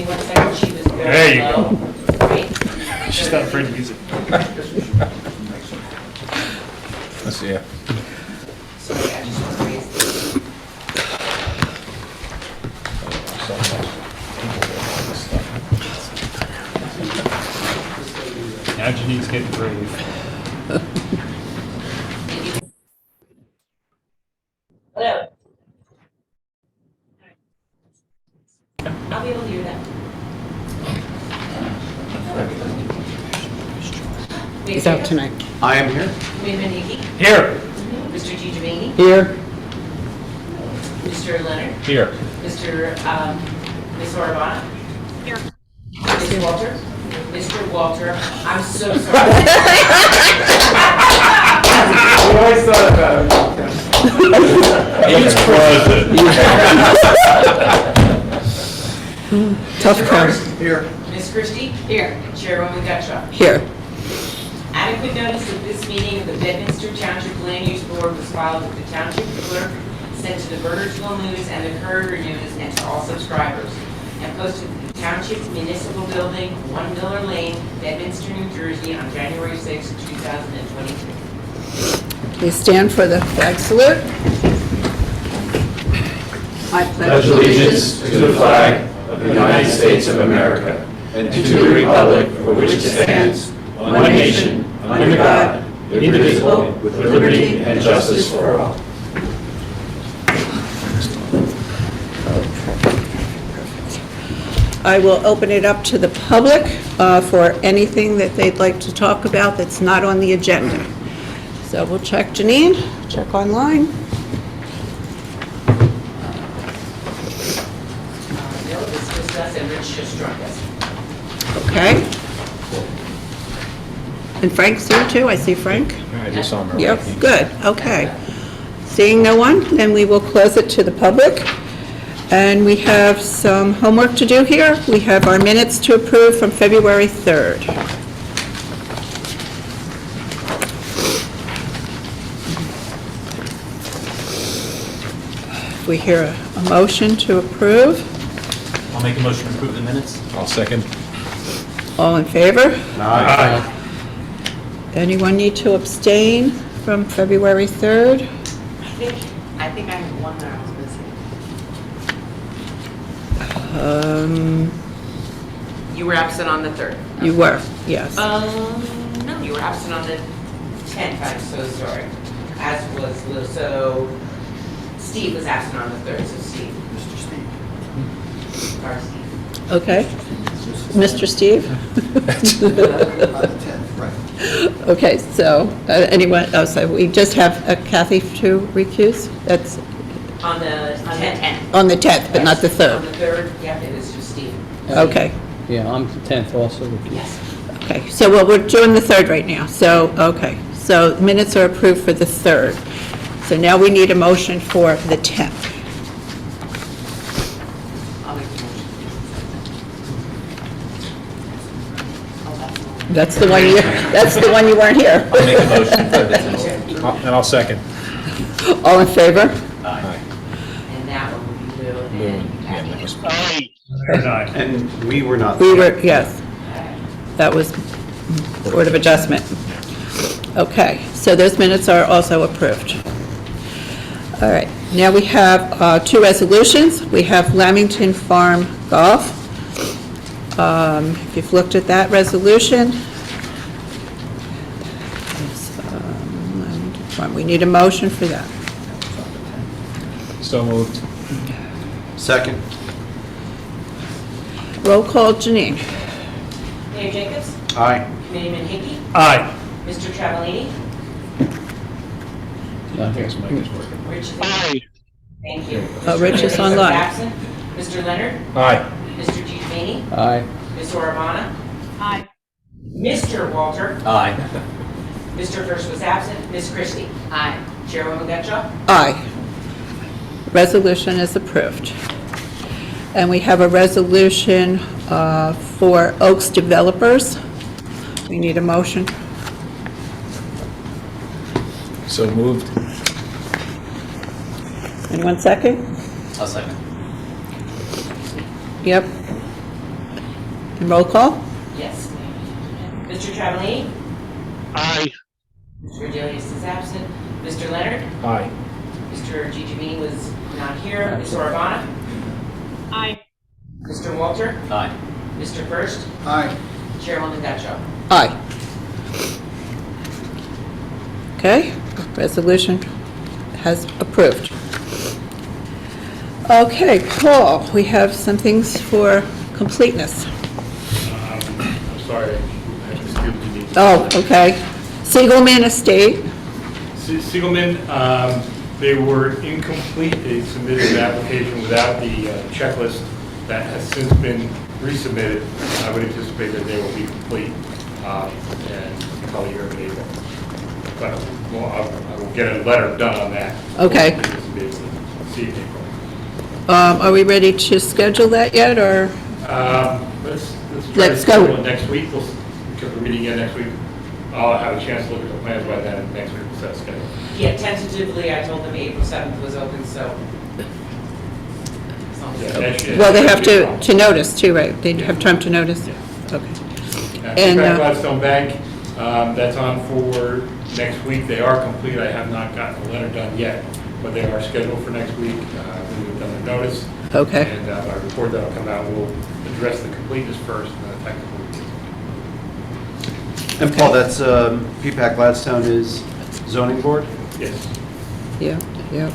me 1 second, she was There very you low. Right? She's not afraid to use it. Let's see. So yeah, I just want to raise this. Now Janine's getting brave. Hello. I'll be able to hear that. He's out tonight. I am here. Committeeman Hickey, Here. Mr. Giovanni, Here. Mr. Leonard, Here. Ms. Orbana. Here. Ms. Walter, Mr. Walter, I'm so sorry. We always thought about it. He's present. Tough crowd. Here. Ms. Christie? Here. Chairwoman Gutschall. Here. Adequate notice of this meeting of the Bedminster Township Land Use Board was filed with the Township Clerk, sent to the Burgersville News and the Courier News and to all subscribers, and posted to the Township Municipal Building, 1 Miller Lane, Bedminster, New Jersey, on January 6, 2022. Please stand for the flag salute. I Pledge allegiance to the flag of the United States of America and to the republic for which it stands, one nation, under God, indivisible, with liberty and justice for all. I will open it up to the public for anything that they'd like to talk about that's not on the agenda. So we'll check Janine, check online. No, this was us and Rich just joined us. Okay. And Frank's here too, I see Frank. I just saw him. Yep, good, okay. Seeing no one, then we will close it to the public. And we have some homework to do here. We have our minutes to approve from February 3rd. If we hear a motion to approve, I'll make a motion to approve the minutes. I'll second. all in favor? Aye. Anyone need to abstain from February 3rd? I think I have one that I was missing. You were absent on the 3rd. You were, yes. No, you were absent on the 10th, I'm so sorry. As was Lou, so Steve was absent on the 3rd, so Steve. Mr. Steve. Our Steve. Okay. Mr. Steve? Right. Okay, so anyone, oh, so we just have Kathy to recuse? That's On the 10th. on the 10th, but not the On 3rd? the 3rd, yeah, it was just Steve. Okay, Yeah, I'm the 10th also. Yes. okay. So, well, we're doing the 3rd right now, so, okay. So minutes are approved for the 3rd. So now we need a motion for the 10th. I'll make the motion. Oh, That's the one you weren't here. I'll make a motion for the and I'll second. All in favor? And that one will be Lou and Yeah, that was- Aye. And we were not. We were, yes. That was Board of Adjustment. Okay, so those minutes are also approved. All right, now we have 2 resolutions. We have Lamington Farm Golf. If you've looked at that resolution, it's, Lamington Farm. We need a motion for that. So moved. Second. Roll call, Janine. Mayor Jacobs? Aye. Committeeman Hickey? Aye. Mr. Travellini? I think his mic is working. Rich is Aye. Thank you. Oh, Rich is Leonard online. Absent. Mr. Leonard? Aye. Mr. Giovanni? Aye. Ms. Orbana? Aye. Mr. Walter? Aye. Mr. First was absent. Ms. Christie? Aye. Chairwoman Gutschall? Aye. Resolution is approved. And we have a resolution for Oaks Developers. We need a motion. So moved. In 1 second? I'll second. Yep. Roll call? Yes. Mr. Travellini? Aye. Mr. Delius is absent. Mr. Leonard? Aye. Mr. Gigi was not here. Ms. Orvana? Aye. Mr. Walter? Aye. Mr. First? Aye. Chairwoman Gaccho? Aye. Okay, resolution has approved. Okay, Paul, we have some things for completeness. I'm sorry, I just skipped the meeting. Oh, okay. Siegelman Estate, Siegelman, they were incomplete. They submitted an application without the checklist that has since been resubmitted. I would anticipate that they will be complete and probably here in April. But well, I will get a letter done on that. Okay. See you in April. are we ready to schedule that yet, or? Let's try to Let's go. schedule it next week, because we're meeting again next week. I'll have a chance to look at the plans by then, and next week we'll set a schedule. Yeah, tentatively, I told them April 7th was open, so. Well, they have to notice too, right? They have time to notice? Yeah. Okay. And And, Gladstone Bank, that's on for next week. They are complete. I have not gotten the letter done yet, but they are scheduled for next week. We've done the notice. Okay. And my report that'll come out will address the completeness first and then the technical. And Paul, that's, P-PAC Gladstone is zoning board? Yes. Yeah, yeah.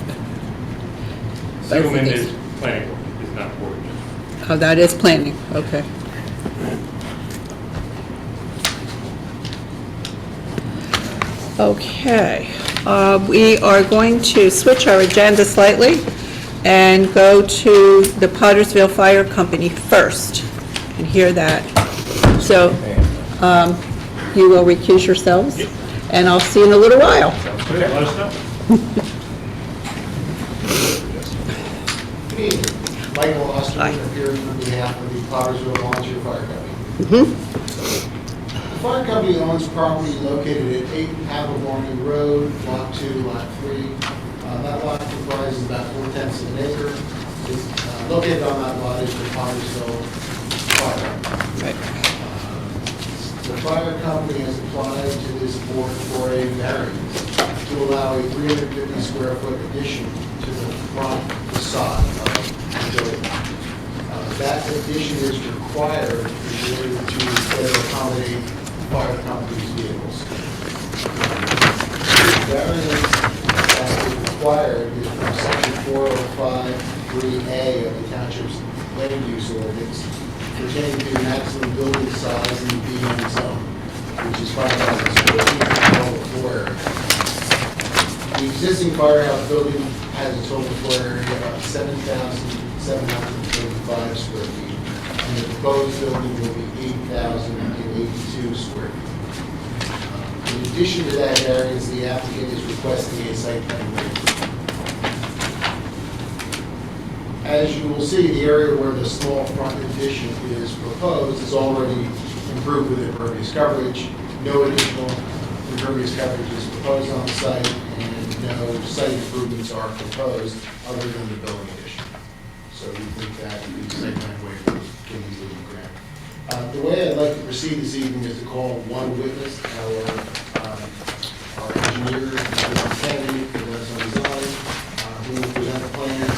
Siegelman is planning board, is not board. Oh, that is planning, okay. Okay, we are going to switch our agenda slightly and go to the Pottersville Fire Company first and hear that. So, you will recuse yourselves, and I'll see you in a little while. Sounds good. Let us know. Good evening. Michael Hi. Osterman appearing on behalf of the Pottersville Volunteer Fire Company. The fire company owns property located at 8 Havermorny Road, Lot 2, Lot 3. That lot comprises about 4/10 of an acre. It's, located on that lot is the Pottersville Fire. Right. The fire company has applied to this board for a variance to allow a 350 square foot addition to the front facade of the building. That addition is required in order to better accommodate fire company's vehicles. The variance that is required is from section 405(3)A of the Township's land use ordinance pertaining to maximum building size in the BM zone, which is 5,000 square feet of total floor area. The existing firehouse building has a total floor area of 7,735 square feet, and the proposed building will be 8,082 square feet. In addition to that variance, the applicant is requesting a site plan waiver. As you will see, the area where the small front addition is proposed is already improved with impervious coverage. No additional impervious coverage is proposed on the site, and no site improvements are proposed other than the building addition. So we think that the site plan waiver can be granted. The way I'd like to proceed this evening is to call one witness, our engineer, Mr. Kennedy, who lives on design, who will present the plans,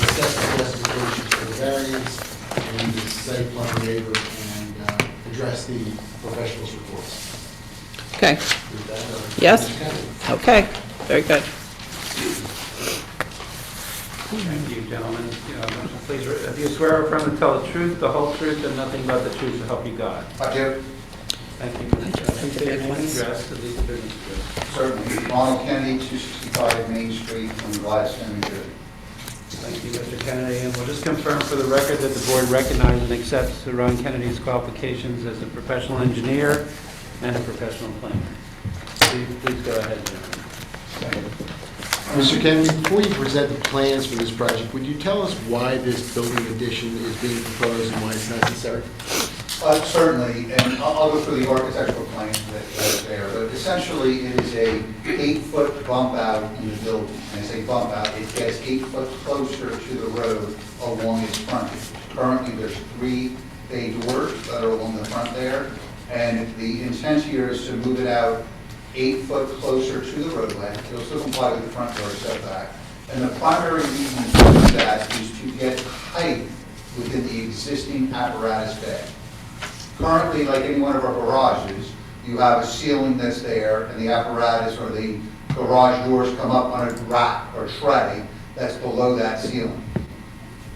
assess the specifications for the variance, and the site plan waiver, and address the professionals' reports. Okay, With that, Yes. Mr. Kennedy. okay, very good. Thank you, gentlemen. Please, do you swear or affirm to tell the truth, the whole truth, and nothing but the truth to help you God? I do. Thank you. State your name and address to these businesses. Certainly. Ronald Kennedy, 265 Main Street, in Gladstone, New Jersey. Thank you, Mr. Kennedy. And we'll just confirm for the record that the board recognizes and accepts Ron Kennedy's qualifications as a professional engineer and a professional planner. Please go ahead, gentlemen. Mr. Kennedy, before you present the plans for this project, would you tell us why this building addition is being proposed and why it's necessary? Certainly, and I'll go through the architectural plans that are there, but essentially it is a 8-foot bump out in the building. And I say bump out, it gets 8 foot closer to the road along its frontage. Currently, there's 3 bay doors that are along the front there. And the intent here is to move it out 8 foot closer to the roadway. It'll still comply with the front yard setback. And the primary reason for that is to get height within the existing apparatus bay. Currently, like any one of our garages, you have a ceiling that's there, and the apparatus or the garage doors come up on a rack or tray that's below that ceiling.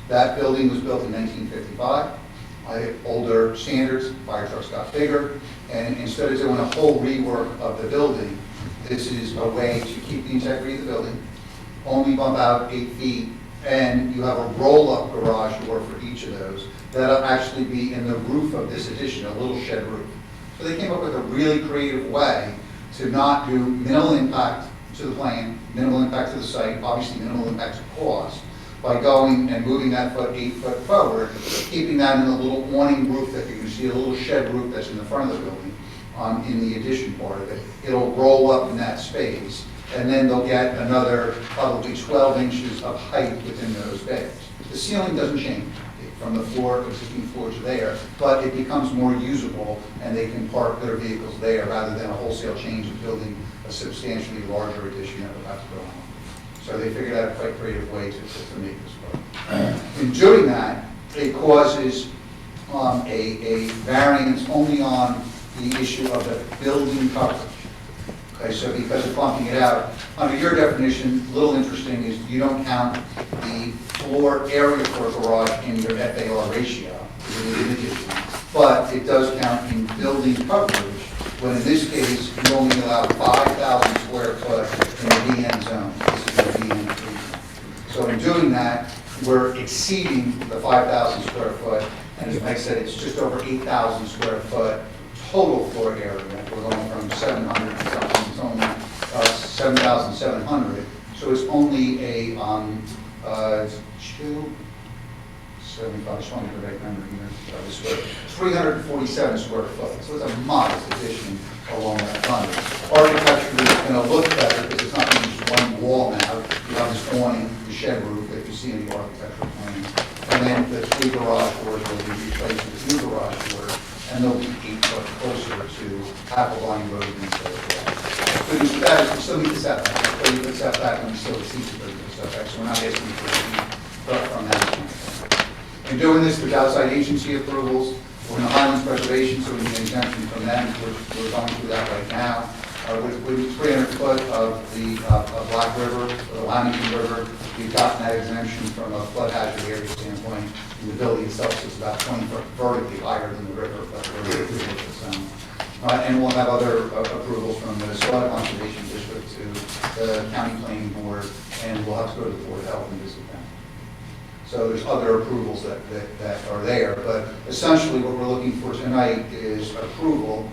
That building was built in 1955. Older standards, fire trucks got bigger, and instead of doing a whole rework of the building, this is a way to keep the integrity of the building, only bump out 8 feet, and you have a roll-up garage door for each of those that'll actually be in the roof of this addition, a little shed roof. So they came up with a really creative way to not do minimal impact to the plan, minimal impact to the site, obviously minimal impact to cost, by going and moving that 8 foot forward, keeping that in a little awning roof that you can see, a little shed roof that's in the front of the building, in the addition part of it. It'll roll up in that space, and then they'll get another probably 12 inches of height within those bays. The ceiling doesn't change from the floor, existing floor to there, but it becomes more usable, and they can park their vehicles there rather than a wholesale change of building a substantially larger addition that would have to go on. So they figured out a quite creative way to make this work. In doing that, it causes a variance only on the issue of the building coverage. Okay, so because of bumping it out, under your definition, a little interesting is you don't count the floor area for a garage in your FAR ratio, but it does count in building coverage, when in this case, you only allow 5,000 square foot in the BN zone. This is the BN zone. So in doing that, we're exceeding the 5,000 square foot, and as Mike said, it's just over 8,000 square foot total floor area. We're going from 700 to something, it's only 7,700. So it's only a 275, I just want to get the right number here. 347 square foot. So it's a modest addition along that front. Architecture is going to look better because it's not going to be just one wall now. You have this awning, the shed roof that you see in the architectural plan. And then the 3 garage doors will be replaced with 2 garage doors, and they'll be 8 foot closer to Applebee's Road instead of that. But it's better, we still need the setback. 30 foot setback, and we still exceed the 30 foot setback, so we're not asking for a from that standpoint. In doing this, there's outside agency approvals. We're in the Highlands Preservation, so we need an exemption from them. We're going through that right now. With 300 foot of the Black River, the Lamington River, we've gotten that exemption from a flood hazard area standpoint. And the building itself is about 20 foot vertically higher than the river, but we're in the zone. And we'll have other approvals from the Soil Conservation District to the County Planning Board, and we'll have to go to the Board of Health and visit them. So there's other approvals that are there, but essentially what we're looking for tonight is approval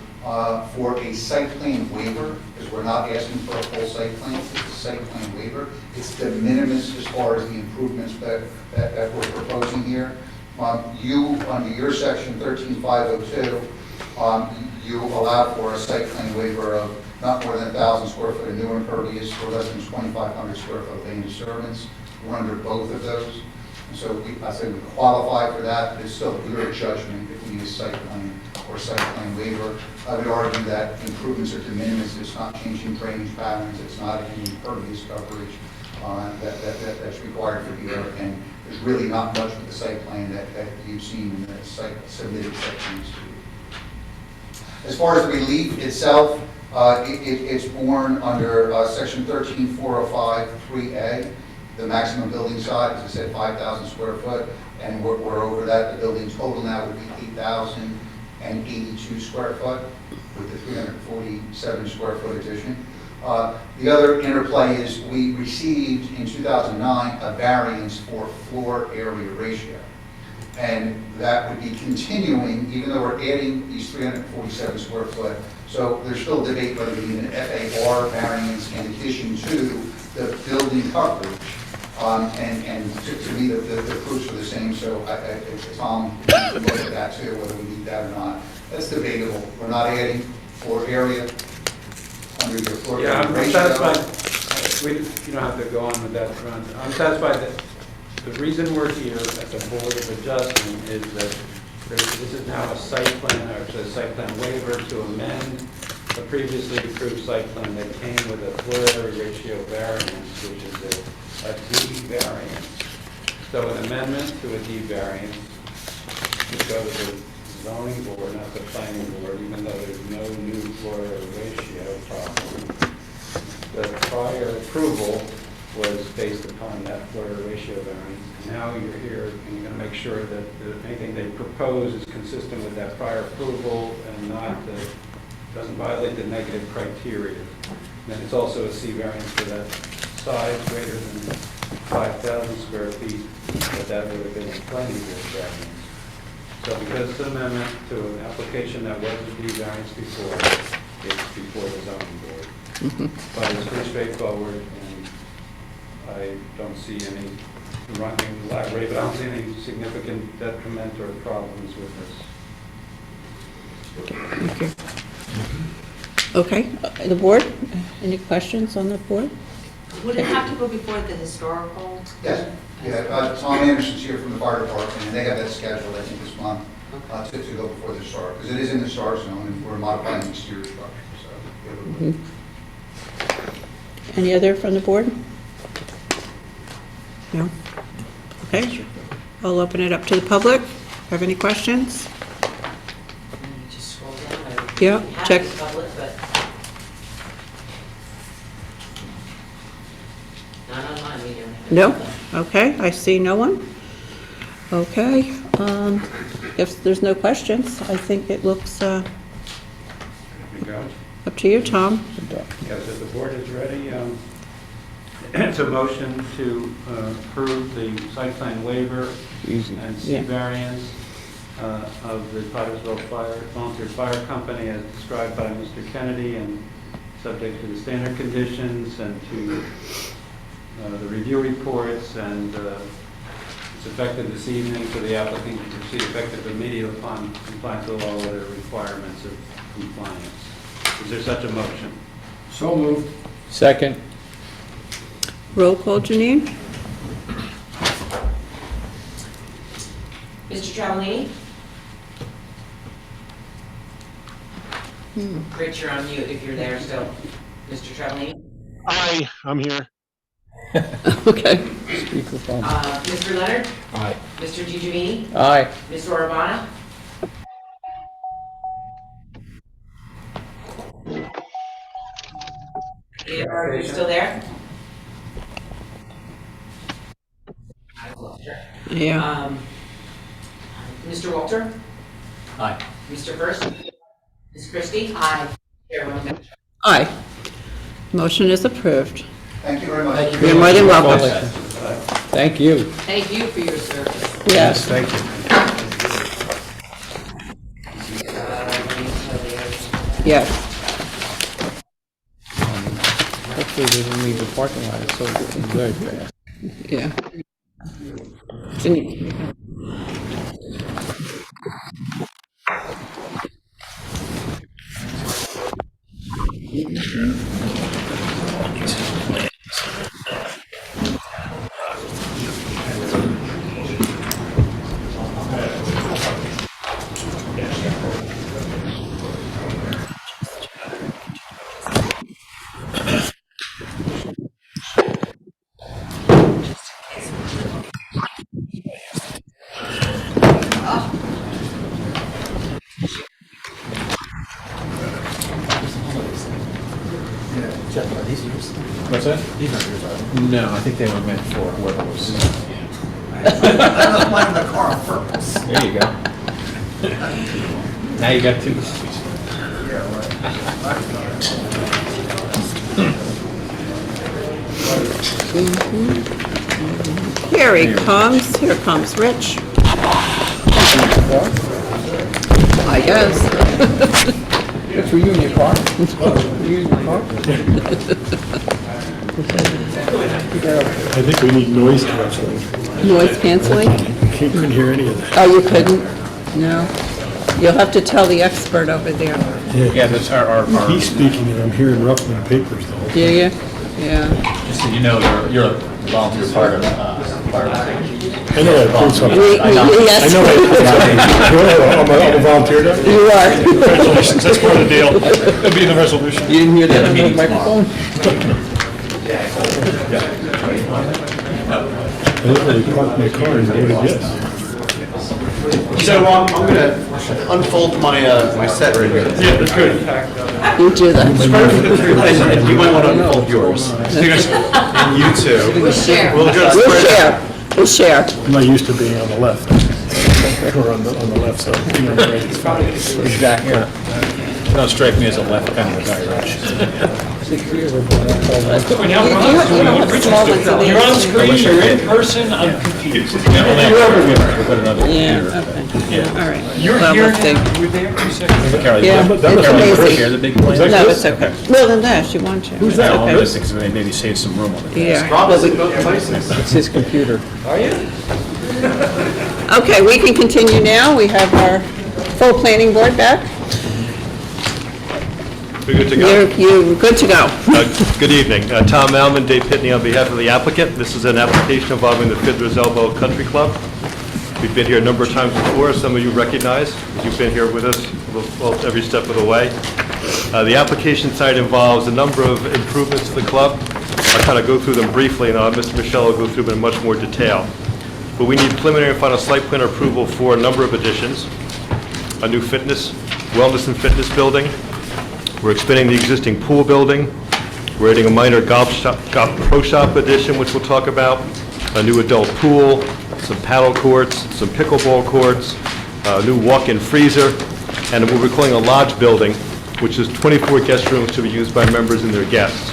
for a site plan waiver, because we're not asking for a full site plan, it's a site plan waiver. It's de minimis as far as the improvements that we're proposing here. You, under your section 13502, you allow for a site plan waiver of not more than 1,000 square foot of new impervious or less than 2,500 square foot of land disturbance. We're under both of those. So I say we qualify for that, but it's still your judgment if we need a site plan or site plan waiver. I would argue that improvements are de minimis. It's not changing drainage patterns. It's not any impervious coverage that's required for here. And there's really not much with the site plan that you've seen in the submitted sections. As far as the relief itself, it's born under section 13405 3A. The maximum building size, as I said, 5,000 square foot, and we're over that. The building total now would be 8,082 square foot with the 347 square foot addition. The other interplay is we received in 2009 a variance for floor area ratio. And that would be continuing, even though we're adding these 347 square foot. So there's still debate whether we need an FAR variance in addition to the building coverage. And to me, the proofs are the same, so Tom can look at that too, whether we need that or not. That's debatable. We're not adding floor area under your floor area I'm ratio. satisfied. You don't have to go on with that, Ron. I'm satisfied that the reason we're here at the Board of Adjustment is that This is now a site plan, or actually a site plan waiver to amend a previously approved site plan that came with a FLIR ratio variance, which is a D variance. So an amendment to a D variance would go to the zoning board, not the planning board, even though there's no new FLIR ratio problem. The prior approval was based upon that FLIR ratio variance. Now you're here and you're going to make sure that anything they propose is consistent with that prior approval and not doesn't violate the negative criteria. Then it's also a C variance for that size greater than 5,000 square feet, but that would have been a planning board variance. So because it's an amendment to an application that was a D variance before, it's before the zoning board. But it's pretty straightforward, and I don't see any running lag rate, but I don't see any significant detriment or problems with this. Thank you. Okay, the board, any questions on the board? Would it have to go before the historical? Yes, yeah, Tom Anderson's here from the fire department, and they have that scheduled, I think, this month, to go before the start, because it is in the STAR zone, and we're modifying the exterior structure, so. it would- Any other from the board? No? Okay, I'll open it up to the public. Have any questions? Just scroll down. Yeah, Have check. the public, but not online, we don't have. No? Okay, I see no one. Okay, if there's no questions, I think it looks There we go. up to you, Tom. Yes, if the board is ready, it's a motion to approve the site plan waiver Easy. and C Yeah. variance of the Pottersville Volunteer Fire Company as described by Mr. Kennedy and subject to the standard conditions and to the review reports, and it's effective this evening, so the applicant can proceed effective immediately upon compliance with all other requirements of compliance. Is there such a motion? So moved. Second. Roll call, Janine? Mr. Travellini? Rich, you're on mute if you're there still. Mr. Travellini? Hi, I'm here. Okay. Speakerphone. Mr. Leonard? Aye. Mr. DiGiovanni? Aye. Ms. Orbana? Are you still there? I lost her. Yeah. Mr. Walter? Aye. Mr. First? Ms. Christie? Aye. Chairwoman Bennett? Aye. Motion is approved. Thank you very much. You're more than welcome. Thank you. Thank you for your service. Yes. Thank you. Yes. Hopefully they didn't leave the parking lot, it's so very fast. Yeah. Janine? What's that? These aren't yours, are they? No, I think they were meant for whoever was. Mine in the car on purpose. There you go. Now you got two. Here he comes. Here comes Rich. I guess. Good for you in your car. You use your car? I think we need noise canceling. Noise canceling? Couldn't hear any of that. Oh, you couldn't? No. You'll have to tell the expert over there. Yeah, that's our. He's speaking and I'm hearing ruffling papers the whole time. Do you? Yeah. Just so you know, you're a volunteer part of I know I approved something. Yes. I know I'm a volunteer now. You are. Congratulations, that's part of the deal. It'll be in the resolution. You didn't hear that on the microphone? I literally parked my car and voted yes. So I'm going to unfold my set right here. Yeah, that's good. You do that. And you might want to unfold yours. And you too. We'll share. We'll just We'll spread it out. share. We'll share. I'm not used to being on the left. Or on the left side. You know, right. Exactly. You don't strike me as a left kind of guy, Rich. You're on screen, you're in person, I'm confused. Yeah, okay. All right. You're Well, here, we'll see. you were there, you said? Yeah, That it's was amazing. here, the big place. No, it's okay. Well, then that, she wants you. Who's It's that? okay. Oh, this because they maybe save some room on it. Yeah. Robert's in both places. It's his computer. Okay, we can continue now. We have our full planning board back. We're good to go. You're good to go. Good evening. Tom Malman, Dave Pitney on behalf of the applicant. This is an application involving the Fiddler's Elbow Country Club. We've been here a number of times before. Some of you recognize. You've been here with us well, every step of the way. The application site involves a number of improvements to the club. I'll kind of go through them briefly, and Mr. Michelle will go through them in much more detail. But we need preliminary and final site plan approval for a number of additions. A new wellness and fitness building. We're expanding the existing pool building. We're adding a minor golf pro shop addition, which we'll talk about. A new adult pool, some paddle courts, some pickleball courts, a new walk-in freezer, and what we're calling a lodge building, which is 24 guest rooms to be used by members and their guests.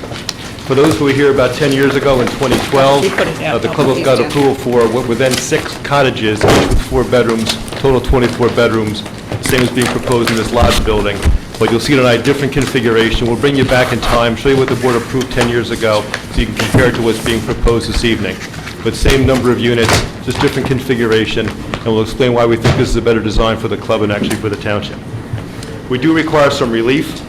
For those who were here about 10 years ago in 2012, You put it down. the club got approval for what were then 6 cottages, each with 4 bedrooms, total 24 bedrooms, same as being proposed in this lodge building. But you'll see it in a different configuration. We'll bring you back in time, show you what the board approved 10 years ago, so you can compare it to what's being proposed this evening. But same number of units, just different configuration, and we'll explain why we think this is a better design for the club and actually for the township. We do require some relief.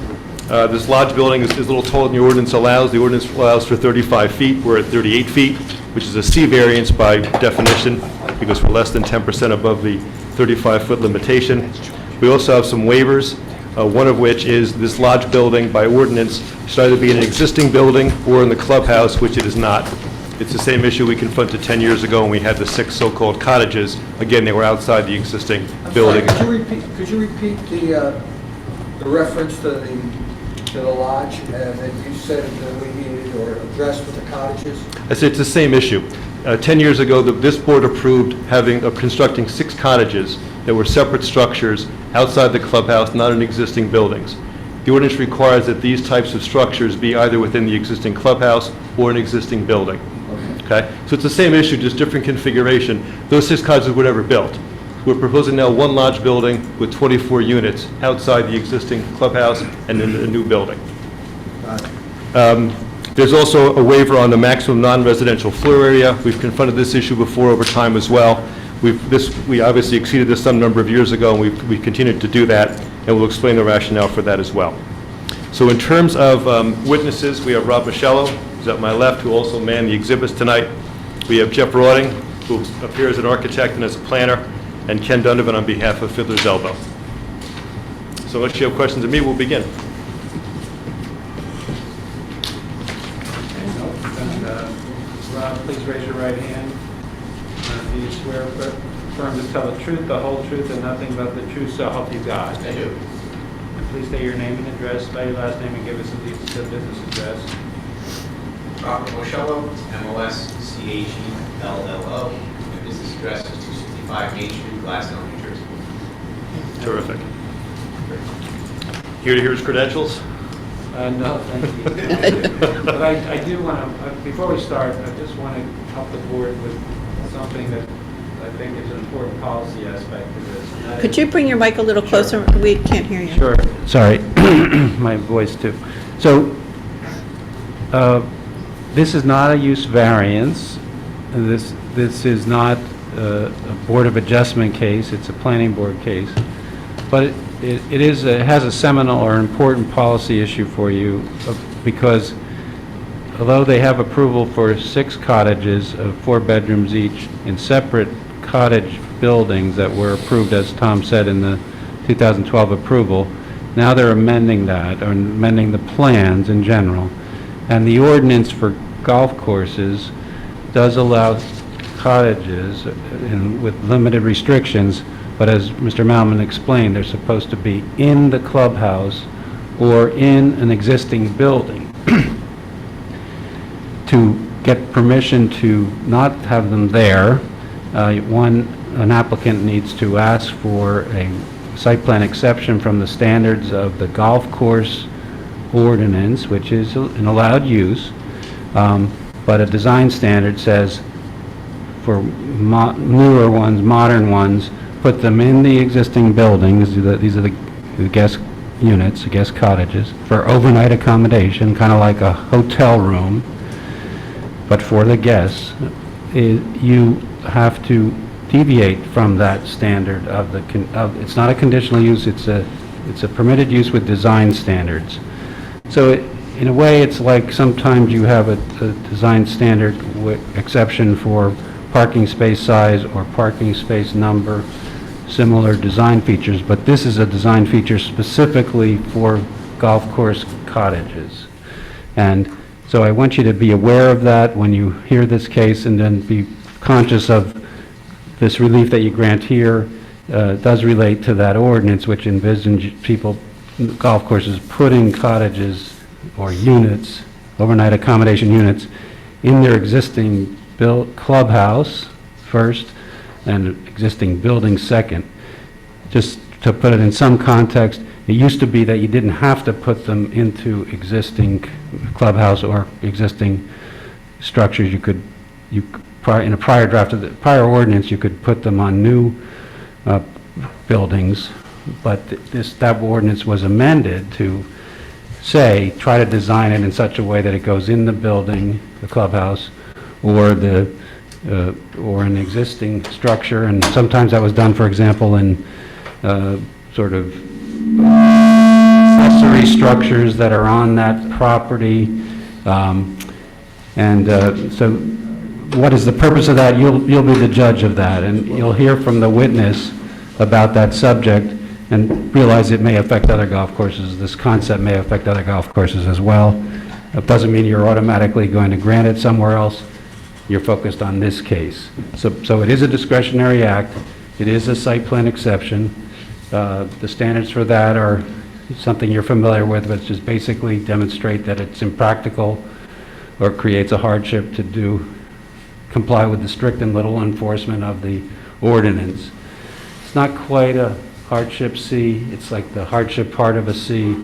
This lodge building is a little taller than the ordinance allows. The ordinance allows for 35 feet. We're at 38 feet, which is a C variance by definition, because we're less than 10% above the 35-foot limitation. We also have some waivers. One of which is this lodge building by ordinance should either be in an existing building or in the clubhouse, which it is not. It's the same issue we confronted 10 years ago when we had the 6 so-called cottages. Again, they were outside the existing building. Could you repeat the reference to the lodge that you said that we needed or addressed with the cottages? I said it's the same issue. 10 years ago, this board approved constructing 6 cottages that were separate structures outside the clubhouse, not in existing buildings. The ordinance requires that these types of structures be either within the existing clubhouse or an existing building. Okay? So it's the same issue, just different configuration. Those 6 cottages were never built. We're proposing now 1 lodge building with 24 units outside the existing clubhouse and in a new building. There's also a waiver on the maximum non-residential floor area. We've confronted this issue before over time as well. We obviously exceeded this some number of years ago, and we've continued to do that, and we'll explain the rationale for that as well. So in terms of witnesses, we have Rob Michello, who's at my left, who also manned the exhibits tonight. We have Jeff Rawding, who appears as an architect and as a planner, and Ken Donovan on behalf of Fiddler's Elbow. So unless you have questions of me, we'll begin. Rob, please raise your right hand. Do you swear affirm to tell the truth, the whole truth, and nothing but the truth, so help you God? I do. And please state your name and address, spell your last name, and give us the business address. Robert Moshello, MOS-CHELLO. My business address is 265 Main Street, Glasgow, New Jersey. Terrific. Here to hear his credentials? No, thank you. But I do want to, before we start, I just want to help the board with something that I think is an important policy aspect of this. Could you bring your mic a little closer? We can't hear you. Sure. Sorry, my voice too. So, this is not a use variance. This is not a Board of Adjustment case. It's a planning board case. But it has a seminal or important policy issue for you because although they have approval for 6 cottages of 4 bedrooms each in separate cottage buildings that were approved, as Tom said, in the 2012 approval, now they're amending that, or amending the plans in general. And the ordinance for golf courses does allow cottages with limited restrictions, but as Mr. Malman explained, they're supposed to be in the clubhouse or in an existing building. To get permission to not have them there, an applicant needs to ask for a site plan exception from the standards of the golf course ordinance, which is an allowed use, but a design standard says for newer ones, modern ones, put them in the existing buildings. These are the guest units, the guest cottages, for overnight accommodation, kind of like a hotel room, but for the guests. You have to deviate from that standard of it's not a conditional use, it's a permitted use with design standards. So in a way, it's like sometimes you have a design standard exception for parking space size or parking space number, similar design features, but this is a design feature specifically for golf course cottages. And so I want you to be aware of that when you hear this case, and then be conscious of this relief that you grant here does relate to that ordinance, which envisions people, golf courses, putting cottages or units, overnight accommodation units, in their existing clubhouse first, and existing building second. Just to put it in some context, it used to be that you didn't have to put them into existing clubhouse or existing structures. In a prior draft of the prior ordinance, you could put them on new buildings, but that ordinance was amended to say, try to design it in such a way that it goes in the building, the clubhouse, or an existing structure. And sometimes that was done, for example, in sort of accessory structures that are on that property. So what is the purpose of that? You'll be the judge of that, and you'll hear from the witness about that subject and realize it may affect other golf courses. This concept may affect other golf courses as well. It doesn't mean you're automatically going to grant it somewhere else. You're focused on this case. So it is a discretionary act. It is a site plan exception. The standards for that are something you're familiar with, but just basically demonstrate that it's impractical or creates a hardship to comply with the strict and little enforcement of the ordinance. It's not quite a hardship C. It's like the hardship part of a C.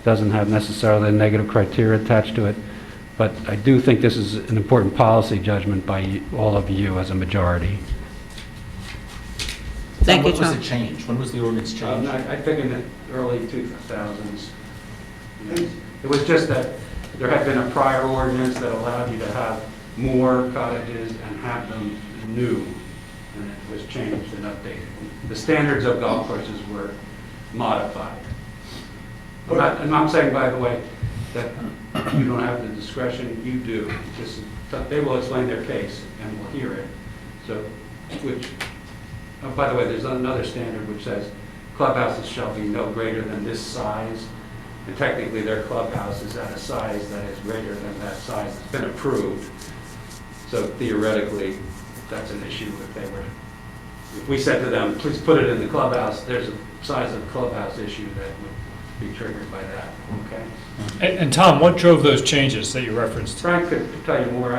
Doesn't have necessarily a negative criteria attached to it. But I do think this is an important policy judgment by all of you as a majority. Thank you, When was Tom. it changed? When was the ordinance changed? I think in the early 2000s. It was just that there had been a prior ordinance that allowed you to have more cottages and have them new, and it was changed and updated. The standards of golf courses were modified. And I'm saying, by the way, that you don't have the discretion, you do. They will explain their case and we'll hear it. So, by the way, there's another standard which says clubhouses shall be no greater than this size. And technically their clubhouse is at a size that is greater than that size that's been approved. So theoretically, that's an issue if we said to them, please put it in the clubhouse, there's a size of clubhouse issue that would be triggered by that, okay? And Tom, what drove those changes that you referenced? Frank could tell you more.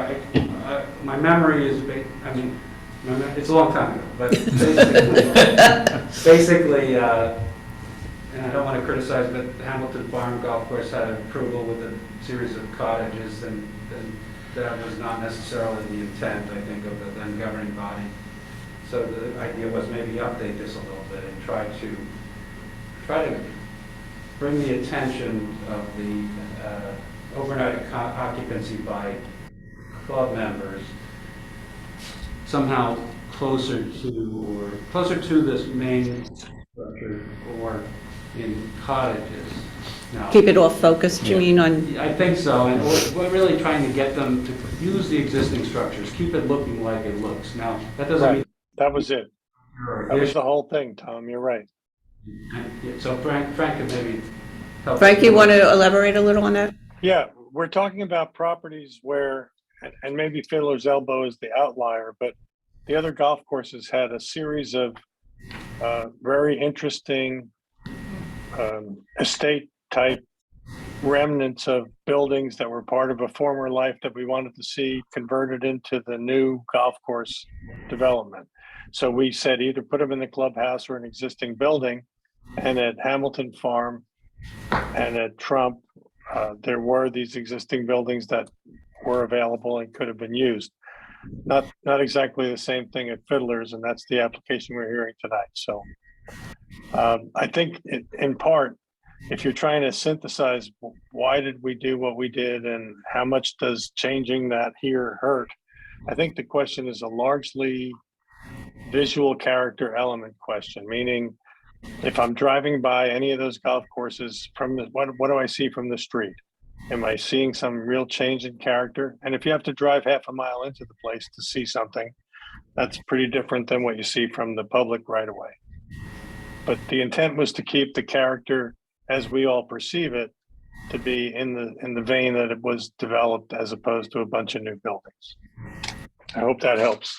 My memory is, it's a long time ago, but basically, and I don't want to criticize, but Hamilton Farm Golf Course had an approval with a series of cottages, and that was not necessarily the intent, I think, of the then governing body. So the idea was maybe update this a little bit and try to bring the attention of the overnight occupancy by club members somehow closer to this main structure or in cottages. No. Keep it off focused, you mean, on, I think so, and we're really trying to get them to use the existing structures, keep it looking like it looks. Now, that doesn't mean. That was it. That was the whole thing, Tom, you're right. So Frank can maybe help. Frank, you want to elaborate a little on that? Yeah, we're talking about properties where, and maybe Fiddler's Elbow is the outlier, but the other golf courses had a series of very interesting estate-type remnants of buildings that were part of a former life that we wanted to see converted into the new golf course development. So we said either put them in the clubhouse or an existing building, and at Hamilton Farm and at Trump, there were these existing buildings that were available and could have been used. Not exactly the same thing at Fiddler's, and that's the application we're hearing tonight. So I think in part, if you're trying to synthesize why did we do what we did and how much does changing that here hurt, I think the question is a largely visual character element question, meaning if I'm driving by any of those golf courses from the, what do I see from the street? Am I seeing some real change in character? And if you have to drive half a mile into the place to see something, that's pretty different than what you see from the public right away. But the intent was to keep the character as we all perceive it to be in the vein that it was developed as opposed to a bunch of new buildings. I hope that helps.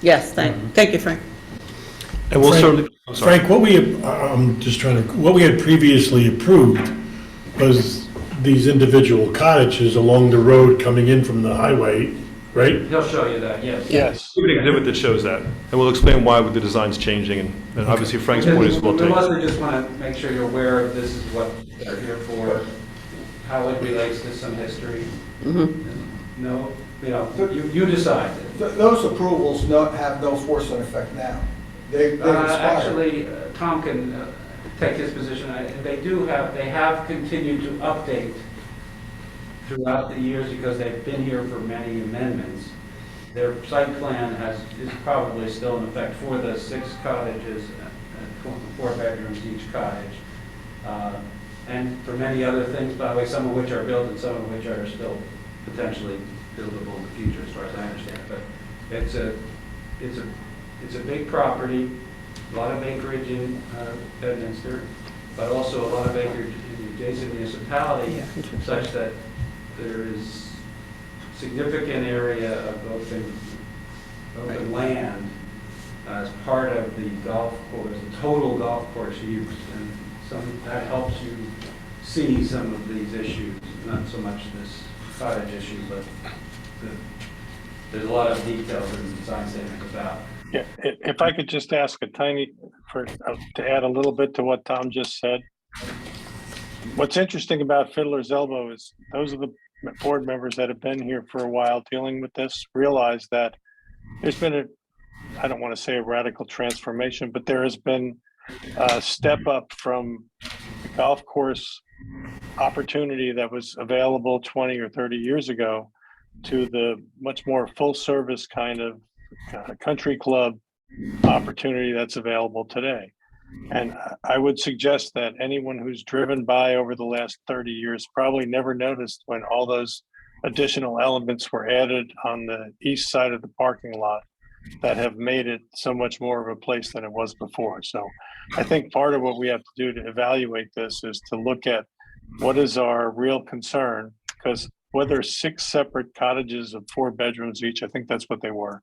Yes, thank you, Frank. And we'll certainly, Frank, what we had previously approved was these individual cottages along the road coming in from the highway, right? He'll show you that, yes. Yes. we have an exhibit that shows that, and we'll explain why with the design's changing, and obviously Frank's point is well We taken. mostly just want to make sure you're aware of this is what they're here for, how it relates to some history. No, you decide. Those approvals have no force and effect now. They expired. Actually, Tom can take his position. They have continued to update throughout the years because they've been here for many amendments. Their site plan is probably still in effect for the 6 cottages, 4 bedrooms each cottage. And for many other things, by the way, some of which are built and some of which are still potentially buildable in the future, as far as I understand. But it's a big property, a lot of acreage in Bedminster, but also a lot of acreage in the adjacent municipality, such that there is significant area of open land as part of the golf course, the total golf course use, and that helps you see some of these issues, not so much this cottage issue, but there's a lot of details in the design statement about. Yeah, if I could just ask to add a little bit to what Tom just said. What's interesting about Fiddler's Elbow is those of the board members that have been here for a while dealing with this realize that there's been I don't want to say a radical transformation, but there has been a step up from the golf course opportunity that was available 20 or 30 years ago to the much more full service kind of country club opportunity that's available today. And I would suggest that anyone who's driven by over the last 30 years probably never noticed when all those additional elements were added on the east side of the parking lot that have made it so much more of a place than it was before. So I think part of what we have to do to evaluate this is to look at what is our real concern, because whether 6 separate cottages of 4 bedrooms each, I think that's what they were,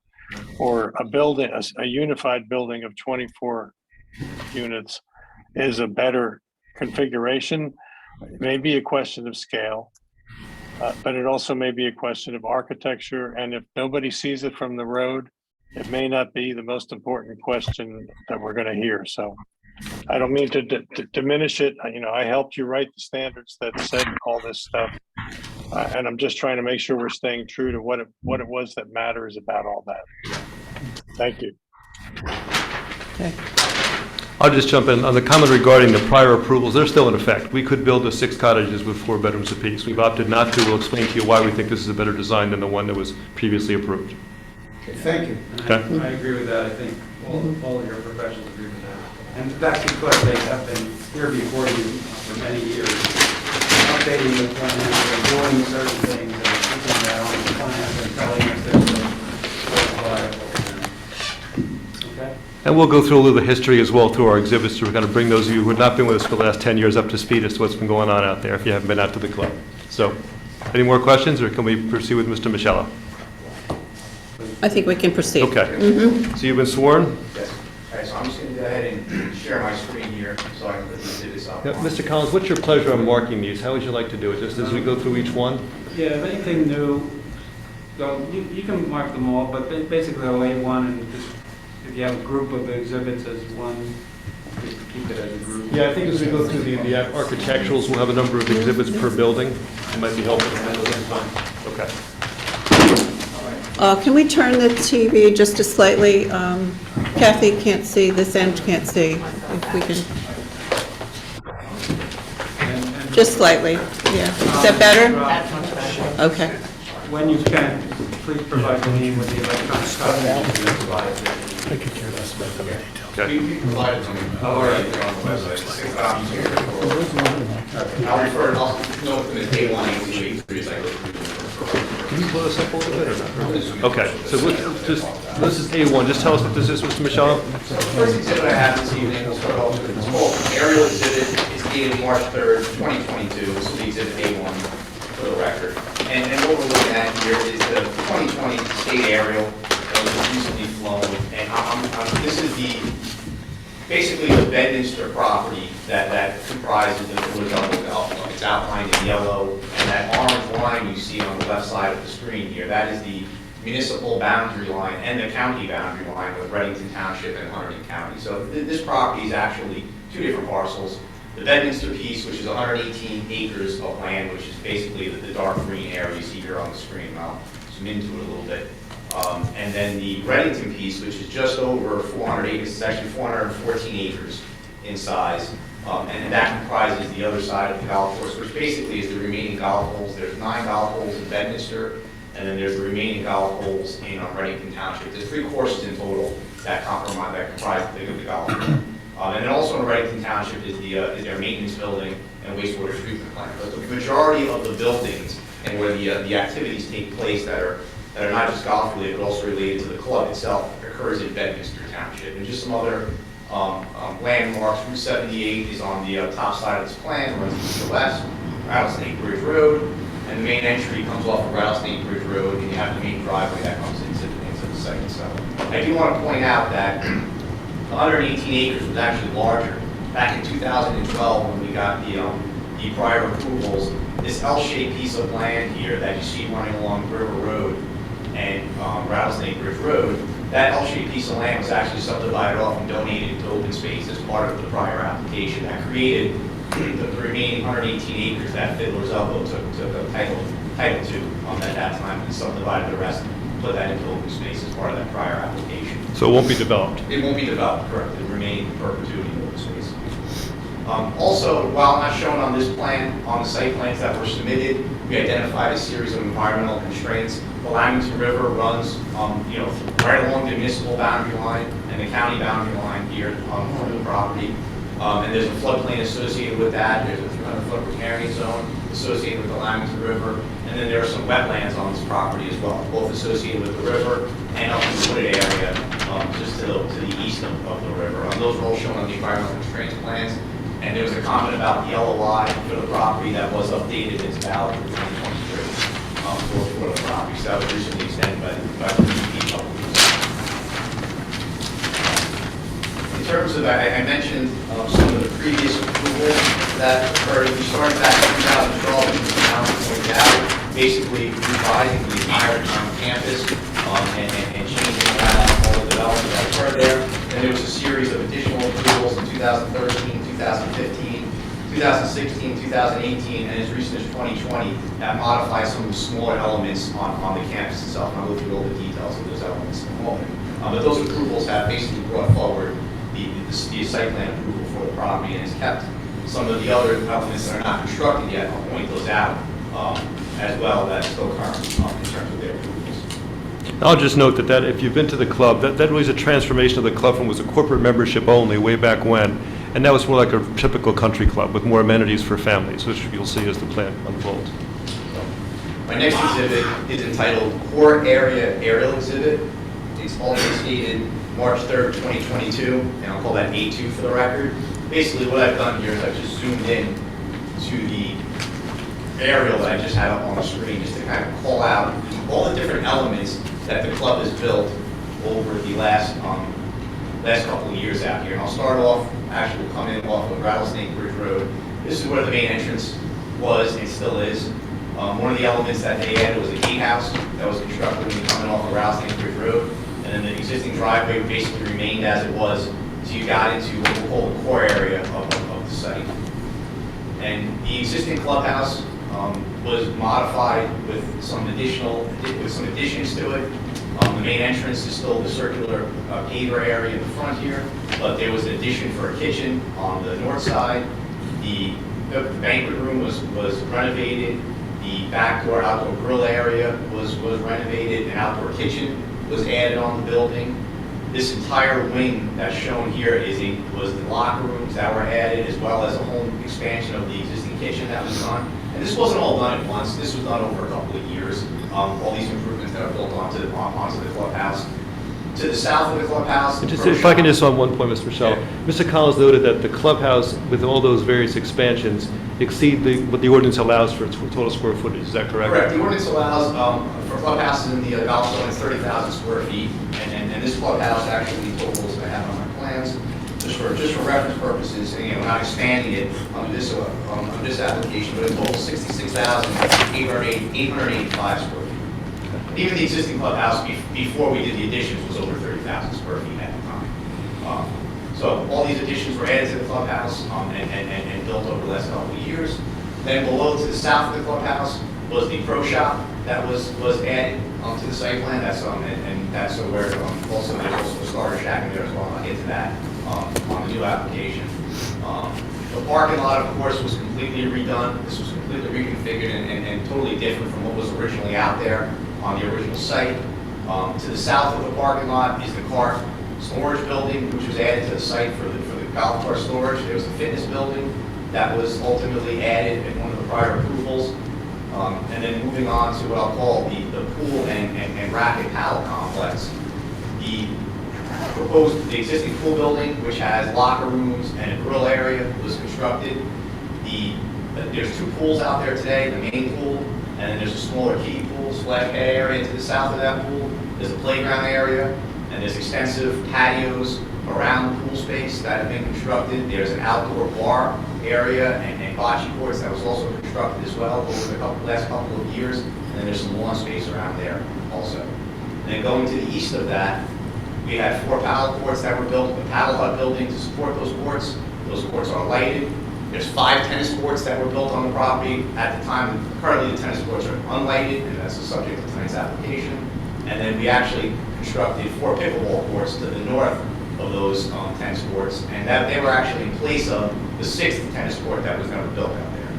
or a building, a unified building of 24 units is a better configuration. It may be a question of scale, but it also may be a question of architecture. And if nobody sees it from the road, it may not be the most important question that we're going to hear. So I don't mean to diminish it. I helped you write the standards that said all this stuff. And I'm just trying to make sure we're staying true to what it was that matters about all that. Thank you. Okay. I'll just jump in on the comment regarding the prior approvals. They're still in effect. We could build the 6 cottages with 4 bedrooms apiece. We've opted not to. We'll explain to you why we think this is a better design than the one that was previously approved. Thank you. And Okay. I agree with that. I think all of your professionals agree with that. And that's because they have been here before you for many years, updating the plans and doing certain things and keeping that on the plans and telling us they're viable. Okay? And we'll go through a little of the history as well through our exhibits, to kind of bring those of you who have not been with us for the last 10 years up to speed as to what's been going on out there, if you haven't been out to the club. So, any more questions, or can we proceed with Mr. Michello? I think we can proceed. Okay. So you've been sworn? Yes. All right, so I'm just going to go ahead and share my screen here so I can put these exhibits up. Yeah, Mr. Collins, what's your pleasure on marking these? How would you like to do it? Just as we go through each one? Yeah, if anything new, so you can mark them all, but basically I'll lay one, and just, if you have a group of exhibits as one, just keep it as a group. Yeah, I think as we go through the architecturals, we'll have a number of exhibits per building. It might be helpful to handle them. Okay. Can we turn the TV just a slightly, Kathy can't see, this end can't see, if we can, just slightly, yeah. Is that better? Okay. When you can, please provide the name with the electronic copy. I could care less about the details. Okay. We provided some, on the website, 6 copies here. I'll refer, I'll note them as A1, A2, A3 as I go through them. Can you blow this up a little bit or not? Okay, so this is A1. Just tell us what this is, Mr. Michello. The first exhibit I have this evening, we'll start off with, it's called aerial exhibit. It's dated March 3rd, 2022. This will be exhibit A1 for the record. And what we're looking at here is the 2020 state aerial that was recently flown. And this is basically the Bedminster property that comprises the Philadelphia Golf Club. It's outlined in yellow, and that orange line you see on the left side of the screen here, that is the municipal boundary line and the county boundary line with Reddington Township and Hunterdon County. So this property is actually 2 different parcels. The Bedminster piece, which is 118 acres of land, which is basically the dark green area you see here on the screen. I'll zoom into it a little bit. And then the Reddington piece, which is just over 400 acres, it's actually 414 acres in size. And that comprises the other side of the golf course, which basically is the remaining golf holes. There's 9 golf holes in Bedminster, and then there's the remaining golf holes in Reddington Township. There's 3 courses in total that comprise the golf course. And then also in Reddington Township is their maintenance building and wastewater treatment plant. But the majority of the buildings and where the activities take place that are not just golf related, but also related to the club itself, occurs in Bedminster Township. And just some other landmarks. Route 78 is on the top side of this plan, runs east to west. Rattlesnake Bridge Road, and the main entry comes off of Rattlesnake Bridge Road, and you have the main driveway that comes into the site. So I do want to point out that 118 acres was actually larger. Back in 2012, when we got the prior approvals, this L-shaped piece of land here that you see running along River Road and Rattlesnake Bridge Road, that L-shaped piece of land was actually subdivided off and donated to open space as part of the prior application. That created the remaining 118 acres that Fiddler's Elbow took a title to at that time, and subdivided the rest, put that into open space as part of that prior application. So it won't be developed? It won't be developed, correct. It will remain in perpetuity in open space. Also, while not shown on this plan, on the site plans that were submitted, we identified a series of environmental constraints. The Lamington River runs, right along the municipal boundary line and the county boundary line here on the property. And there's a floodplain associated with that. There's a 300-foot riparian zone associated with the Lamington River. And then there are some wetlands on this property as well, both associated with the river and up in the wooded area just to the east of the river. Those are all shown on the environmental constraints plans. And there was a comment about the LOI for the property that was updated. It's valid for 2023 for the property. So that was recently extended by the DEP. In terms of, I mentioned some of the previous approvals that occurred. We started back in 2012, and the town pointed out, basically revising the entire campus and changing around all the development that occurred there. And there was a series of additional approvals in 2013, 2015, 2016, 2018, and as recent as 2020 that modified some of the smaller elements on the campus itself. And I'll go through all the details of those elements in a moment. But those approvals have basically brought forward the site plan approval for the property and has kept some of the other elements that are not constructed yet. I'll point those out as well that are still current in terms of their approvals. I'll just note that if you've been to the club, that really is a transformation of the club from was a corporate membership only way back when, and now it's more like a typical country club with more amenities for families, which you'll see as the plan unfolds. My next exhibit is entitled Core Area Aerial Exhibit. It's also dated March 3rd, 2022, and I'll call that A2 for the record. Basically, what I've done here is I've just zoomed in to the aerial that I just had up on the screen, just to kind of call out all the different elements that the club has built over the last couple of years out here. And I'll start off, actually we'll come in off of Rattlesnake Bridge Road. This is where the main entrance was and still is. One of the elements that they added was a gatehouse that was constructed when you come in off of Rattlesnake Bridge Road. And then the existing driveway basically remained as it was until you got into what we'll call the core area of the site. And the existing clubhouse was modified with some additions to it. The main entrance is still the circular paver area in the front here, but there was an addition for a kitchen on the north side. The banquet room was renovated. The back door outdoor grill area was renovated. An outdoor kitchen was added on the building. This entire wing that's shown here was the locker rooms that were added, as well as a home expansion of the existing kitchen that was done. And this wasn't all done at once. This was done over a couple of years. All these improvements that are built onto the clubhouse. To the south of the clubhouse. If I can just on one point, Mr. Michelle. Yeah. Mr. Collins noted that the clubhouse, with all those various expansions, exceed what the ordinance allows for its total square footage. Is that correct? Correct. The ordinance allows for clubhouses in the golf zone is 30,000 square feet, and this clubhouse actually totals I have on my plans. Just for reference purposes, and, we're not expanding it on this application, but it totals 66,885 square feet. Even the existing clubhouse before we did the additions was over 30,000 square feet at the time. So all these additions were added to the clubhouse and built over the last couple of years. Then below to the south of the clubhouse was the pro shop that was added to the site plan. That's and that's where also there's also a starter shack in there as well. I'll get to that on the new application. The parking lot, of course, was completely redone. This was completely reconfigured and totally different from what was originally out there on the original site. To the south of the parking lot is the car storage building, which was added to the site for the golf cart storage. There was a fitness building that was ultimately added in one of the prior approvals. And then moving on to what I'll call the pool and racket paddle complex. The existing pool building, which has locker rooms and a grill area, was constructed. There's two pools out there today, the main pool, and then there's a smaller kiddie pool / head area to the south of that pool. There's a playground area, and there's extensive patios around the pool space that have been constructed. There's an outdoor bar area and bocce courts that was also constructed as well over the last couple of years. And then there's some lawn space around there also. And then going to the east of that, we had 4 paddle courts that were built, the paddle hut building to support those courts. Those courts are lighted. There's 5 tennis courts that were built on the property at the time. Currently, the tennis courts are unlighted, and that's the subject of tonight's application. And then we actually constructed 4 pickleball courts to the north of those tennis courts, and that they were actually in place of the 6th tennis court that was never built out there.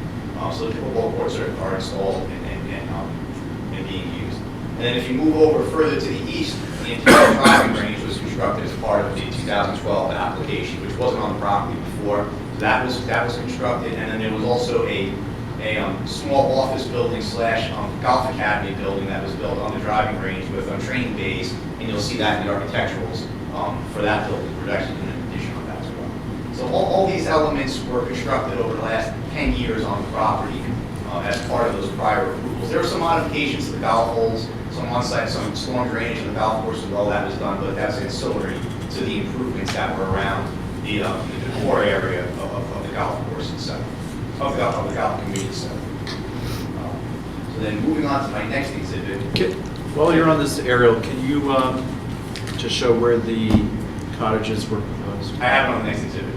So the pickleball courts are installed and being used. And then if you move over further to the east, the entire driving range was constructed as part of the 2012 application, which wasn't on the property before. So that was constructed, and then there was also a small office building / golf academy building that was built on the driving range with training bays, and you'll see that in the architecturals for that building. We're actually doing an addition on that as well. So all these elements were constructed over the last 10 years on the property as part of those prior approvals. There were some modifications to the golf holes, some on-site, some storm drainage in the golf course as well. That was done, but that's ancillary to the improvements that were around the core area of the golf course itself, of the golf community itself. So then moving on to my next exhibit. While you're on this aerial, can you just show where the cottages were proposed? I have it on the next exhibit.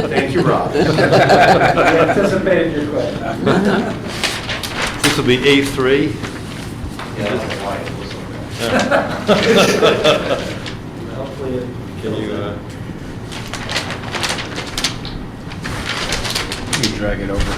Thank you, Rob. I anticipated your question. This will be A3. Yeah, that's why it was Hopefully, Can you, You drag it over.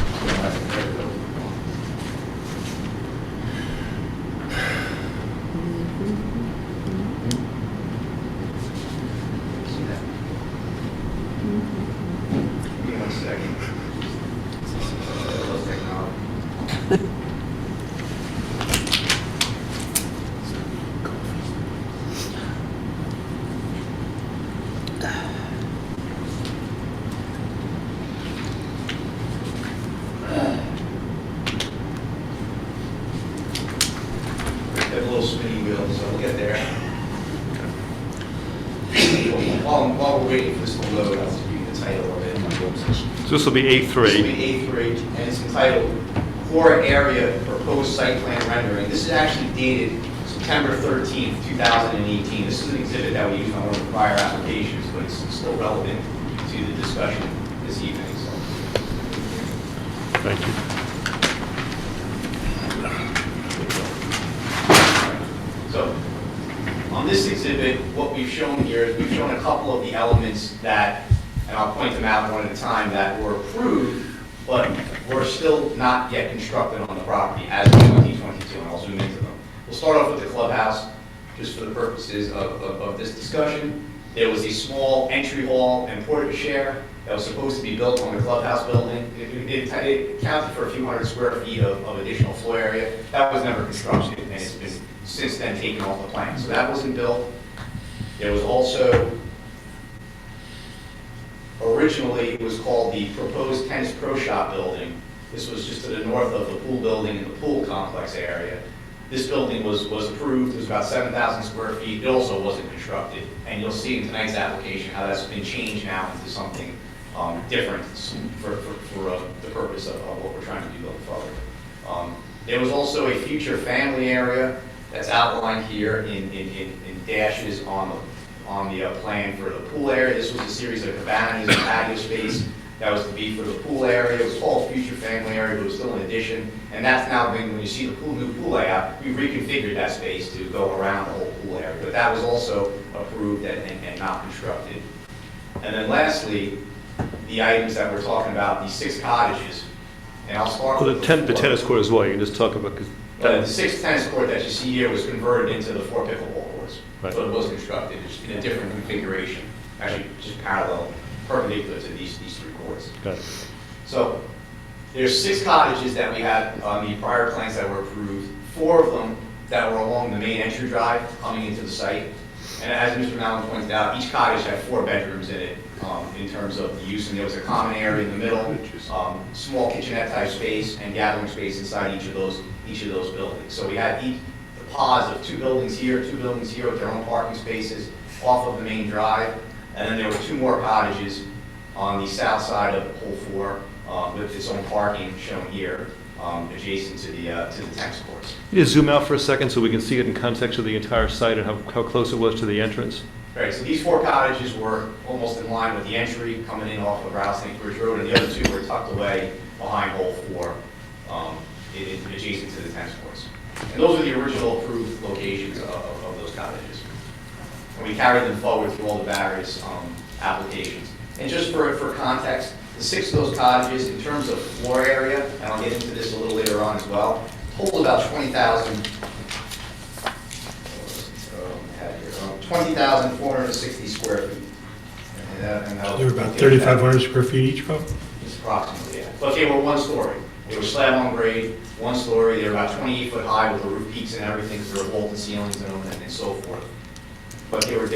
While we're waiting for this to load, I'll give you the title of it. So this will be This will A3. be A3, and it's entitled Core Area Proposed Site Plan Rendering. This is actually dated September 13th, 2018. This is an exhibit that we used on one of the prior applications, but it's still relevant to the discussion this evening. So. Thank you. So, on this exhibit, what we've shown here is we've shown a couple of the elements that, and I'll point them out one at a time, that were approved, but were still not yet constructed on the property as of 2022, and I'll zoom into them. We'll start off with the clubhouse, just for the purposes of this discussion. There was a small entry hall and porte-cochere that was supposed to be built on the clubhouse building. It counted for a few hundred square feet of additional floor area. That was never constructed, and it's been since then taken off the plan. So that wasn't built. There was also, originally it was called the proposed tennis pro shop building. This was just to the north of the pool building and the pool complex area. This building was approved. It was about 7,000 square feet. It also wasn't constructed. And you'll see in tonight's application how that's been changed now into something different for the purpose of what we're trying to do going forward. There was also a future family area that's outlined here in dashes on the plan for the pool area. This was a series of cabanas and patio space that was to be for the pool area. It was called future family area, but it was still an addition. And that's now been, when you see the new pool layout, we reconfigured that space to go around the whole pool area. But that was also approved and not constructed. And then lastly, the items that we're talking about, these 6 cottages. And I'll start Well, with the tennis court as well, you can just talk about, 'cause the 6th tennis court that you see here was converted into the 4 pickleball courts. Right. So it was constructed just in a different configuration, actually just parallel, perpendicular to these 3 courts. got it. So there's 6 cottages that we had on the prior plans that were approved, 4 of them that were along the main entry drive coming into the site. And as Mr. Mallon pointed out, each cottage had 4 bedrooms in it in terms of the use, and there was a common area in the middle, small kitchenette type space and gathering space inside each of those buildings. So we had the pods of 2 buildings here with their own parking spaces off of the main drive, and then there were 2 more cottages on the south side of the pool floor with its own parking shown here, adjacent to the tennis courts. Can you just zoom out for a second so we can see it in context of the entire site and how close it was to the entrance? Right, so these 4 cottages were almost in line with the entry coming in off of Rattlesnake Bridge Road, and the other 2 were tucked away behind hole 4, adjacent to the tennis courts. And those are the original approved locations of those cottages. And we carried them forward through all the various applications. And just for context, the 6 of those cottages, in terms of floor area, and I'll get into this a little later on as well, total about 20,460 square feet. And that was- They're about 3,500 square feet each, Bob? It's approximately, yeah. But they were 1 story. They were slab on grade, 1 story. They were about 28 foot high with the roof peaks and everything, because there were vaulted ceilings in them and so forth. But they were a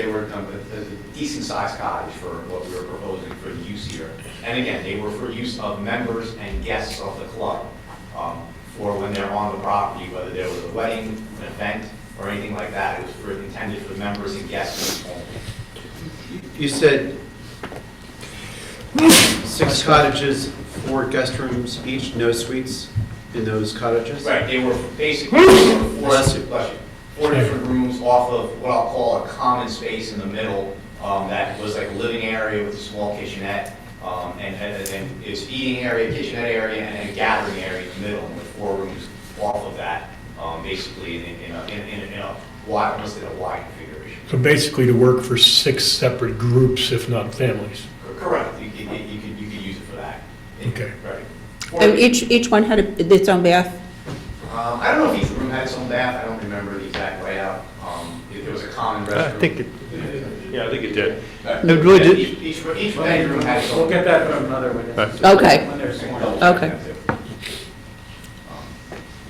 decent sized cottage for what we were proposing for the use here. And again, they were for use of members and guests of the club for when they're on the property, whether there was a wedding, an event, or anything like that. It was intended for members and guests only. You said 6 cottages, 4 guest rooms each, no suites in those cottages? Right, they were basically Bless you. 4 different rooms off of what I'll call a common space in the middle that was like a living area with a small kitchenette, and it's eating area, kitchenette area, and a gathering area in the middle, with 4 rooms off of that, basically in a wide, almost in a wide configuration. So basically to work for 6 separate groups, if not families. Correct, you could use it for that. Okay. Right. And each one had its own bath? I don't know if each room had its own bath. I don't remember the exact layout. If there was a common restroom. I think it did. No, It really did. Each bedroom had its own. We'll get that from another witness. Okay. When they're sworn. Okay.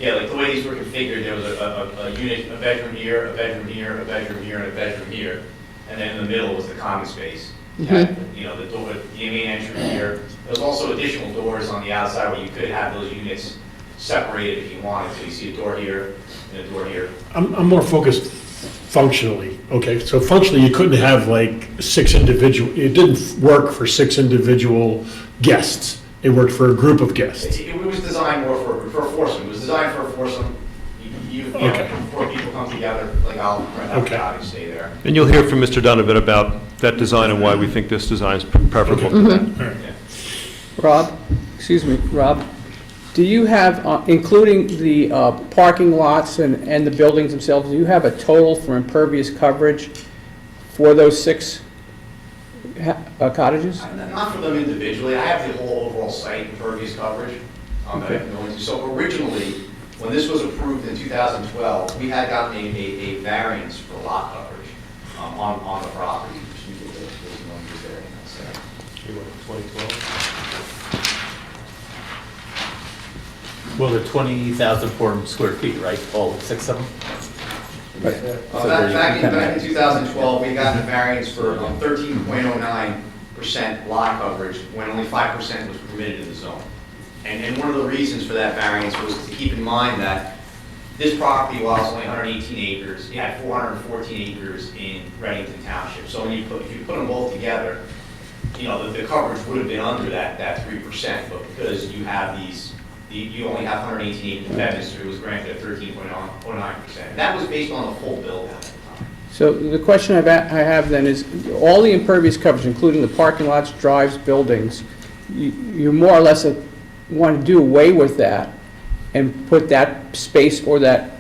Yeah, like the way these were configured, there was a unit, a bedroom here, a bedroom here, a bedroom here, and a bedroom here. And then in the middle was the common space. You know, the door, the main entry here. There's also additional doors on the outside where you could have those units separated if you wanted. So you see a door here and a door here. I'm more focused Functionally, okay, so functionally, you couldn't have like it didn't work for 6 individual guests. It worked for a group of guests. It was designed more for a foursome. It was designed for a foursome. You know, Okay. before people come together, like I'll rent out Okay. the cottage, stay there. And you'll hear from Mr. Donovan about that design and why we think this design is preferable to that. All right. Rob, excuse me, Rob, do you have, including the parking lots and the buildings themselves, do you have a total for impervious coverage for those 6 cottages? Not for them individually. I have the whole overall site impervious coverage. That I can go into. So originally, when this was approved in 2012, we had gotten a variance for lot coverage on the property. Which you get those numbers there, you know, so. 2012? Well, they're 20,000 square feet, right? All 6 of them? Back in 2012, we got a variance for 13.09% lot coverage when only 5% was permitted in the zone. And one of the reasons for that variance was to keep in mind that this property, while it's only 118 acres, it had 414 acres in Reddington Township. So if you put them both together, you know, the coverage would have been under that 3%, but because you have you only have 118 acres in Bedminster, it was granted at 13.09%. That was based on the full build out at the time. So the question I have then is, all the impervious coverage, including the parking lots, drives, buildings, you more or less want to do away with that and put that space or add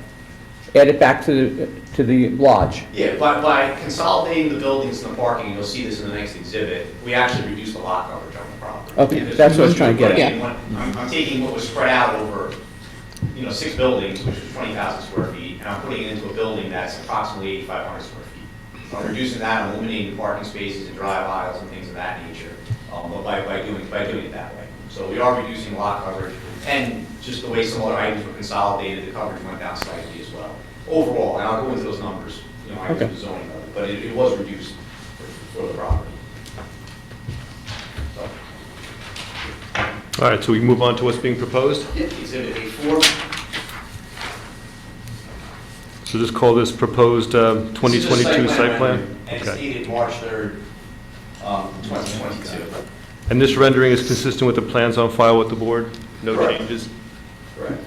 it back to the lodge? Yeah, by consolidating the buildings and the parking, and you'll see this in the next exhibit, we actually reduced the lot coverage on the property. Okay, Because that's what I was trying to get at. I'm taking what was spread out over, 6 buildings, which was 20,000 square feet, and I'm putting it into a building that's approximately 8,500 square feet. So I'm reducing that, I'm eliminating the parking spaces and drive aisles and things of that nature, by doing it that way. So we are reducing lot coverage, and just the way some other items were consolidated, the coverage went down slightly as well. Overall, and I'll go into those numbers, I go Okay. into the zoning of it, but it was reduced for the property. So, All right, so we move on to what's being proposed? Exhibit A4. So just call this proposed 2022 site plan? And it's Okay. dated March 3rd, 2022. And this rendering is consistent with the plans on file with the board? No Correct. changes? Correct.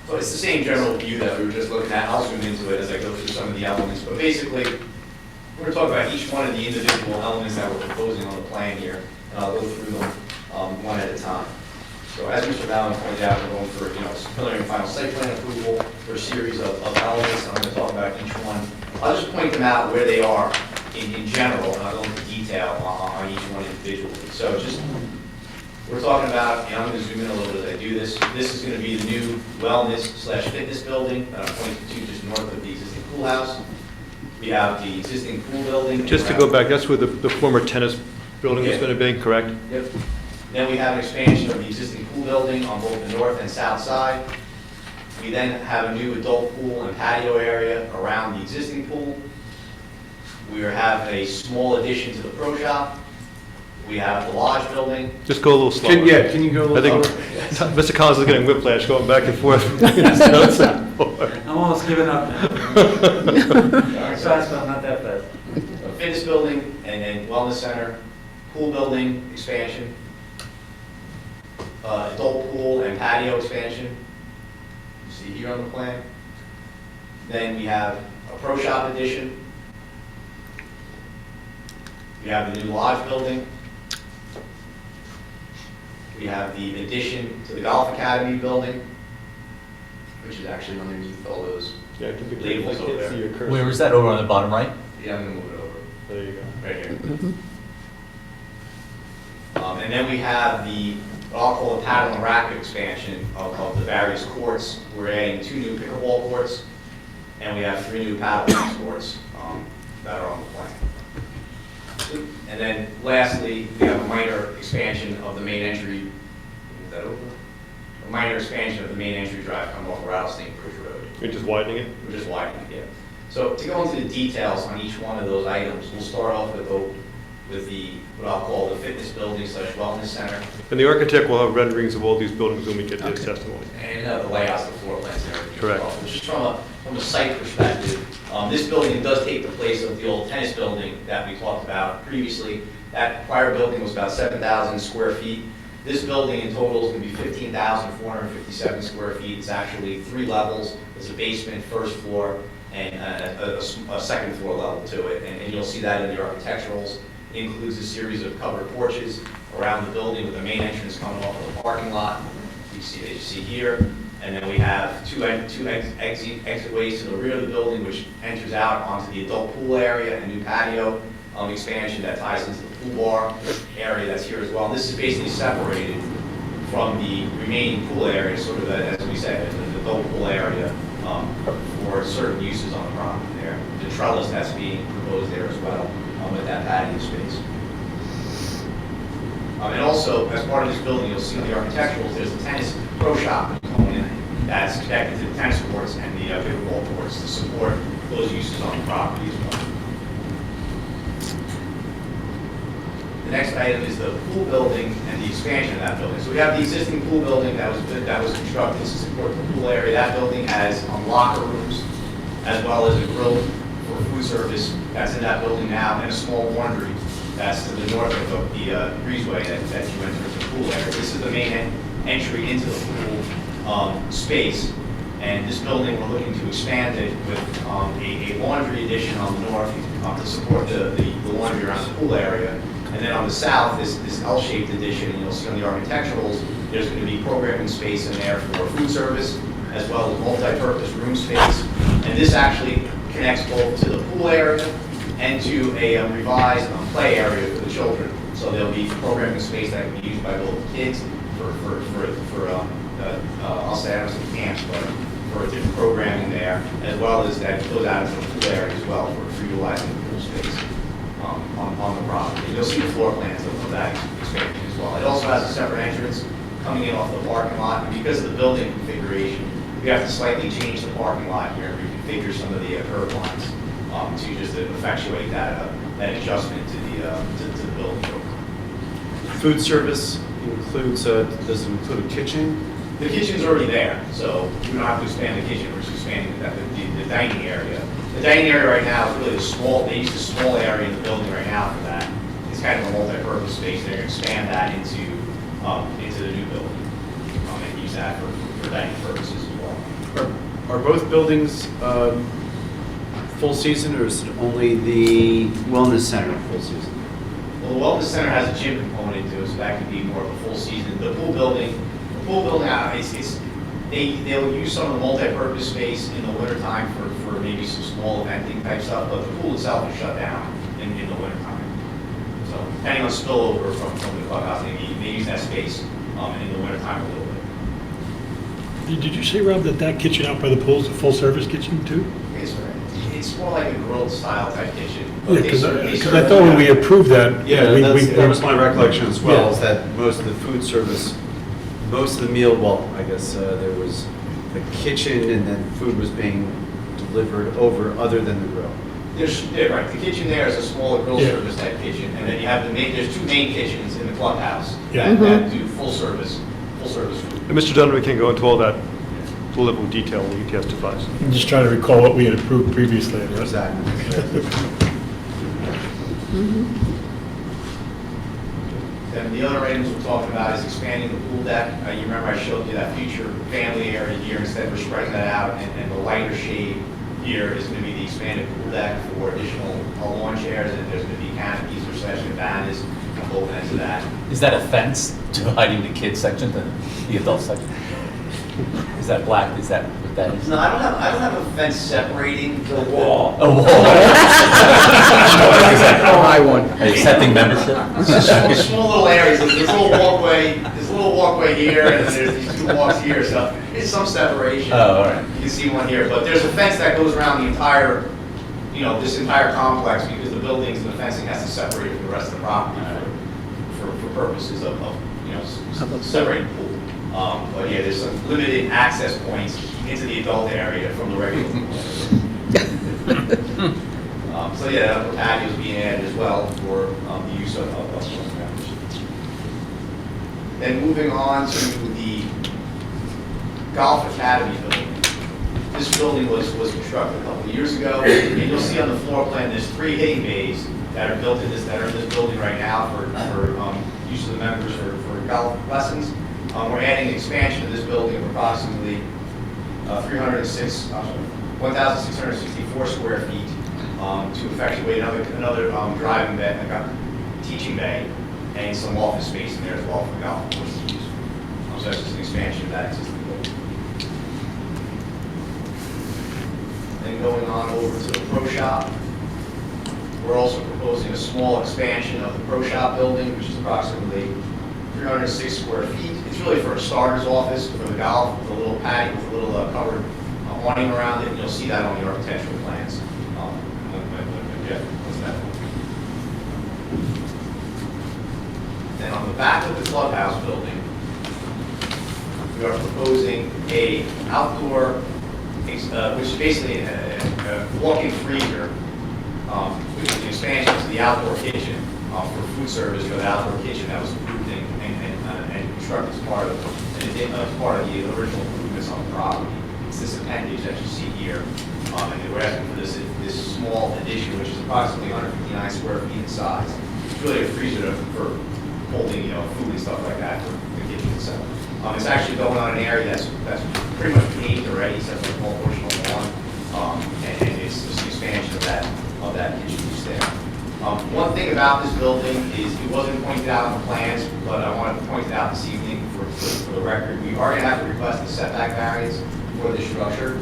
So it's the same general view that we were just looking at. I'll zoom into it as I go through some of the elements. But basically, we're going to talk about each one of the individual elements that we're proposing on the plan here. And I'll go through them one at a time. So as Mr. Vallon pointed out, we're going for, preliminary and final site plan approval for a series of elements. I'm going to talk about each one. I'll just point them out where they are in general, and I'll go into detail on each one individually. So we're talking about, and I'm going to zoom in a little bit as I do this. This is going to be the new wellness/fitness building that I'm pointing to just north of the existing pool house. We have the existing pool building. Just to go back, that's where the former tennis building is Yeah. going to be, correct? Yep. Then we have an expansion of the existing pool building on both the north and south side. We then have a new adult pool and patio area around the existing pool. We have a small addition to the pro shop. We have the lodge building. Just go a little slower. Can you go a I little think slower? Mr. Collins is getting whiplash going back and forth. I'm almost giving up now. Fast, but not that fast. A fitness building and then wellness center, pool building expansion, adult pool and patio expansion. You see here on the plan. Then we have a pro shop addition. We have the new lodge building. We have the addition to the golf academy building, which is actually underneath all those labels over there. Where is that, over on the bottom right? Yeah, I'm gonna move it over. There you go. Right here. And then we have what I'll call the paddle and racket expansion of the various courts. We're adding 2 new pickleball courts, and we have 3 new paddle tennis courts that are on the plan. And then lastly, we have a minor expansion of the main entry. Is that over? A minor expansion of the main entry drive coming off of Rattlesnake Bridge Road. You're just widening it? We're just widening it, yeah. So to go into the details on each one of those items, we'll start off with what I'll call the fitness building / wellness center. And the architect will have renderings of all these buildings when we get to his testimony. And the layouts, the floor plans, and Correct. Just from a site perspective, this building does take the place of the old tennis building that we talked about previously. That prior building was about 7,000 square feet. This building in total is going to be 15,457 square feet. It's actually 3 levels. There's a basement, first floor, and a second floor level to it. And you'll see that in the architecturals. It includes a series of covered porches around the building with the main entrance coming off of the parking lot. You see here. And then we have two exit ways to the rear of the building, which enters out onto the adult pool area and new patio expansion that ties into the pool bar area that's here as well. And this is basically separated from the remaining pool area, sort of, as we said, the adult pool area for certain uses on the property there. The trellis that's being proposed there as well with that patio space. And also, as part of this building, you'll see in the architecturals, there's a tennis pro shop component that's connected to the tennis courts and the pickleball courts to support those uses on the property as well. The next item is the pool building and the expansion of that building. So we have the existing pool building that was constructed to support the pool area. That building has locker rooms as well as a grill for food service that's in that building now, and a small laundry that's to the north of the breezeway that you enter the pool area. This is the main entry into the pool space. And this building, we're looking to expand it with a laundry addition on the north to support the laundry around the pool area. And then on the south, this L-shaped addition, and you'll see on the architecturals, there's going to be programming space in there for food service, as well as multi-purpose room space. And this actually connects both to the pool area and to a revised play area for the children. So there'll be programming space that can be used by both kids I'll say I don't say camps, but for different programming there, as well as that goes out into the pool area as well for utilizing the pool space on the property. You'll see the floor plans of that expansion as well. It also has a separate entrance coming in off the parking lot, and because of the building configuration, we have to slightly change the parking lot here and reconfigure some of the curb lines to just effectuate that adjustment to the building. Food service includes, does it include a kitchen? The kitchen's already there, so we don't have to expand the kitchen, we're just expanding the dining area. The dining area right now is really they use a small area in the building right now for that. It's kind of a multi-purpose space. They're going to expand that into the new building and use that for dining purposes as well. Are both buildings full season, or is it only the wellness center full season? Well, the wellness center has a gym component to it, so that could be more of a full season. The pool building, they'll use some of the multi-purpose space in the wintertime for maybe some small eventing type stuff, but the pool itself is shut down in the wintertime. So depending on spillover from the clubhouse, they use that space in the wintertime a little bit. Did you say, Rob, that kitchen out by the pool is a full-service kitchen too? It's more like a grilled style type kitchen. Yeah, because I thought when we approved that. Yeah, that was my recollection as well, Yeah. is that most of the food service, most of the meal, well, I guess there was the kitchen and then food was being delivered over other than the grill. Right, the kitchen there is a smaller grill Yeah. service type kitchen, and then you have there's 2 main kitchens in the clubhouse Yeah. that do full service food. And Mr. Donovan can go into all that level of detail when he testifies. I'm just trying to recall what we had approved previously. Exactly. Then the other items we're talking about is expanding the pool deck. You remember I showed you that future family area here. Instead, we're spreading that out, and the lighter shade here is going to be the expanded pool deck for additional lawn chairs, and there's going to be canopies or / cabanas on both ends of that. Is that a fence dividing the kids section to the adult section? Is that black? Is that what that is? No, I don't have a fence separating the wall. A wall. High one. Are you accepting membership? Small little areas. There's a little walkway here, and there's these 2 walks here. So there's some separation. Oh, all right. You can see one here, but there's a fence that goes around the entire, this entire complex, because the buildings and the fencing has to separate it from the rest of the property for purposes of separating the pool. But yeah, there's some limited access points into the adult area from the regular pool area. So yeah, the patios being added as well for the use of members. Then moving on to the Golf Academy building. This building was constructed a couple of years ago, and you'll see on the floor plan, there's 3 hitting bays that are built in this, building right now for use of the members for golf lessons. We're adding an expansion of this building of approximately 1,664 square feet to effectuate another driving bay, teaching bay, and some office space in there as well for golf courses to use. So that's just an expansion of that existing building. Then going on over to the pro shop, we're also proposing a small expansion of the pro shop building, which is approximately 306 square feet. It's really for a starter's office for the golf, with a little patio, with a little covered awning around it, and you'll see that on the architectural plans. Then on the back of the clubhouse building, we are proposing a outdoor, which is basically a walk-in freezer, which is an expansion to the outdoor kitchen for food service for the outdoor kitchen that was approved and constructed as part of the original improvements on the property. It's this appendage that you see here, and we're asking for this small addition, which is approximately 159 square feet in size. It's really a freezer for holding, food and stuff like that for the kitchen itself. It's actually going on an area that's pretty much paved already, except for a small portion of lawn, and it's just an expansion of that kitchen use there. One thing about this building is it wasn't pointed out on the plans, but I wanted to point it out this evening for the record. We are going to have to request a setback variance for this structure.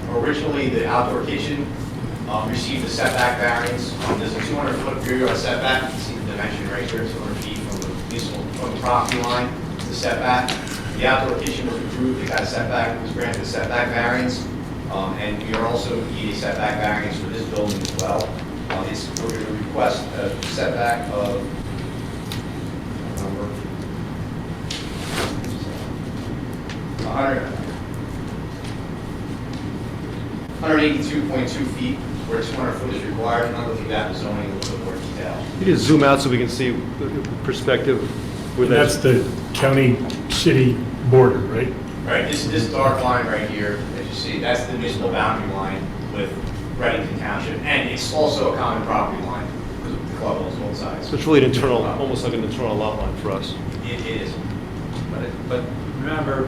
Originally, the outdoor kitchen received a setback variance. There's a 200-foot rear yard setback. You can see the dimension right here, 200 feet from the property line to the setback. The outdoor kitchen was approved. It got a setback. It was granted a setback variance. And we are also need a setback variance for this building as well. We're going to request a setback of 182.2 feet, where 200 foot is required, and I'll go through that in zoning in a little bit more detail. You just zoom out so we can see the perspective. And that's the county-city border, right? Right, this dark line right here, as you see, that's the municipal boundary line with Reddington Township, and it's also a common property line, because the club owns both sides. So it's really an internal, almost like an internal lot line for us. It is. But remember,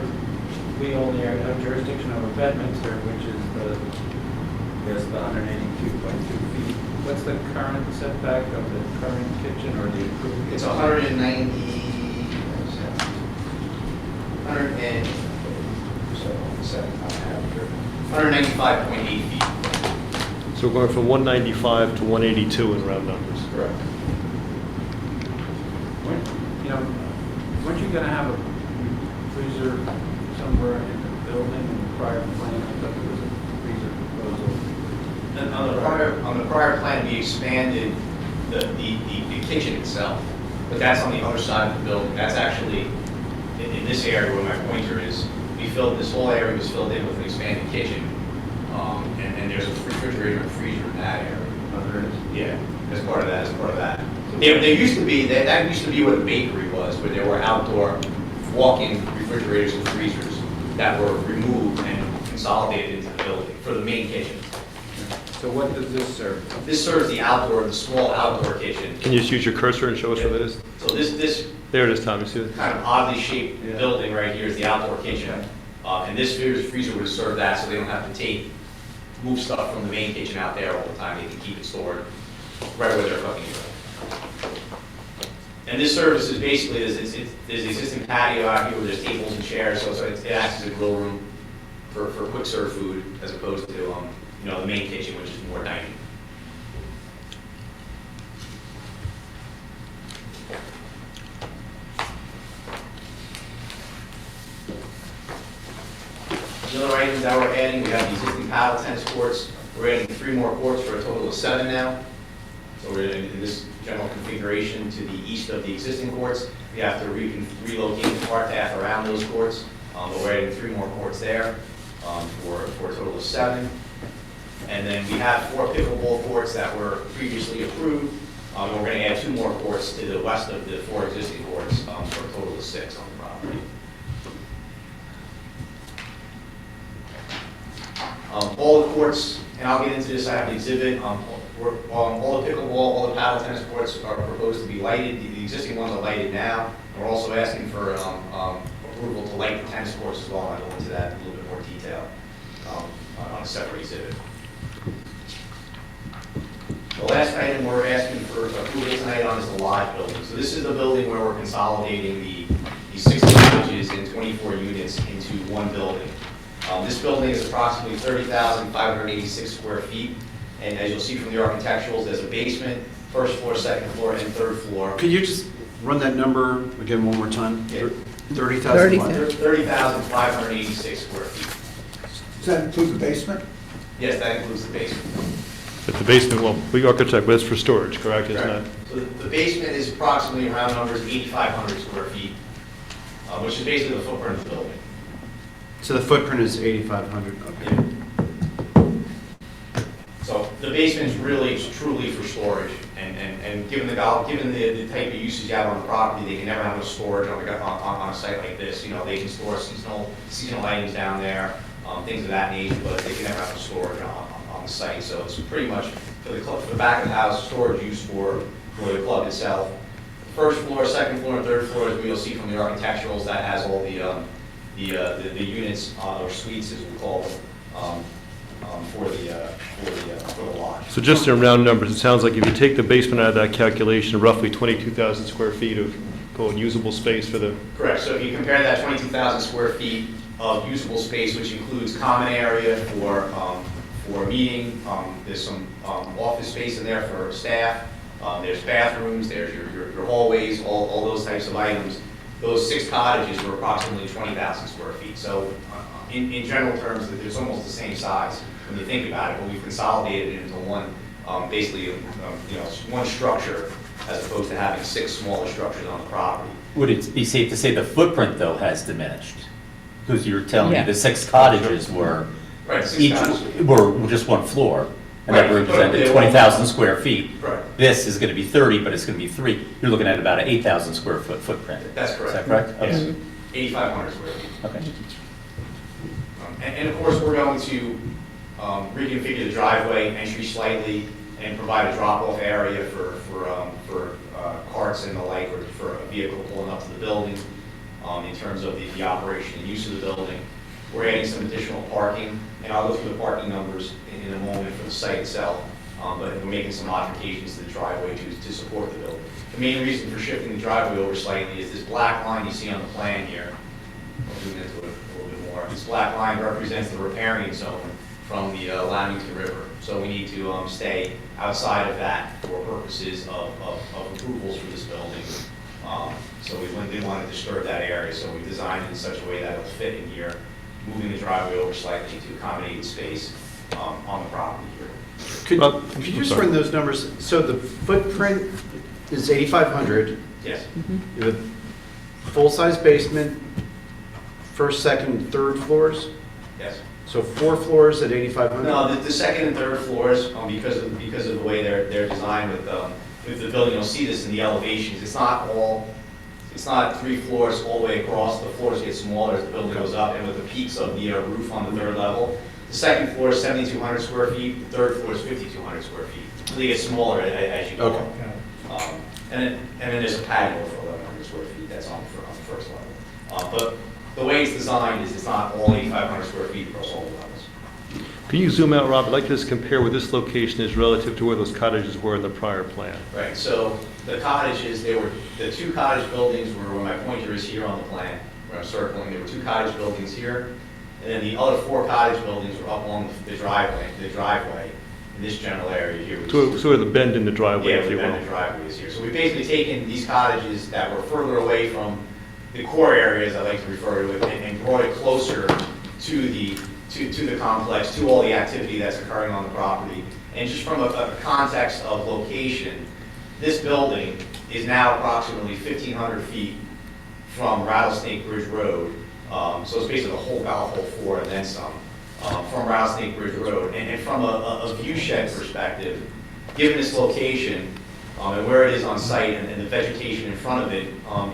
we only have jurisdiction over Bedminster, which is the 182.2 feet. What's the current setback of the current kitchen or the improved? It's 195.8 feet. So we're going from 195 to 182 in round numbers. Correct. Weren't you going to have a freezer somewhere in the building in the prior plan? I thought there was a freezer proposal. And on the prior plan, we expanded the kitchen itself, but that's on the other side of the building. That's actually in this area where my pointer is. This whole area was filled in with an expanded kitchen, and there's a refrigerator and freezer in that area. Yeah, as part of that. There used to be that used to be where the bakery was, where there were outdoor walk-in refrigerators and freezers that were removed and consolidated into the building for the main kitchen. So what does this serve? This serves the small outdoor kitchen. Can you just use your cursor and show us what it is? So this There it is, Tom, you see it? kind of oddly shaped building right here is the outdoor kitchen. And this freezer would serve that, so they don't have to move stuff from the main kitchen out there all the time. They can keep it stored right where they're cooking it. And this service is basically, there's an existing patio out here where there's tables and chairs, so it acts as a grill room for quick serve food as opposed to the main kitchen, which is more dining. The other items that we're adding, we have the existing paddle tennis courts. We're adding 3 more courts for a total of 7 now. So we're in this general configuration to the east of the existing courts. We have to relocate the cart path around those courts, but we're adding 3 more courts there for a total of 7. And then we have 4 pickleball courts that were previously approved. And we're going to add 2 more courts to the west of the 4 existing courts for a total of 6 on the property. All the courts, and I'll get into this, I have an exhibit, all the pickleball, all the paddle tennis courts are proposed to be lighted. The existing ones are lighted now. We're also asking for approval to light the tennis courts as well. I'll go into that in a little bit more detail on a separate exhibit. The last item we're asking for approval tonight on is the lodge building. So this is the building where we're consolidating the 60 lodges and 24 units into one building. This building is approximately 30,586 square feet. And as you'll see from the architecturals, there's a basement, first floor, second floor, and third floor. Could you just run that number again one more time? Yeah. 30,000 what? 30,586 square feet. Does that include the basement? Yes, that includes the basement. But the basement, well, we architect, but it's for storage, correct? Isn't Correct. So the basement is approximately, around numbers, 8,500 square feet, which is basically the footprint of the building. So the footprint is 8,500, okay. So the basement is really, truly for storage, and given the type of usage you have on the property, they can never have no storage on a site like this. You know, they can store seasonal items down there, things of that nature, but they can never have no storage on the site. So it's pretty much for the back of the house, storage used for the club itself. First floor, second floor, and third floor, as you'll see from the architecturals, that has all the units or suites, as we call them. For the lodge. So just in round numbers, it sounds like if you take the basement out of that calculation, roughly 22,000 square feet of, call it, usable space for the... Correct. So if you compare that 22,000 square feet of usable space, which includes common area for meeting, there's some office space in there for staff, there's bathrooms, there's your hallways, all those types of items. Those 6 cottages were approximately 20,000 square feet. So in general terms, it's almost the same size when you think about it, but we've consolidated it into one, basically, one structure as opposed to having 6 smaller structures on the property. Would it be safe to say the footprint, though, has diminished? Because you're telling me Yeah. the 6 cottages were, Right, 6 each cottages. were just one floor, and that Right, represented but- 20,000 square feet. Right. This is going to be 30, but it's going to be 3. You're looking at about an 8,000 square foot footprint. That's correct. Is that correct? Yes, Okay. 8,500 square feet. Okay. And of course, we're going to reconfigure the driveway entry slightly and provide a drop-off area for carts and the like, or for a vehicle pulling up to the building in terms of the operation and use of the building. We're adding some additional parking, and I'll go through the parking numbers in a moment for the site itself, but we're making some modifications to the driveway to support the building. The main reason for shifting the driveway over slightly is this black line you see on the plan here. I'll zoom into it a little bit more. This black line represents the riparian zone from the Lamington River. So we need to stay outside of that for purposes of approvals for this building. So we didn't want to disturb that area, so we designed it in such a way that it'll fit in here, moving the driveway over slightly to accommodate space on the property here. Could you just run those numbers? So the footprint is 8,500. Yes. You have a full-size basement, first, second, third floors? Yes. So 4 floors at 8,500? No, the second and third floors, because of the way they're designed with the building, you'll see this in the elevations. It's not 3 floors all the way across. The floors get smaller as the building goes up, and with the peaks of the roof on the third level. The second floor is 7,200 square feet. The third floor is 5,200 square feet. So they get smaller as you go. Okay. And then there's a patio for 1,100 square feet. That's on the first level. But the way it's designed is it's not all 8,500 square feet across all the levels. Can you zoom out, Rob? I'd like to just compare where this location is relative to where those cottages were in the prior plan. Right, so the cottages, the 2 cottage buildings were, where my pointer is here on the plan, where I'm circling, there were 2 cottage buildings here, and then the other 4 cottage buildings were up along the driveway in this general area here. So sort of the bend in the driveway, Yeah, if you the will. bend in the driveway is here. So we've basically taken these cottages that were further away from the core areas, I like to refer to it, and brought it closer to the complex, to all the activity that's occurring on the property. And just from a context of location, this building is now approximately 1,500 feet from Rattlesnake Bridge Road. So it's basically about a whole floor and then some from Rattlesnake Bridge Road. And from a view shed perspective, given this location and where it is on site and the vegetation in front of it,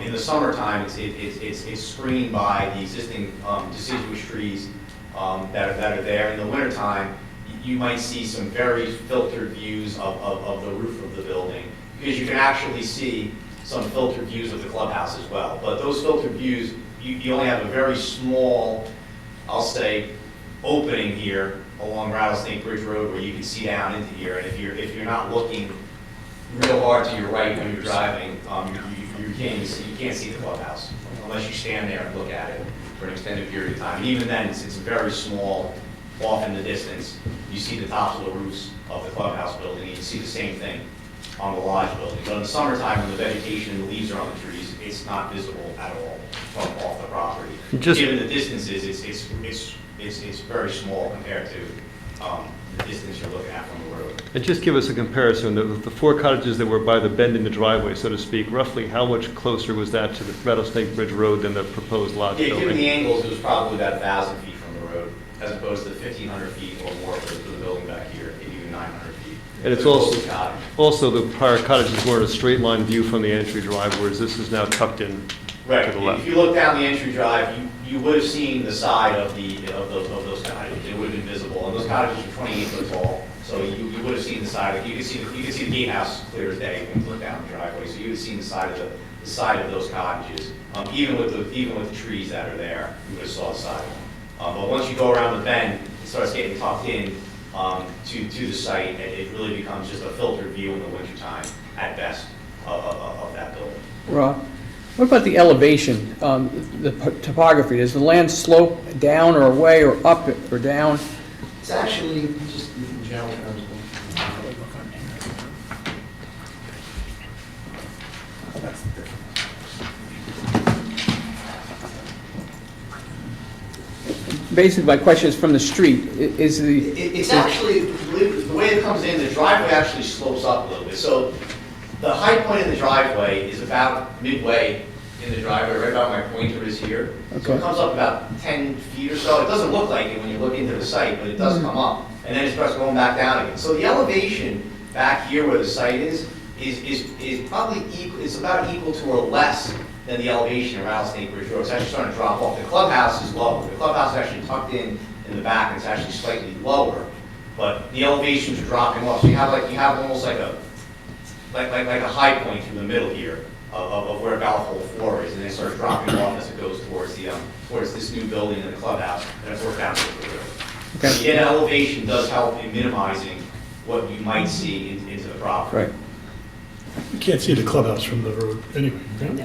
in the summertime it's screened by the existing deciduous trees that are there. In the wintertime, you might see some very filtered views of the roof of the building, because you can actually see some filtered views of the clubhouse as well. But those filtered views, you only have a very small, I'll say, opening here along Rattlesnake Bridge Road where you can see down into here. And if you're not looking real hard to your right when you're driving, you can't see the clubhouse unless you stand there and look at it for an extended period of time. And even then, it's very small, off in the distance. You see the tops of the roofs of the clubhouse building, and you see the same thing on the lodge building. But in the summertime, when the vegetation and the leaves are on the trees, it's not visible at all from off the property. Given the distances, it's very small compared to the distance you're looking at from the road. And just give us a comparison, the 4 cottages that were by the bend in the driveway, so to speak, roughly how much closer was that to the Rattlesnake Bridge Road than the proposed lodge Yeah, building? given the angles, it was probably about 1,000 feet from the road, as opposed to 1,500 feet or more for the building back here, maybe even 900 feet. And it's also the prior cottages were in a straight line view from the entry drive, whereas this is now tucked in to the left. If you look down the entry drive, you would have seen the side of those cottages. It would have been visible, and those cottages are 28 foot tall, so you would have seen the side. You could see the gatehouse clear as day when you look down the driveway. So you would have seen the side of those cottages. Even with the trees that are there, you would have saw the side. But once you go around the bend, it starts getting tucked in to the site, and it really becomes just a filtered view in the wintertime at best of that building. Rob, what about the elevation, the topography? Does the land slope down or away or up or down? It's actually just in general terms. Basically, my question is from the street, is the... It's actually, the way it comes in, the driveway actually slopes up a little bit. So the high point in the driveway is about midway in the driveway, right about my pointer is here. Okay. So it comes up about 10 feet or so. It doesn't look like it when you look into the site, but it does come up. And then it starts going back down again. So the elevation back here where the site is probably equal, it's about equal to or less than the elevation around Rattlesnake Bridge Road. It's actually starting to drop off. The clubhouse is lower. The clubhouse is actually tucked in the back, and it's actually slightly lower. But the elevations are dropping off. So you have almost like a high point through the middle here of where Balfour floor is, and then it starts dropping off as it goes towards this new building and the clubhouse, and it's worked down to the road. Okay. Yeah, elevation does help in minimizing what you might see into the property. Right. You can't see the clubhouse from the road anyway, right?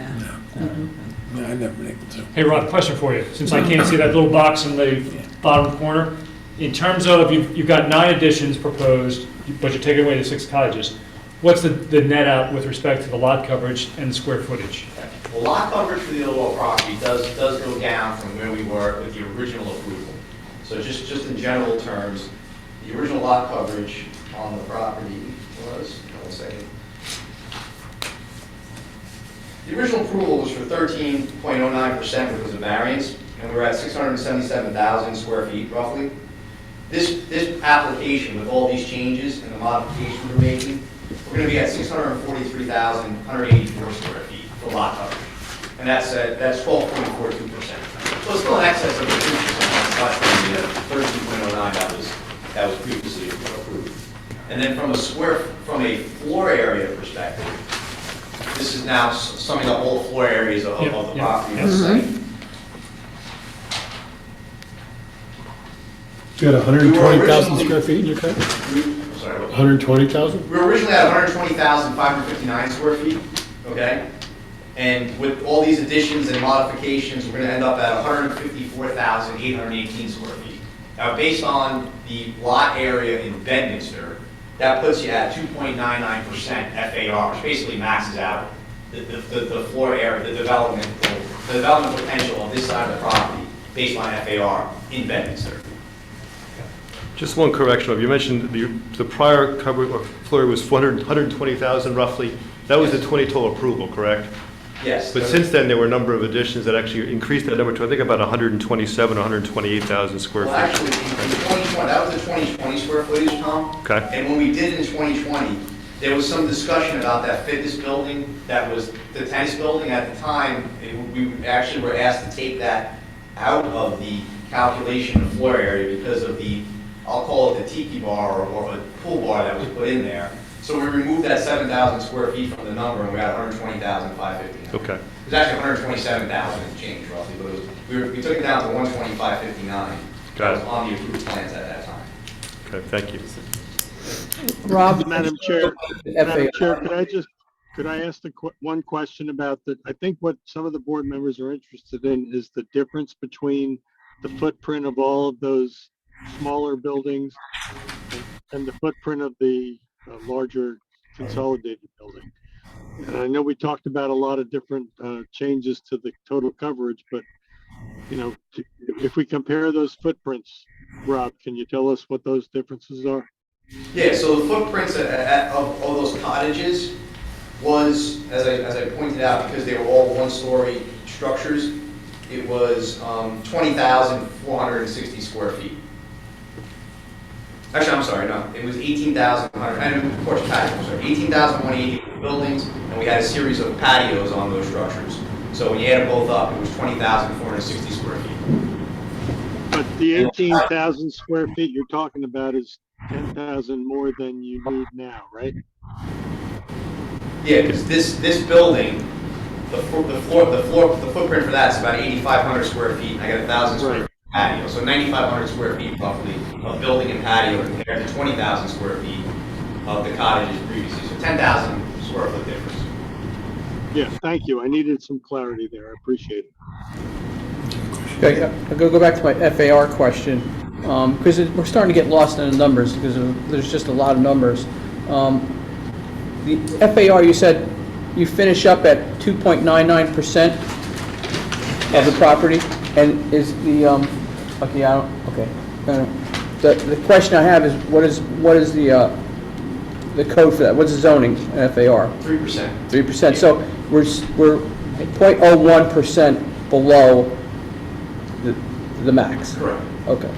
No, I've never been able to. Hey, Rod, question for you. Since I can't see that little box in the bottom corner, in terms of, you've got 9 additions proposed, but you're taking away the 6 cottages. What's the net out with respect to the lot coverage and the square footage? The lot coverage for the overall property does go down from where we were with the original approval. So just in general terms, the original lot coverage on the property was, hold on a second. The original approval was for 13.09%, which was a variance, and we were at 677,000 square feet roughly. This application with all these changes and the modifications we're making, we're going to be at 643,184 square feet for lot coverage. And that's 12.42%. So it's still in excess of the 2%, less than the 13.09 that was previously approved. And then from a floor area perspective, this is now summing up all floor areas of the property on the site. You had 120,000 square feet in your cut? Sorry, 120,000? we were originally at 120,559 square feet, okay? And with all these additions and modifications, we're gonna end up at 154,818 square feet. Now, based on the lot area in Bedminster, that puts you at 2.99% FAR, which basically maxes out the floor area, the development potential of this side of the property based on FAR in Bedminster. Just one correction, you mentioned the prior cover or floor area was 120,000 roughly. That was the 2012 approval, correct? Yes. But since then, there were a number of additions that actually increased that number to, I think, about 127, 128,000 square feet. Well, actually, in 2020, that was the 2020 square footage, Tom. Okay. And when we did in 2020, there was some discussion about that fitness building, that was the tennis building at the time. We actually were asked to take that out of the calculation of floor area because of the, I'll call it the tiki bar or a pool bar that was put in there. So we removed that 7,000 square feet from the number, and we got 120,559. Okay. It was actually 127,000 and change roughly, but it was, we took it down to 125,559. That was on the approved plans at that time. Okay, thank you. Rob? Madam Chair, FAR. could I ask one question about I think what some of the board members are interested in is the difference between the footprint of all of those smaller buildings and the footprint of the larger consolidated building. And I know we talked about a lot of different changes to the total coverage, but if we compare those footprints, Rob, can you tell us what those differences are? Yeah, so the footprints of all those cottages was, as I pointed out, because they were all one-story structures, it was 20,460 square feet. Actually, I'm sorry, no, it was 18,100, and of course patios, so 18,180 buildings, and we had a series of patios on those structures. So when you add them both up, it was 20,460 square feet. But the 18,000 square feet you're talking about is 10,000 more than you need now, right? Yeah, because this building, the footprint for that is about 8,500 square feet. I got 1,000 square feet patio, so 9,500 square feet roughly of building and patio compared to 20,000 square feet of the cottages previously. So 10,000 square foot difference. Yeah, thank you. I needed some clarity there. I appreciate it. Okay, I'll go back to my FAR question, because we're starting to get lost in the numbers, because there's just a lot of numbers. The FAR, you said you finish up at 2.99% of the property, and is the, the question I have is, what is the code for that? What's the zoning in FAR? 3%. 3%, so we're 0.01% below the max? Correct. Okay.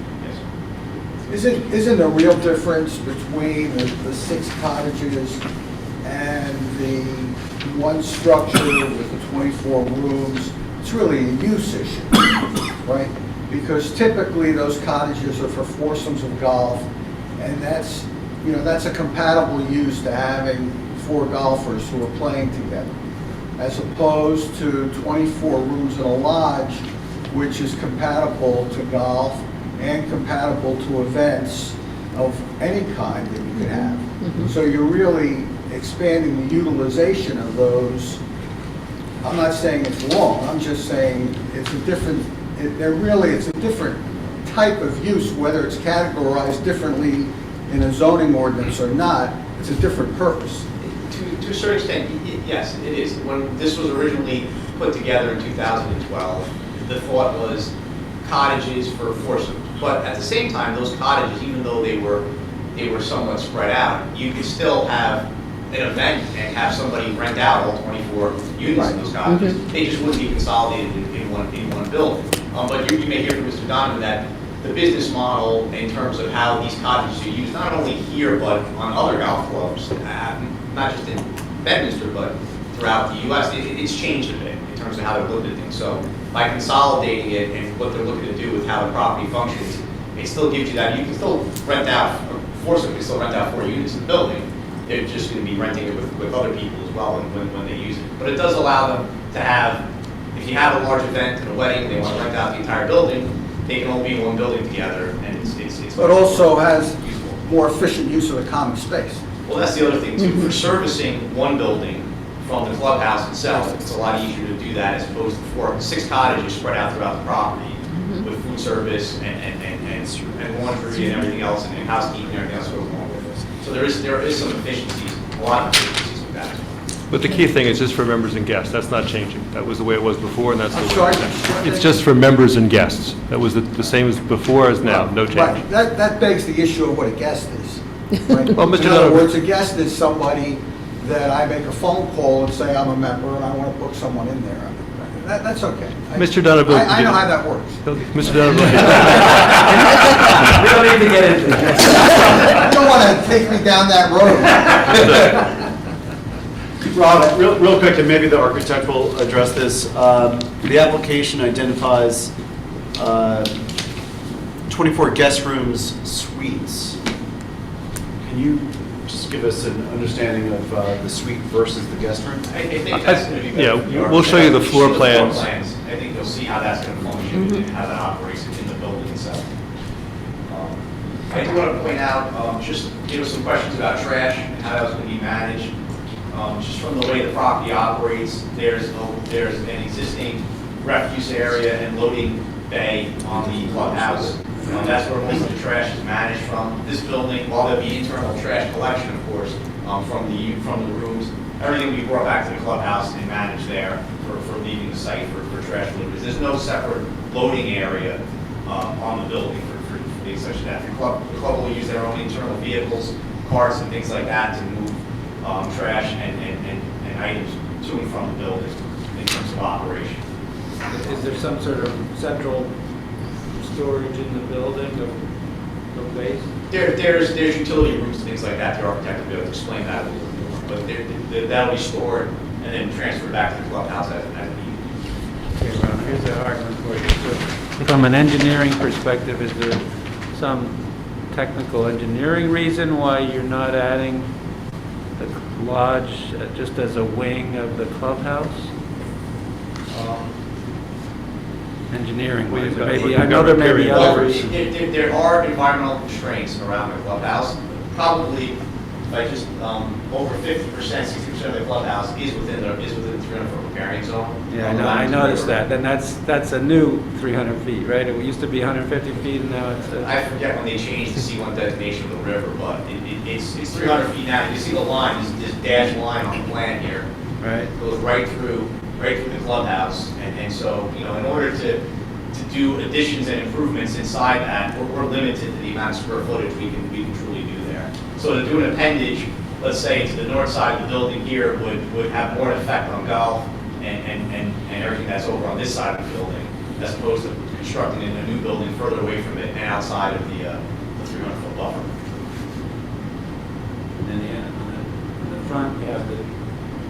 Isn't the real difference between the 6 cottages and the one structure with the 24 rooms, it's really a use issue, right? Because typically those cottages are for foursomes of golf, and that's a compatible use to having 4 golfers who are playing together, as opposed to 24 rooms in a lodge, which is compatible to golf and compatible to events of any kind that you could have. So you're really expanding the utilization of those. I'm not saying it's wrong, I'm just saying it's a different, it's a different type of use, whether it's categorized differently in a zoning ordinance or not, it's a different purpose. To a certain extent, yes, it is. When this was originally put together in 2012, the thought was cottages for foursomes. But at the same time, those cottages, even though they were somewhat spread out, you could still have an event and have somebody rent out all 24 units in those cottages. They just wouldn't be consolidated in one building. But you may hear from Mr. Donovan that the business model in terms of how these cottages are used, not only here but on other golf clubs, not just in Bedminster but throughout the U.S., it's changed a bit in terms of how they're looked at things. So by consolidating it and what they're looking to do with how the property functions, it still gives you that. You can still rent out, Foursome can still rent out 4 units in the building. They're just going to be renting it with other people as well when they use it. But it does allow them to have, if you have a large event and a wedding, they want to rent out the entire building, they can all be in one building together, and it's But also has more efficient use of the common space. Well, that's the other thing too. For servicing one building from the clubhouse itself, it's a lot easier to do that as opposed to 6 cottages spread out throughout the property with food service and laundry and everything else and housekeeping and everything else that goes along with it. So there is some efficiencies, a lot of efficiencies with that. But the key thing is just for members and guests. That's not changing. That was the way it was before, and that's the way sorry? it's now. It's just for members and guests. That was the same as before as now, no change. Right, that begs the issue of what a guest is. Right? Well, Mr. In other Donovan- words, a guest is somebody that I make a phone call and say I'm a member and I want to book someone in there. That's okay. Mr. Donovan. I know how that works. Mr. Donovan. We don't need to get into that. You don't want to take me down that road. Rob, real quick, and maybe the architect will address this. The application identifies 24 guest rooms, suites. Can you just give us an understanding of the suite versus the guest room? I think that's going to be Yeah, better. we'll show you the floor plans. I think you'll see how that's going to function and how that operates in the building itself. I do want to point out, just some questions about trash and how that's going to be managed. Just from the way the property operates, there's an existing refuse area and loading bay on the clubhouse. That's where most of the trash is managed from. This building, while there'll be internal trash collection, of course, from the rooms, everything will be brought back to the clubhouse and managed there for leaving the site for trash deliveries. There's no separate loading area on the building for things such as that. The club will use their own internal vehicles, carts and things like that to move trash and items to and from the building in terms of operation. Is there some sort of central storage in the building of waste? There's utility rooms and things like that. The architect will be able to explain that a little more. But that'll be stored and then transferred back to the clubhouse as needed. Okay, well, here's a hard one for you. So, from an engineering perspective, is there some technical engineering reason why you're not adding the lodge just as a wing of the clubhouse? Engineering wise, maybe, I know there may be others. There are environmental constraints around the clubhouse. Probably by just over 50%, 60% of the clubhouse is within the 300-foot riparian zone. Yeah, I noticed that. And that's a new 300 feet, right? It used to be 150 feet, and now it's... I forget when they changed the C1 designation of the river, but it's 300 feet now. You see the line, this dashed line on the plan here. Right. It goes right through the clubhouse. And so, in order to do additions and improvements inside that, we're limited to the amount of square footage we can truly do there. So to do an appendage, let's say to the north side of the building here, would have more effect on golf and everything that's over on this side of the building, as opposed to constructing a new building further away from it and outside of the 300-foot buffer. And then in the front, you have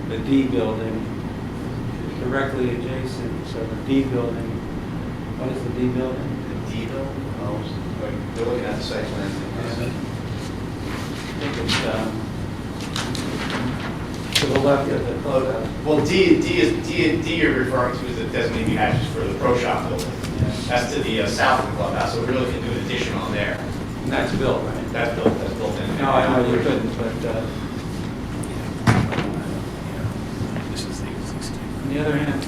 the D building directly adjacent. So the D building, what is the D building? The D building? They're looking at the site plan. I think it's to the left of the clubhouse. Well, D you're referring to is the designated hatches for the pro shop building. Yeah. That's to the south of the clubhouse, so we really can do an addition on there. And that's built, right? That's built in. No, I know you couldn't, but on the other hand,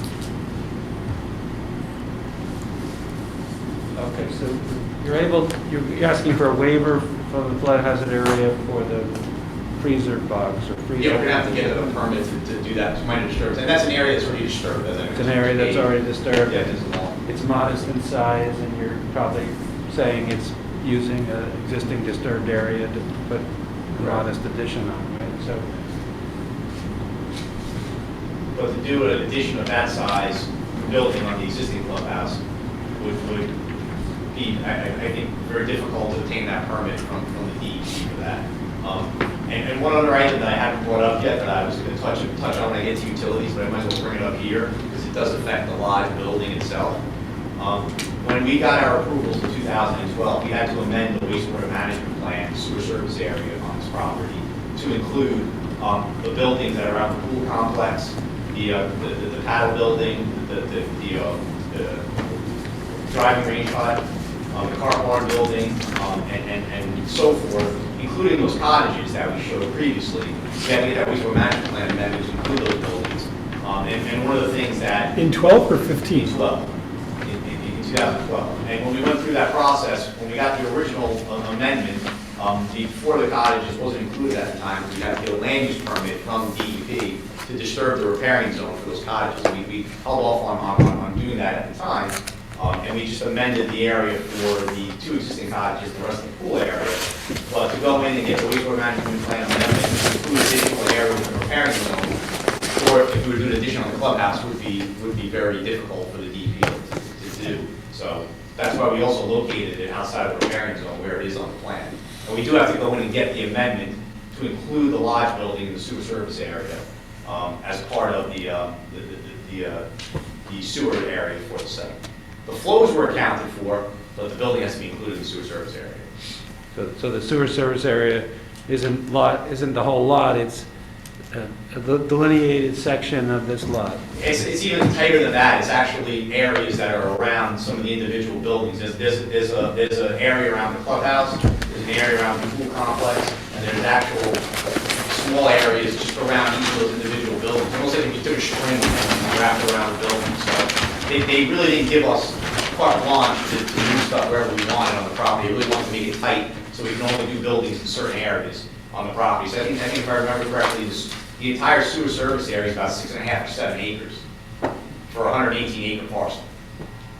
okay, so you're asking for a waiver from the flood hazard area for the freezer box or freezer? Yeah, we're gonna have to get a permit to do that, minor disturbance, and that's an area that's already disturbed. It's an area that's already disturbed. Yeah, it is long. It's modest in size, and you're probably saying it's using an existing disturbed area to put a modest addition on, right? So, But to do an addition of that size, building on the existing clubhouse would be, I think, very difficult to obtain that permit from the DEP for that. And one other item that I haven't brought up yet that I was going to touch on when I get to utilities, but I might as well bring it up here because it does affect the lodge building itself. When we got our approvals in 2012, we had to amend the wastewater management plan, sewer service area on this property to include the buildings that are around the pool complex, the paddle building, the driving range hut, the car barn building, and so forth, including those cottages that we showed previously. We had to get that wastewater management plan amended to include those buildings. And one of the things that... In 12 or 15? 12. In 2012. And when we went through that process, when we got the original amendment, before the cottages wasn't included at the time, we had to get a land use permit from DEP to disturb the repairing zone for those cottages. We held off on doing that at the time, and we just amended the area for the 2 existing cottages, the rest of the pool area. But to go in and get the wastewater management plan amendment to include additional area within the repairing zone, or if we were doing an addition on the clubhouse, would be very difficult for the DEP to do. So that's why we also located it outside of the repairing zone where it is on the plan. And we do have to go in and get the amendment to include the lodge building in the sewer service area as part of the sewer area for the site. The flows were accounted for but the building has to be included in the sewer service area. So the sewer service area isn't the whole lot, it's a delineated section of this lot. It's even tighter than that. It's actually areas that are around some of the individual buildings. There's an area around the clubhouse, there's an area around the pool complex, and there's actual small areas just around each of those individual buildings. Almost like if you took a string and wrapped it around the building. So they really didn't give us carte blanche to do stuff wherever we wanted on the property. They really wanted to make it tight so we can only do buildings in certain areas on the property. So I think if I remember correctly, the entire sewer service area is about 6.5 to 7 acres for a 118-acre parcel.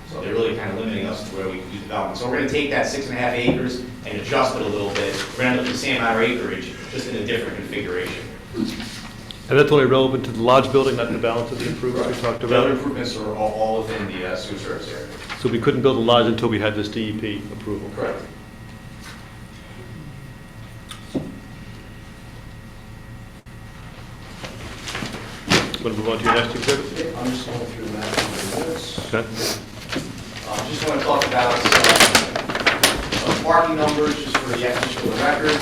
So they're really kind of limiting us to where we can do development. So we're going to take that 6.5 acres and adjust it a little bit. We're going to end up with the same amount of acreage, just in a different configuration. And that's only relevant to the lodge building, not the balance of the improvements we talked The other about? improvements are all within the sewer service area. So we couldn't build a lodge until we had this DEP approval? Correct. Want to move on to your next exhibit? I'm just going through that in minutes. Okay. Just want to talk about some parking numbers, just for the extra for the record.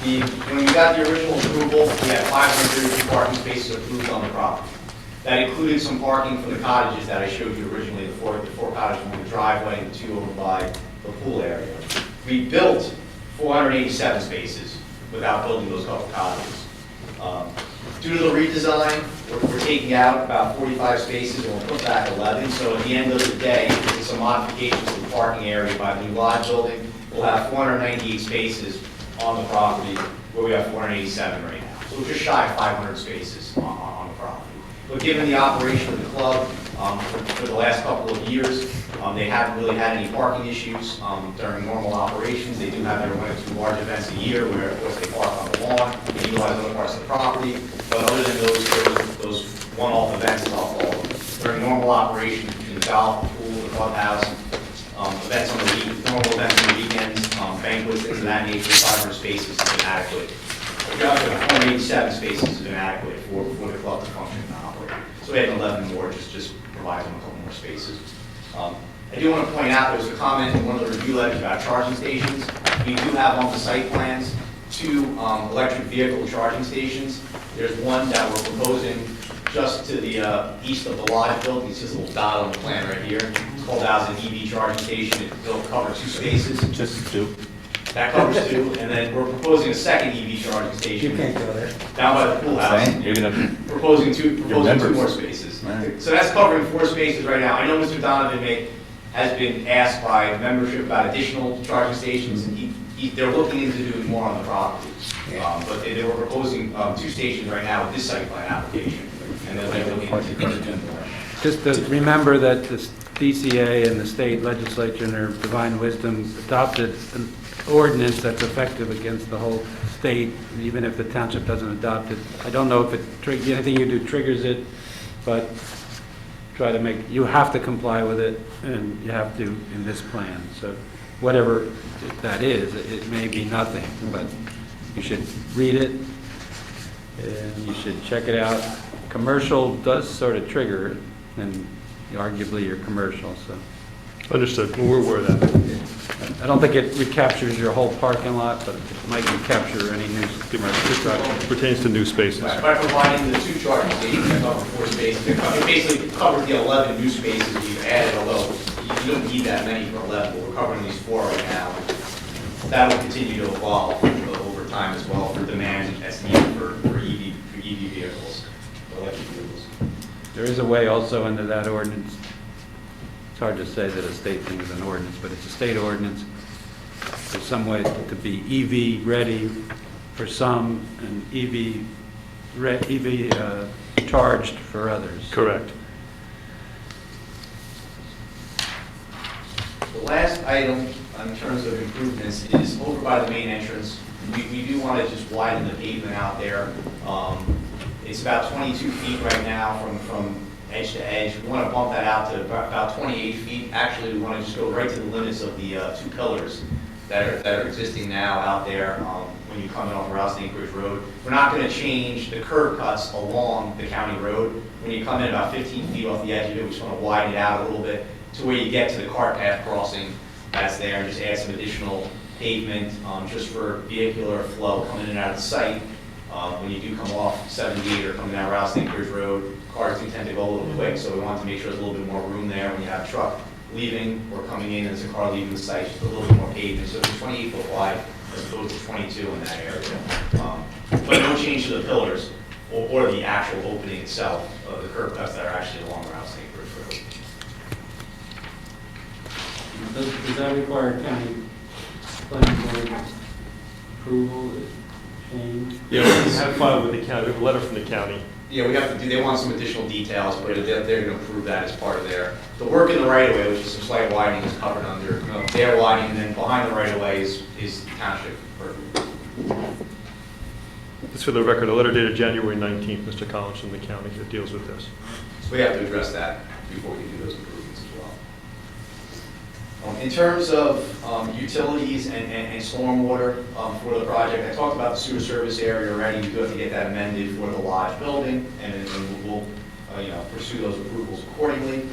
When we got the original approval, we had 532 parking spaces approved on the property. That included some parking for the cottages that I showed you originally, the four cottages with the driveway and the 2 over by the pool area. We built 487 spaces without building those couple cottages. Due to the redesign, we're taking out about 45 spaces and we'll put back 11. So at the end of the day, with some modifications to the parking area by the new lodge building, we'll have 498 spaces on the property where we have 487 right now. So we're just shy of 500 spaces on the property. But given the operation of the club for the last couple of years, they haven't really had any parking issues during normal operations. They do have their 1 or 2 large events a year where, of course, they park on the lawn, they utilize other parts of the property. But other than those one-off events, I'll call them, during normal operation between the golf, the pool, the clubhouse, events on the week, normal events on the weekends, banquets, things of that nature, 500 spaces has been adequate. We're up to 187 spaces has been adequate for the club to function and operate. So we had 11 more, just provide them a couple more spaces. I do want to point out, there was a comment in one of the review letters about charging stations. We do have on the site plans 2 electric vehicle charging stations. There's one that we're proposing just to the east of the lodge building. It's just a little dot on the plan right here. It's called out as an EV charging station. It'll cover 2 spaces. Just 2. That covers 2. And then we're proposing a second EV charging station. You can't go there. Down by the pool house. You're gonna. Proposing 2 members. more spaces. Right. So that's covering 4 spaces right now. I know Mr. Donovan has been asked by membership about additional charging stations. They're looking into doing more on the property. But they were proposing 2 stations right now with this site plan application. And then they're looking into doing more. Just to remember that the DCA and the state legislature in their divine wisdom adopted an ordinance that's effective against the whole state, even if the township doesn't adopt it. I don't know if anything you do triggers it, but try to make, you have to comply with it, and you have to in this plan. So whatever that is, it may be nothing, but you should read it, and you should check it out. Commercial does sort of trigger it, and arguably you're commercial, so. Understood. Well, we're aware of that. I don't think it recaptures your whole parking lot, but it might recapture any new commercial. It pertains to new spaces. By providing the 2 charging stations that cover 4 spaces, it basically covers the 11 new spaces we've added, although you don't need that many for 11, but we're covering these 4 right now. That will continue to evolve over time as well for demand as needed for EV vehicles, electric vehicles. There is a way also under that ordinance. It's hard to say that a state thing is an ordinance, but it's a state ordinance. There's some way to be EV ready for some and EV charged for others. Correct. The last item in terms of improvements is over by the main entrance. We do want to just widen the pavement out there. It's about 22 feet right now from edge to edge. We want to bump that out to about 28 feet. Actually, we want to just go right to the limits of the 2 pillars that are existing now out there when you come in off Rouse Anchorage Road. We're not going to change the curb cuts along the county road. When you come in about 15 feet off the edge of it, we just want to widen it out a little bit to where you get to the cart path crossing that's there, and just add some additional pavement, just for vehicular flow coming in and out of the site. When you do come off 78 or coming down Rattlesnake Bridge Road, cars do tend to go a little quick, so we wanted to make sure there's a little bit more room there when you have a truck leaving or coming in, and there's a car leaving the site, just a little bit more pavement, so it's 28 foot wide as opposed to 22 in that area. But no change to the pillars or the actual opening itself of the curb cuts that are actually along Rattlesnake Bridge Road. Does that require county planning board approval, change? Yeah, we have filed with the county, we have a letter from the county. Yeah, we have to do, they want some additional details, but they're gonna approve that as part of the work in the right of way, which is some slight widening is covered under their widening, and then behind the right of way is township. Just for the record, a letter dated January 19th, Mr. Collins from the county that deals with this. So we have to address that before we do those improvements as well. In terms of utilities and stormwater for the project, I talked about the sewer service area already. We do have to get that amended for the lodge building, and we'll pursue those approvals accordingly.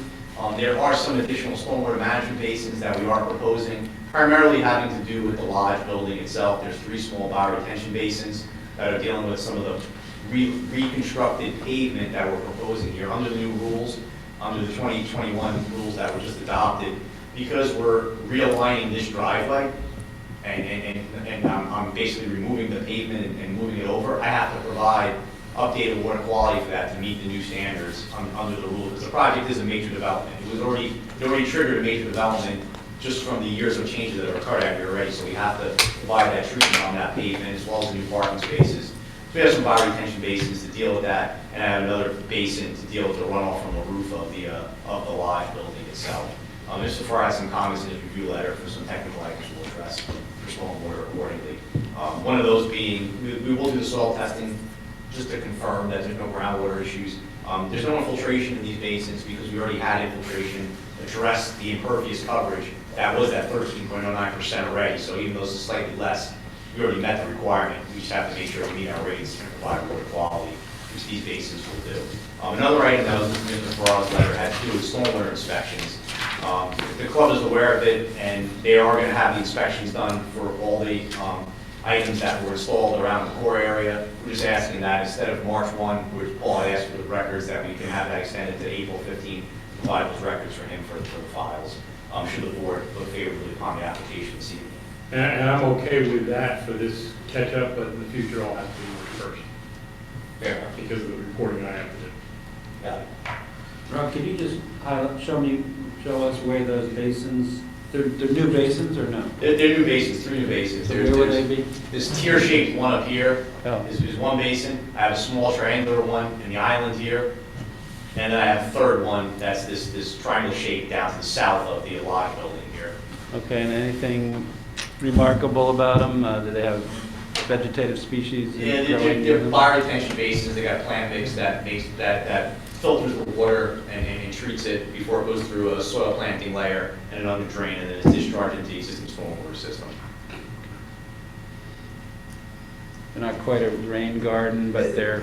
There are some additional stormwater management basins that we are proposing, primarily having to do with the lodge building itself. There's 3 small bioretention basins that are dealing with some of the reconstructed pavement that we're proposing here under the new rules, under the 2021 rules that were just adopted. Because we're realigning this driveway, and I'm basically removing the pavement and moving it over, I have to provide updated water quality for that to meet the new standards under the rules. Because the project is a major development. It already triggered a major development just from the years of changes that have occurred out here already. So we have to provide that treatment on that pavement as well as the new parking spaces. So we have some bioretention basins to deal with that, and I have another basin to deal with the runoff from the roof of the lodge building itself. Just so far as some comments in his review letter for some technical items we'll address for stormwater accordingly. One of those being, we will do the soil testing just to confirm that there's no groundwater issues. There's no infiltration in these basins because we already had infiltration, addressed the impervious coverage. That was at 13.09% already, so even though it's slightly less, we already met the requirement. We just have to make sure we meet our rates and provide water quality, which these basins will do. Another item that was in Mr. Farrar's letter had to do with stormwater inspections. The club is aware of it, and they are going to have the inspections done for all the items that were installed around the core area. We're just asking that instead of March 1, which Paul had asked for the records, that we can have that extended to April 15, provide those records for him for the files, should the board look favorably upon the application this evening. And I'm okay with that for this catch-up, but in the future I'll have to do it first. Fair enough. Because of the reporting I have to do. Got it. Rob, could you just show us where those basins, they're new basins or no? They're new basins, 3 new basins. So where would they be? This tier-shaped one up here Oh. is one basin. I have a small triangular one in the island here. And then I have a third one that's this triangle shape down to the south of the lodge building here. Okay, and anything remarkable about them? Do they have vegetative species? Yeah, growing they're in them? bioretention basins. They got plant mix that filters the water and treats it before it goes through a soil planting layer and an under drain, and then it's discharged into the existing stormwater system. They're not quite a rain garden, but they're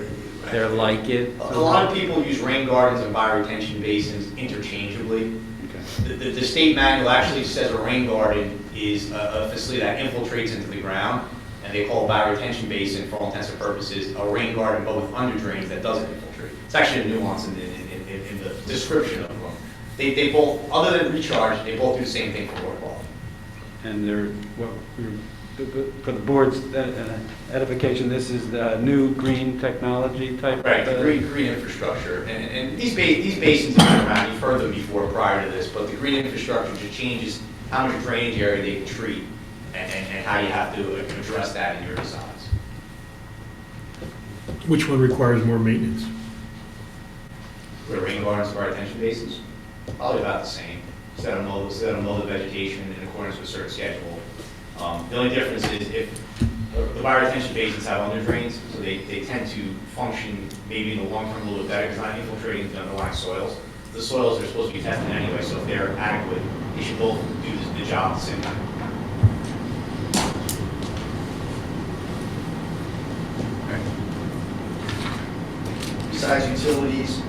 like it. A lot of people use rain gardens and bioretention basins interchangeably. Okay. The state manual actually says a rain garden is a facility that infiltrates into the ground, and they call a bioretention basin, for all intents and purposes, a rain garden but with under drains that doesn't infiltrate. It's actually a nuance in the description of them. They both, other than recharge, they both do the same thing for water quality. And for the board's edification, this is the new green technology type? Right, the green infrastructure. And these basins have been around, you've heard them before prior to this, but the green infrastructure just changes how much drainage area they can treat and how you have to address that in your designs. Which one requires more maintenance? The rain gardens or retention basins, probably about the same. Set them mow the vegetation in accordance with a certain schedule. The only difference is if the bioretention basins have under drains, so they tend to function maybe in the long term a little bit better because they're not infiltrating the underlying soils. The soils are supposed to be tested anyway, so if they're adequate, they should both do the job at the same time. Besides utilities,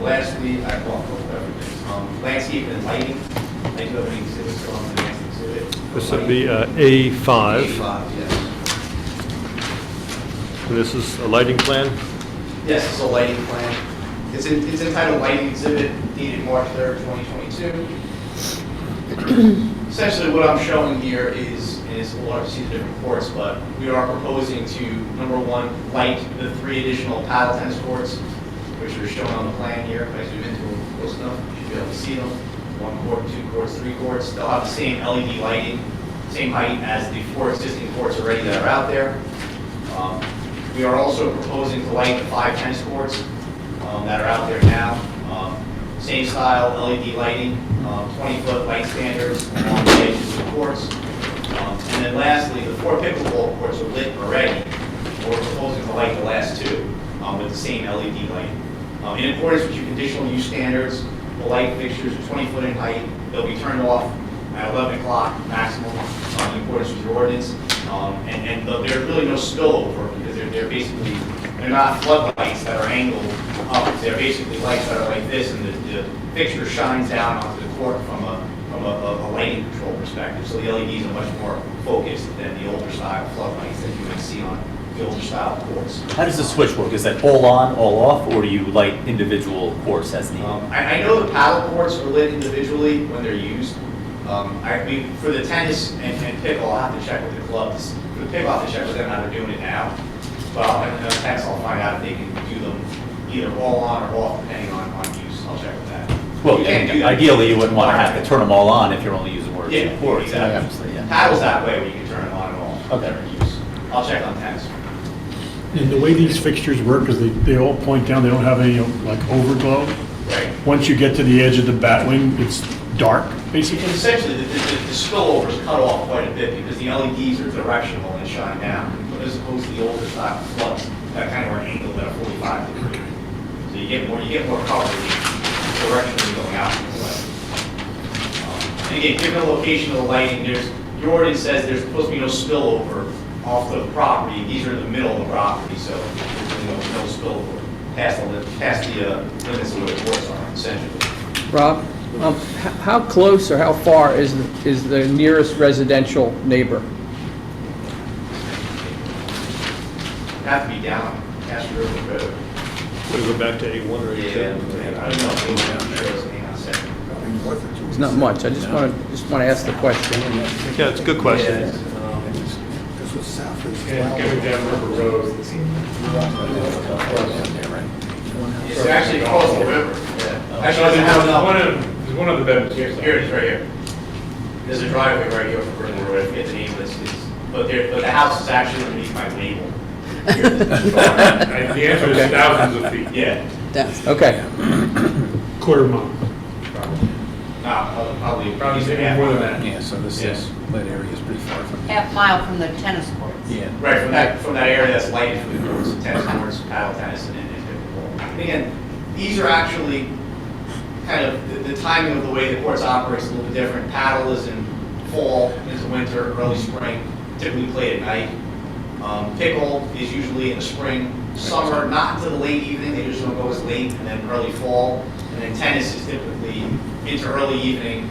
Lastly, I well, everything. Landscape and lighting. I do have any exhibits on the next exhibit. This would be A5. A5, yes. And this is a lighting plan? Yes, it's a lighting plan. It's entitled Lighting Exhibit, dated March 3rd, 2022. Essentially, what I'm showing here is we'll have to see the different courts, but we are proposing to, number one, light the 3 additional paddle tennis courts, which are shown on the plan here. If I zoom into them close enough, you should be able to see them. 1 court, 2 courts, 3 courts. They'll have the same LED lighting, same height as the 4 existing courts already that are out there. We are also proposing to light the 5 tennis courts that are out there now. Same style LED lighting, 20-foot light standards along the edges of the courts. And then lastly, the 4 pickleball courts are lit already. We're proposing to light the last 2 with the same LED lighting. In accordance with your conditional use standards, the light fixtures are 20 foot in height. They'll be turned off at 11 o'clock maximum in accordance with your ordinance. And there's really no spillover because they're basically, they're not floodlights that are angled up. They're basically lights that are like this, and the fixture shines down onto the court from a lighting control perspective. So the LEDs are much more focused than the older style floodlights that you might see on the older style courts. How does the switch work? Is that all on, all off, or do you light individual courts as needed? I know the paddle courts are lit individually when they're used. For the tennis and pickle, I'll have to check with the clubs. For the pickle, I'll have to check with them how they're doing it now. But in the tennis, I'll find out if they can do them either all on or off, depending on use. I'll check with that. Well, You can't do that. ideally, you wouldn't want to have to turn them all on if you're only using one or 2 Yeah, courts. exactly. Obviously, yeah. Paddles that way where you can turn them on and off. Okay. They're in use. I'll check on tennis. And the way these fixtures work is they all point down, they don't have any like overglow. Right. Once you get to the edge of the bat wing, it's dark, basically. Essentially, the spillover is cut off quite a bit because the LEDs are directional and shine down, as opposed to the older style floods that kind of are angled at a 45 degree. So you get more coverage directionally going out from the light. And again, given the location of the lighting, your ordinance says there's supposed to be no spillover off the property. These are in the middle of the property, so there's no spillover past the limits of where the courts are, essentially. Rob, how close or how far is the nearest residential neighbor? Have to be down Castor River Road. Want to go back to A1 or A2? Yeah, I don't know if it was down there, hang on a second. It's not much, I just want to ask the question. Yeah, it's a good question. This was south of. Going down River Road. It's actually across the river. Yeah. Actually, doesn't have enough. There's one of the bedrooms. Here it is, right here. There's a driveway right here for River Road. I forget the name of this. But the house is actually underneath my label. The answer is thousands of feet. Yeah. Okay. Quarter mile. Probably even more than that. Yeah, so this Yes. lit area is pretty far from. Half mile from the tennis courts. Yeah. Right, from that area that's lighted for the courts, tennis courts, paddle tennis, and pickleball. And again, these are actually kind of, the timing of the way the courts operate is a little bit different. Paddle is in fall, into winter, early spring, typically played at night. Pickle is usually in the spring, summer, not until the late evening, they just don't go as late, and then early fall. And then tennis is typically into early evening.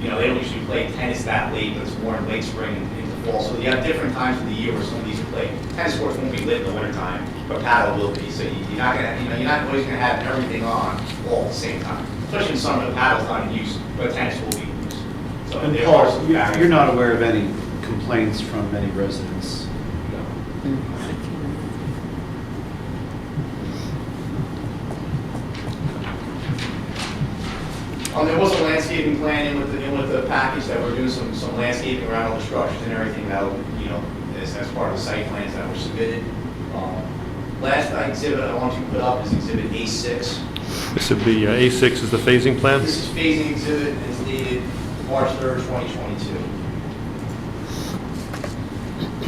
You know, they don't usually play tennis that late, but it's more in late spring and into fall. So you have different times of the year where some of these are played. Tennis courts won't be lit in the wintertime, but paddle will be. So you're not gonna, you're not always gonna have everything on all at the same time. Especially in summer, the paddle's not in use, but tennis will be in use. So And there are Paul, some you're barriers. not aware of any complaints from any residents? There was a landscaping plan in with the package that we're doing some landscaping around all the structures and everything that, as part of the site plans that were submitted. Last exhibit I want to put up is exhibit A6. This would be, A6 is the phasing plan? This is phasing exhibit and it's dated March 3rd, 2022.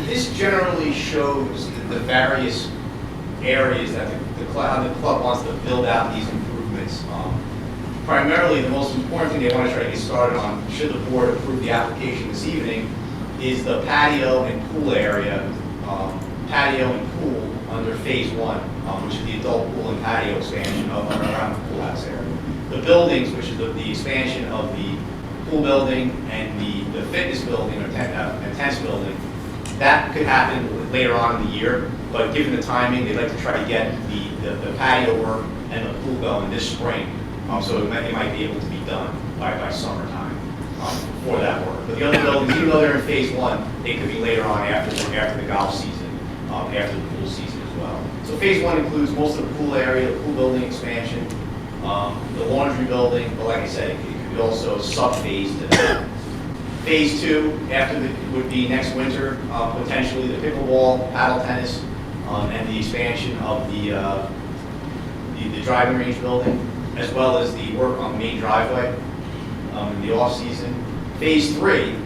This generally shows the various areas that the club wants to build out these improvements. Primarily, the most important thing they want to try to get started on, should the board approve the application this evening, is the patio and pool area. Patio and pool under phase one, which is the adult pool and patio expansion around the pool house area. The buildings, which is the expansion of the pool building and the fitness building or tennis building, that could happen later on in the year, but given the timing, they'd like to try to get the patio work and the pool going this spring, so it might be able to be done by summertime for that work. But the other buildings, even though they're in phase one, they could be later on after the golf season, after the pool season as well. So phase one includes most of the pool area, the pool building expansion, the laundry building, but like I said, it could be also sub-phase to that. Phase two, would be next winter, potentially the pickleball, paddle tennis, and the expansion of the driving range building, as well as the work on the main driveway in the off-season. Phase three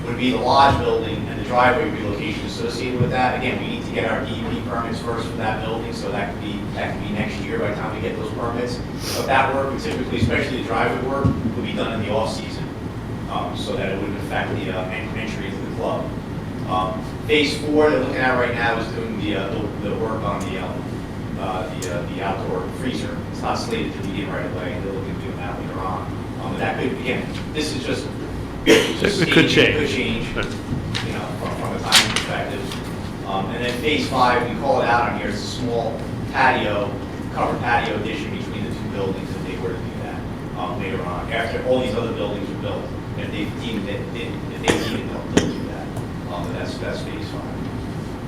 would be the lodge building and the driveway relocation associated with that. Again, we need to get our DEP permits first for that building, so that could be next year by the time we get those permits. But that work would typically, especially the driveway work, would be done in the off-season, so that it wouldn't affect the entry into the club. Phase four they're looking at right now is doing the work on the outdoor freezer. It's not slated to begin right away. They're looking to do that later on. But that could, again, this is just It could change. It could change, you know, from a timing perspective. And then phase five, we call it out on here, it's a small patio, covered patio addition between the two buildings if they were to do that later on, after all these other buildings are built. If they deem it, they'll do that. But that's phase five.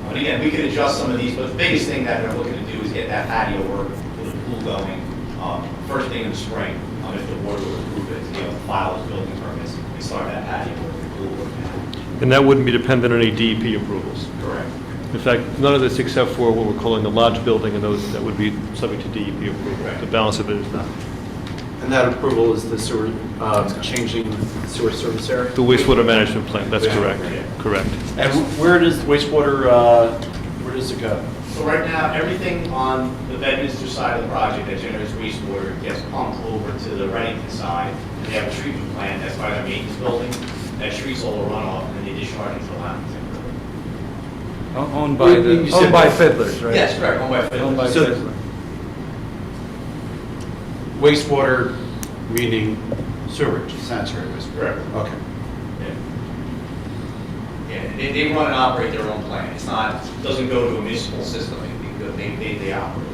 But again, we could adjust some of these, but the biggest thing that they're looking to do is get that patio work with the pool going first thing in the spring, if the board would approve it, to be able to file those building permits and start that patio work and pool work now. And that wouldn't be dependent on any DEP approvals? Correct. In fact, none of this except for what we're calling the lodge building and those that would be subject to DEP approval. Right. The balance of it is not. And that approval is the sewer, changing the sewer service area? The wastewater management plan, that's correct, correct. And where does wastewater, where does it go? So right now, everything on the Bedminster side of the project that generates wastewater gets pumped over to the Reddington side. And they have a treatment plant that's by their maintenance building that treats all the runoff and then they discharge into the Lamington River. Owned by Fiddlers, right? Yes, correct, owned by Fiddlers. Owned by So- Fiddlers. Wastewater meaning sewage, sanitary wastewater? Correct. Okay. Yeah, they run and operate their own plant. It's not, doesn't go to a municipal system. They operate.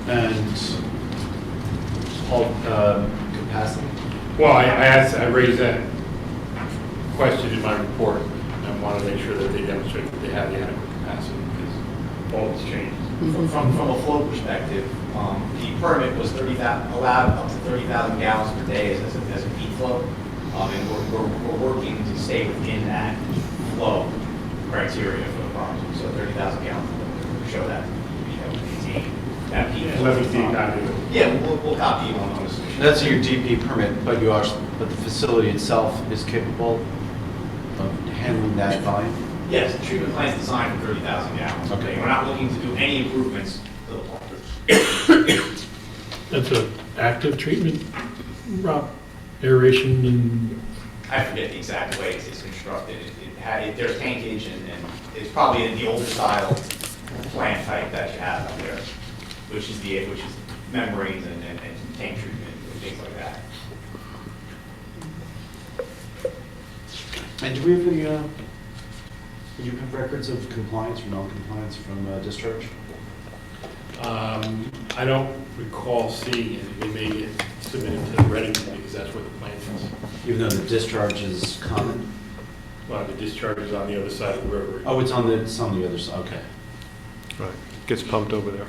And capacity? Well, I raised that question in my report, and I want to make sure that they demonstrate that they have the adequate capacity, because all this changes. From a flow perspective, the permit was allowed up to 30,000 gallons per day as a feed flow. And we're working to stay within that flow criteria for the project. So 30,000 gallons will show that we have maintained that peak. 11 feet conduit. Yeah, we'll copy you on the submission. That's your DP permit, but but the facility itself is capable of handling that volume? Yes, the treatment plant is designed for 30,000 gallons. Okay. We're not looking to do any improvements to the plant. That's an active treatment, Rob, aeration and, I forget the exact way it's constructed. There's tankage and it's probably the older style plant type that you have out there, which is membranes and tank treatment and things like that. And do we have any, do you have records of compliance or non-compliance from discharge? I don't recall seeing it. It may get submitted to Reddington because that's where the plant is. Even though the discharge is common? Well, the discharge is on the other side of the river. Oh, it's on the other side, okay. Right, gets pumped over there.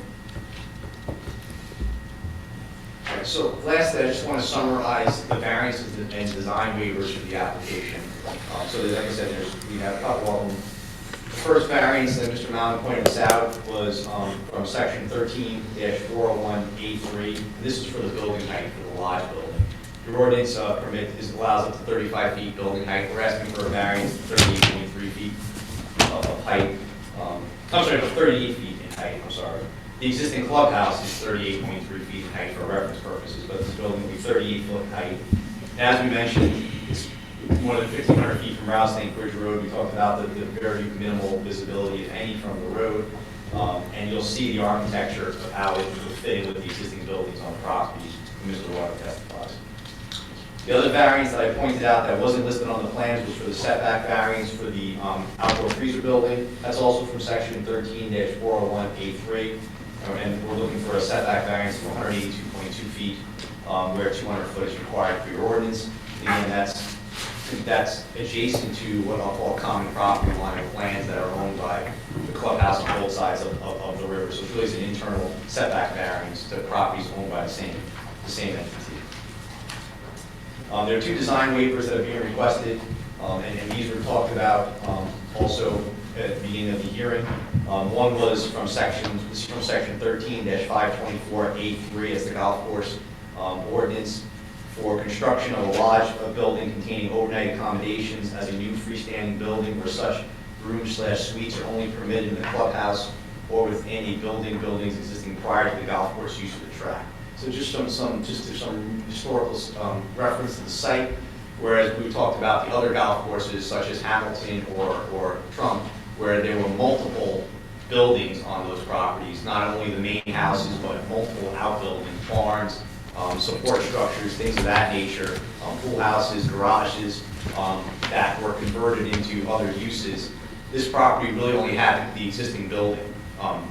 All right, so lastly, I just want to summarize the variances and design waivers for the application. So like I said, we have a couple of them. The first variance that Mr. Mallon pointed us out was from section 13-401A3. This is for the building height for the lodge building. The ordinance permit allows up to 35 feet building height. We're asking for a variance of 38.3 feet of height. I'm sorry, 38 feet in height, I'm sorry. The existing clubhouse is 38.3 feet in height for reference purposes, but this building will be 38 foot in height. As we mentioned, more than 1,500 feet from Rattlesnake Bridge Road. We talked about the very minimal visibility, if any, from the road. And you'll see the architecture of how it will fit in with the existing buildings on the property, Mr. Water testifies. The other variance that I pointed out that wasn't listed on the plans was for the setback variance for the outdoor freezer building. That's also from section 13-401A3. And we're looking for a setback variance of 182.2 feet, where 200 foot is required for your ordinance. Again, that's adjacent to what I'll call common property line of lands that are owned by the clubhouse on both sides of the river. So it's really an internal setback variance to properties owned by the same entity. There are two design waivers that are being requested, and these were talked about also at the beginning of the hearing. One was from section 13-524A3 as the golf course ordinance for construction of a lodge, a building containing overnight accommodations as a new freestanding building where such rooms/suites are only permitted in the clubhouse or within a buildings existing prior to the golf course use of the track. So just some historical reference to the site, whereas we talked about the other golf courses such as Hamilton or Trump, where there were multiple buildings on those properties, not only the main houses, but multiple outbuildings, barns, support structures, things of that nature, pool houses, garages that were converted into other uses. This property really only had the existing building.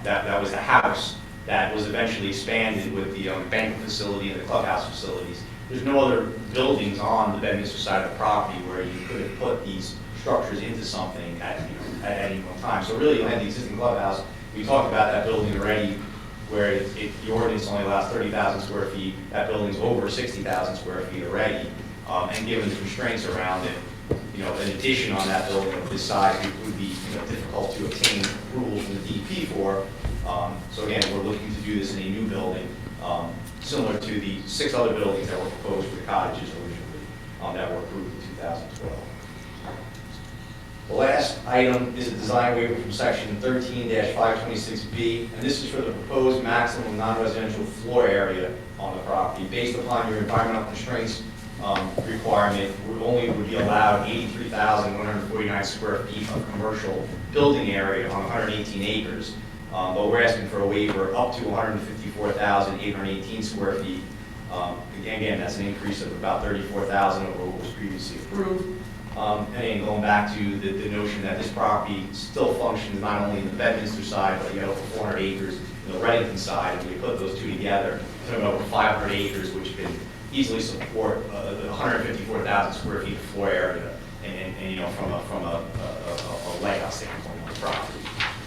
That was a house that was eventually expanded with the banquet facility and the clubhouse facilities. There's no other buildings on the Bedminster side of the property where you could have put these structures into something at any one time. So really you had the existing clubhouse. We talked about that building already, where the ordinance only allows 30,000 square feet. That building's over 60,000 square feet already. And given the constraints around it, an addition on that building of this size would be difficult to obtain rules from the DEP for. So again, we're looking to do this in a new building, similar to the 6 other buildings that were proposed for the cottages originally that were approved in 2012. The last item is a design waiver from section 13-526B, and this is for the proposed maximum non-residential floor area on the property. Based upon your environmental constraints requirement, would be allowed 83,149 square feet of commercial building area on 118 acres. But we're asking for a waiver up to 154,818 square feet. Again, that's an increase of about 34,000 over what was previously approved. And going back to the notion that this property still functions not only in the Bedminster side, but you have over 400 acres in the Reddington side, and you put those two together, you have over 500 acres, which can easily support 154,000 square feet of floor area, and from a layout standpoint on the property.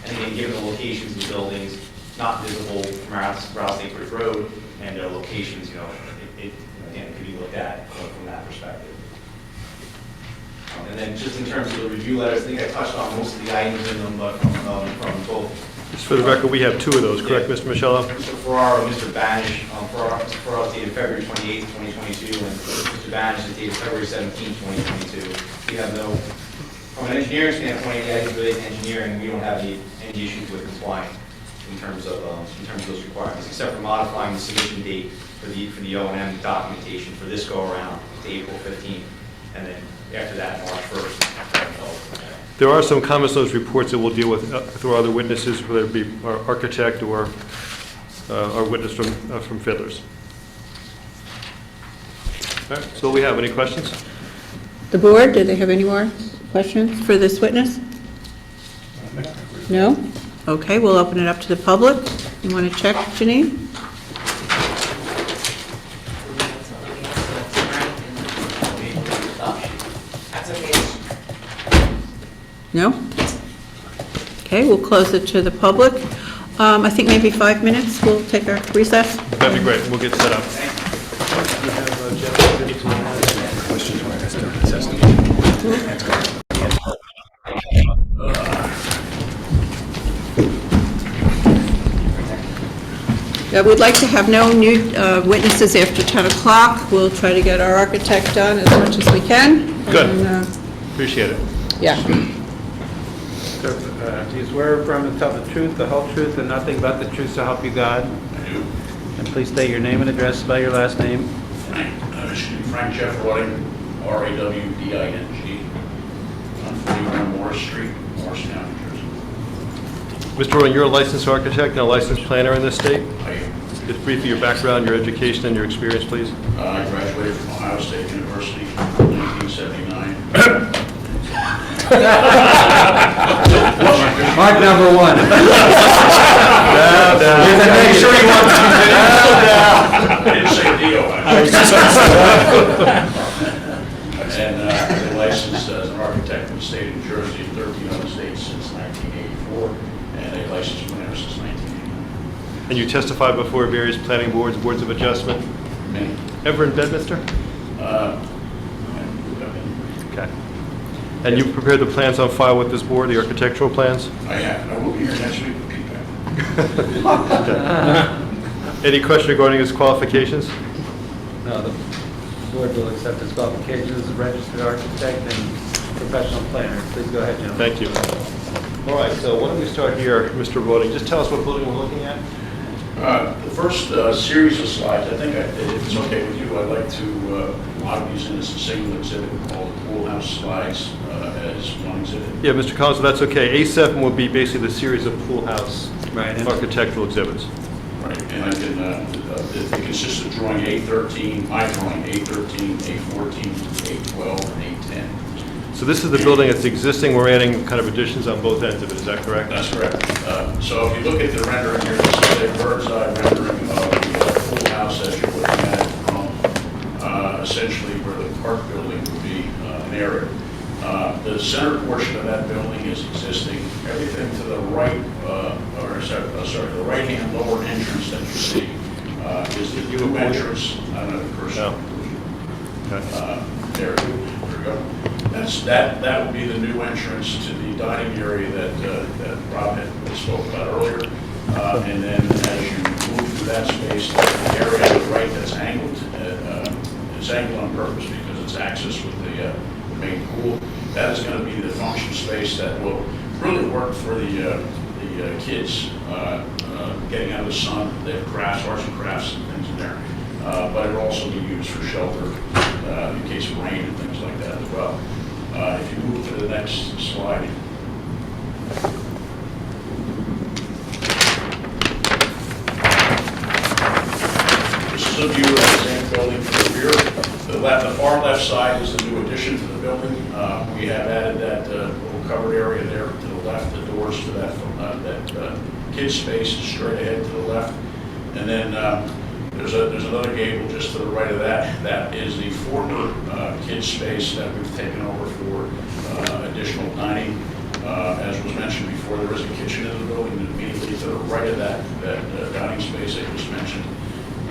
And again, given the locations of the buildings, not visible from Rattlesnake Bridge Road, and their locations, it can be looked at from that perspective. And then just in terms of the review letters, I think I touched on most of the items in them, but from both. Just for the record, we have 2 of those, correct, Mr. Michello? Mr. Farrar and Mr. Banish, Mr. Farrar dated February 28, 2022, and Mr. Banish is dated February 17, 2022. We have no, from an engineering standpoint, yeah, related to engineering, we don't have any issues with complying in terms of those requirements, except for modifying the submission date for the O&M documentation for this go-around to April 15th, and then after that, March 1st. There are some comments on those reports that we'll deal with through other witnesses, whether it be our architect or our witness from Fiddlers. All right, so we have any questions? The board, do they have any more questions for this witness? No? Okay, we'll open it up to the public. You want to check, Janine? No? Okay, we'll close it to the public. I think maybe 5 minutes, we'll take our recess. That'd be great, we'll get set up. We'd like to have no new witnesses after 10 o'clock. We'll try to get our architect done as much as we can. Good. And, appreciate it. Yeah. Do you swear affirm to tell the truth, the whole truth, and nothing but the truth, so help you God? I do. And please state your name and address, spell your last name. Frank Jeff Wadding, Rawding, on 41 Morris Street, Morristown, New Jersey. Mr. Rowling, you're a licensed architect and a licensed planner in this state? I am. Just briefly, your background, your education, and your experience, please. I graduated from Ohio State University in 1979. Mark number one. Make sure you want to I didn't say Dio. And been licensed as an architect in the state of New Jersey in 13 other states since 1984, and a licensed planner since 1989. And you testified before various planning boards, boards of adjustment? Many. Ever in Bedminster? Okay. And you've prepared the plans on file with this board, the architectural plans? I have, and I will be here next week with feedback. Okay. Any question regarding his qualifications? No, the board will accept his qualifications as a registered architect and professional planner. Please go ahead, gentlemen. Thank you. All right, so why don't we start here, Mr. Rawding. Just tell us what building we're looking at. The first series of slides, I think if it's okay with you, I'd like to log these in as a single exhibit called the Pool House Slides as one exhibit. Yeah, Mr. Collins, that's okay. A7 will be basically the series of pool house architectural exhibits. Right, and I can, it consists of drawing A13, my drawing A13, A14, A12, and A10. So this is the building that's existing. We're adding kind of additions on both ends of it. Is that correct? That's correct. So if you look at the rendering here, this is a bird's eye rendering of the pool house as you're looking at it from essentially where the park building would be an area. The center portion of that building is existing. Everything to the right, the right-hand lower entrance that you see is the new entrance. I don't know the person. There we go. That would be the new entrance to the dining area that Rob had spoke about earlier. And then as you move through that space, the area to the right that's angled, it's angled on purpose because it's access with the main pool. That is going to be the function space that will really work for the kids getting out of the sun. They have crafts, arts and crafts and things in there. But it'll also be used for shelter in case of rain and things like that as well. If you move to the next slide. This is a view of the same building from the rear. The far left side is the new addition to the building. We have added that little covered area there to the left, the doors to that kids space is straight ahead to the left. And then there's another gable just to the right of that. That is the former kids space that we've taken over for additional dining. As was mentioned before, there is a kitchen in the building immediately to the right of that dining space I just mentioned.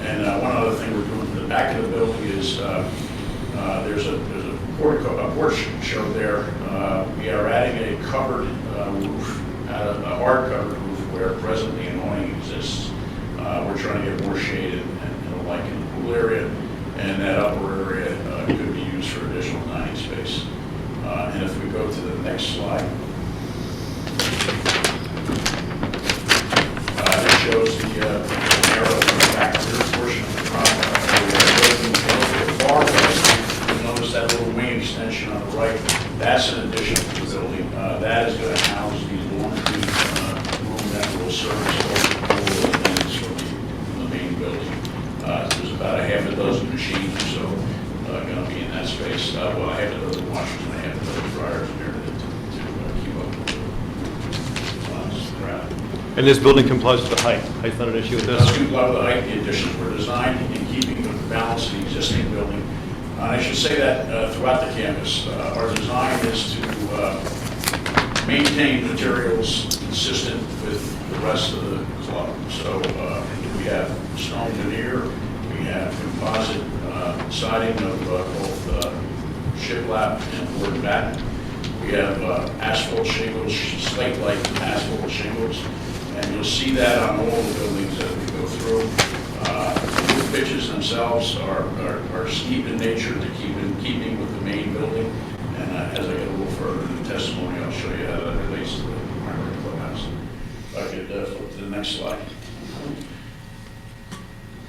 And one other thing we're doing in the back of the building is there's a porch show there. We are adding a covered roof, a hard covered roof where presently an awning exists. We're trying to get more shade and the like in the pool area, and that upper area could be used for additional dining space. And if we go to the next slide, it shows the narrow back rear portion of the far west. You'll notice that little wing extension on the right. That's an addition to the building. That is going to house the laundry room that will service both the pool and things from the main building. There's about a half a dozen machines or so going to be in that space. Well, a half a dozen washers and a half a dozen dryers in there to keep up with the crowd. And this building complies with the height. Height's not an issue with this? Let's comply with the height. The additions were designed in keeping with the balance of the existing building. I should say that throughout the campus, our design is to maintain materials consistent with the rest of the club. So we have stone veneer, we have composite siding of both shiplap and board batten. We have asphalt shingles, slate-like asphalt shingles, and you'll see that on all the buildings as we go through. The roof pitches themselves are steep in nature to keep in keeping with the main building. And as I get a little further in the testimony, I'll show you how that relates to the primary clubhouse. If I could flip to the next slide.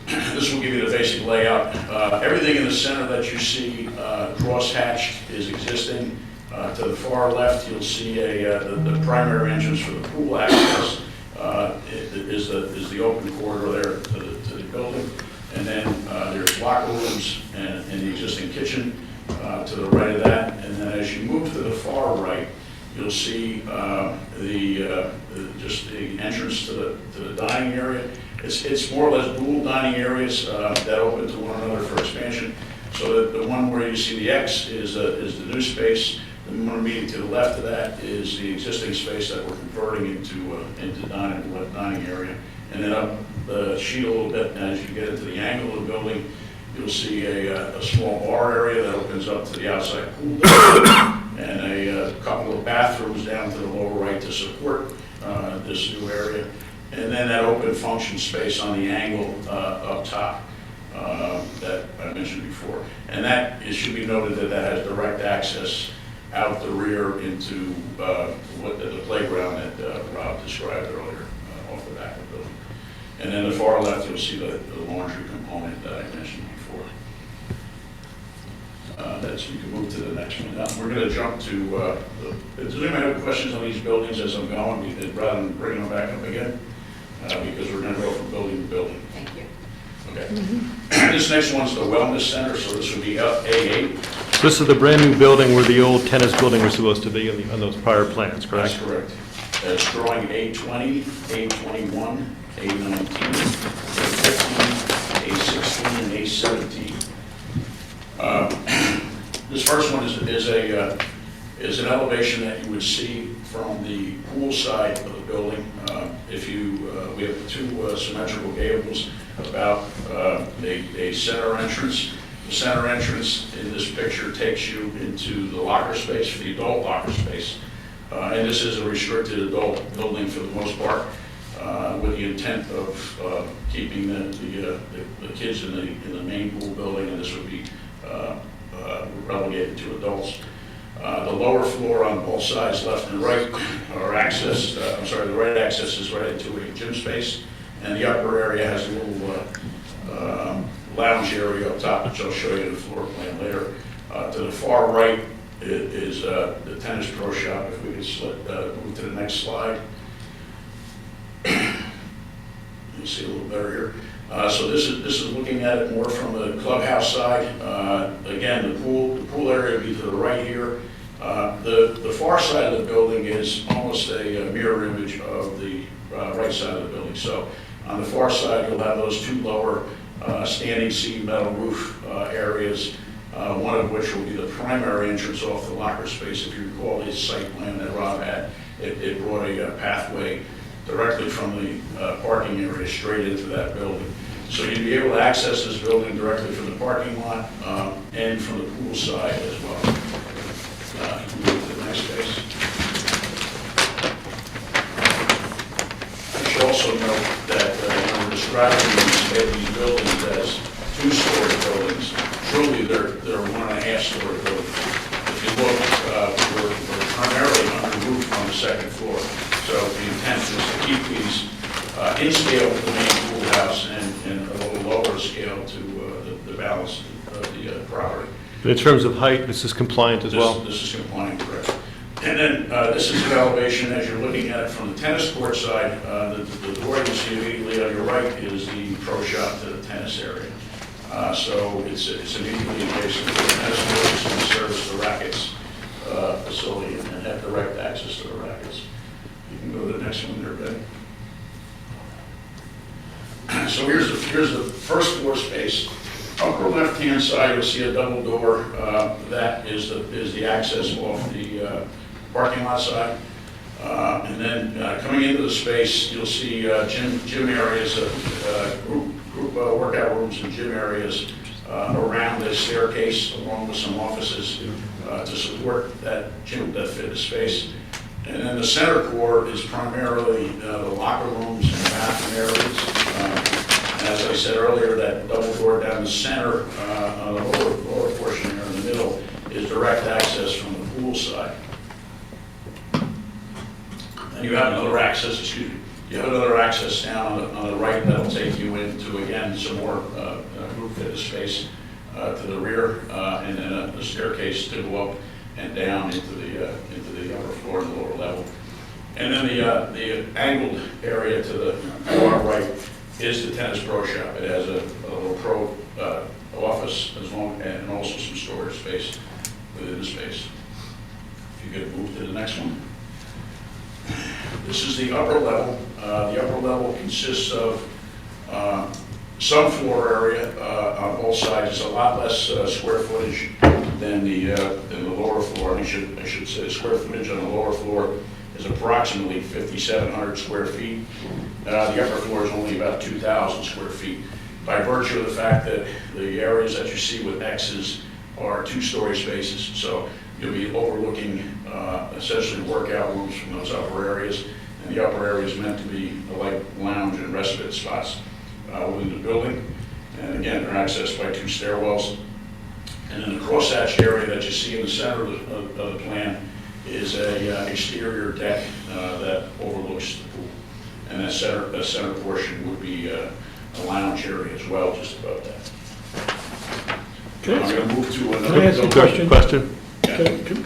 This this will give you the basic layout. Everything in the center that you see cross-hatched is existing. To the far left, you'll see the primary entrance for the pool access is the open corridor there to the building. And then there's locker rooms and the existing kitchen to the right of that. And then as you move to the far right, you'll see just the entrance to the dining area. It's more or less dual dining areas that open to one another for expansion. So that the one where you see the X is the new space. The one immediately to the left of that is the existing space that we're converting into dining area. And then up the sheet a little bit, as you get into the angle of the building, you'll see a small bar area that opens up to the outside pool deck, and a couple of bathrooms down to the lower right to support this new area. And then that open function space on the angle up top that I mentioned before. And it should be noted that that has direct access out the rear into the playground that Rob described earlier off the back of the building. And then the far left, you'll see the laundry component that I mentioned before. You can move to the next one. Now, we're going to jump to, does anyone have questions on these buildings as I'm going, rather than bringing them back up again? Because we're going to go from building to building. Thank you. Okay. This next one's the Wellness Center, so this would be A8. So this is the brand-new building where the old tennis building was supposed to be on those prior plans, correct? That's correct. It's drawing A20, A21, A19, A15, A16, and A17. This first one is an elevation that you would see from the pool side of the building. We have two symmetrical gables about a center entrance. The center entrance in this picture takes you into the locker space, for the adult locker space. And this is a restricted adult building for the most part, with the intent of keeping the kids in the main pool building, and this would be relegated to adults. The lower floor on both sides, left and right, are accessed, the right access is right into a gym space, and the upper area has a little lounge area up top, which I'll show you in the floor plan later. To the far right is the tennis pro shop. If we could move to the next slide. You'll see a little better here. So this is looking at it more from the clubhouse side. Again, the pool area would be to the right here. The far side of the building is almost a mirror image of the right side of the building. So on the far side, you'll have those two lower standing seam metal roof areas, one of which will be the primary entrance off the locker space. If you recall the site plan that Rob had, it brought a pathway directly from the parking area straight into that building. So you'd be able to access this building directly from the parking lot and from the pool side as well. Move to the next page. I should also note that when we're describing these buildings as two-story buildings, truly they're 1.5-story buildings. If you look, we're primarily under roof on the second floor. So the intent is to keep these in scale with the main pool house and a little lower scale to the balance of the property. But in terms of height, this is compliant as well? This is compliant, correct. And then this is the elevation as you're looking at it from the tennis court side. The door you see immediately on your right is the pro shop to the tennis area. So it's immediately adjacent to the tennis courts and service the rackets facility and have direct access to the rackets. You can go to the next one there, Ben. So here's the first floor space. Upper left-hand side, you'll see a double door. That is the access off the parking lot side. And then coming into the space, you'll see gym areas, group workout rooms and gym areas around the staircase, along with some offices to support that fitness space. And then the center core is primarily the locker rooms and bathroom areas. As I said earlier, that double door down the center, on the lower portion here in the middle, is direct access from the pool side. And you have another access, You have another access down on the right that'll take you into, again, some more group fitness space to the rear, and then a staircase to go up and down into the upper floor and the lower level. And then the angled area to the far right is the tennis pro shop. It has a little pro office and also some storage space within the space. If you could move to the next one. This is the upper level. The upper level consists of some floor area on both sides. It's a lot less square footage than the lower floor. I should say the square footage on the lower floor is approximately 5,700 square feet. The upper floor is only about 2,000 square feet. By virtue of the fact that the areas that you see with X's are two-story spaces, so you'll be overlooking essentially workout rooms from those upper areas, and the upper area is meant to be like lounge and respite spots within the building. And again, they're accessed by 2 stairwells. And then the cross-hatched area that you see in the center of the plan is a exterior deck that overlooks the pool. And that center portion would be a lounge area as well, just above that. Okay. I'm going to move to Can another. I ask a question? Okay.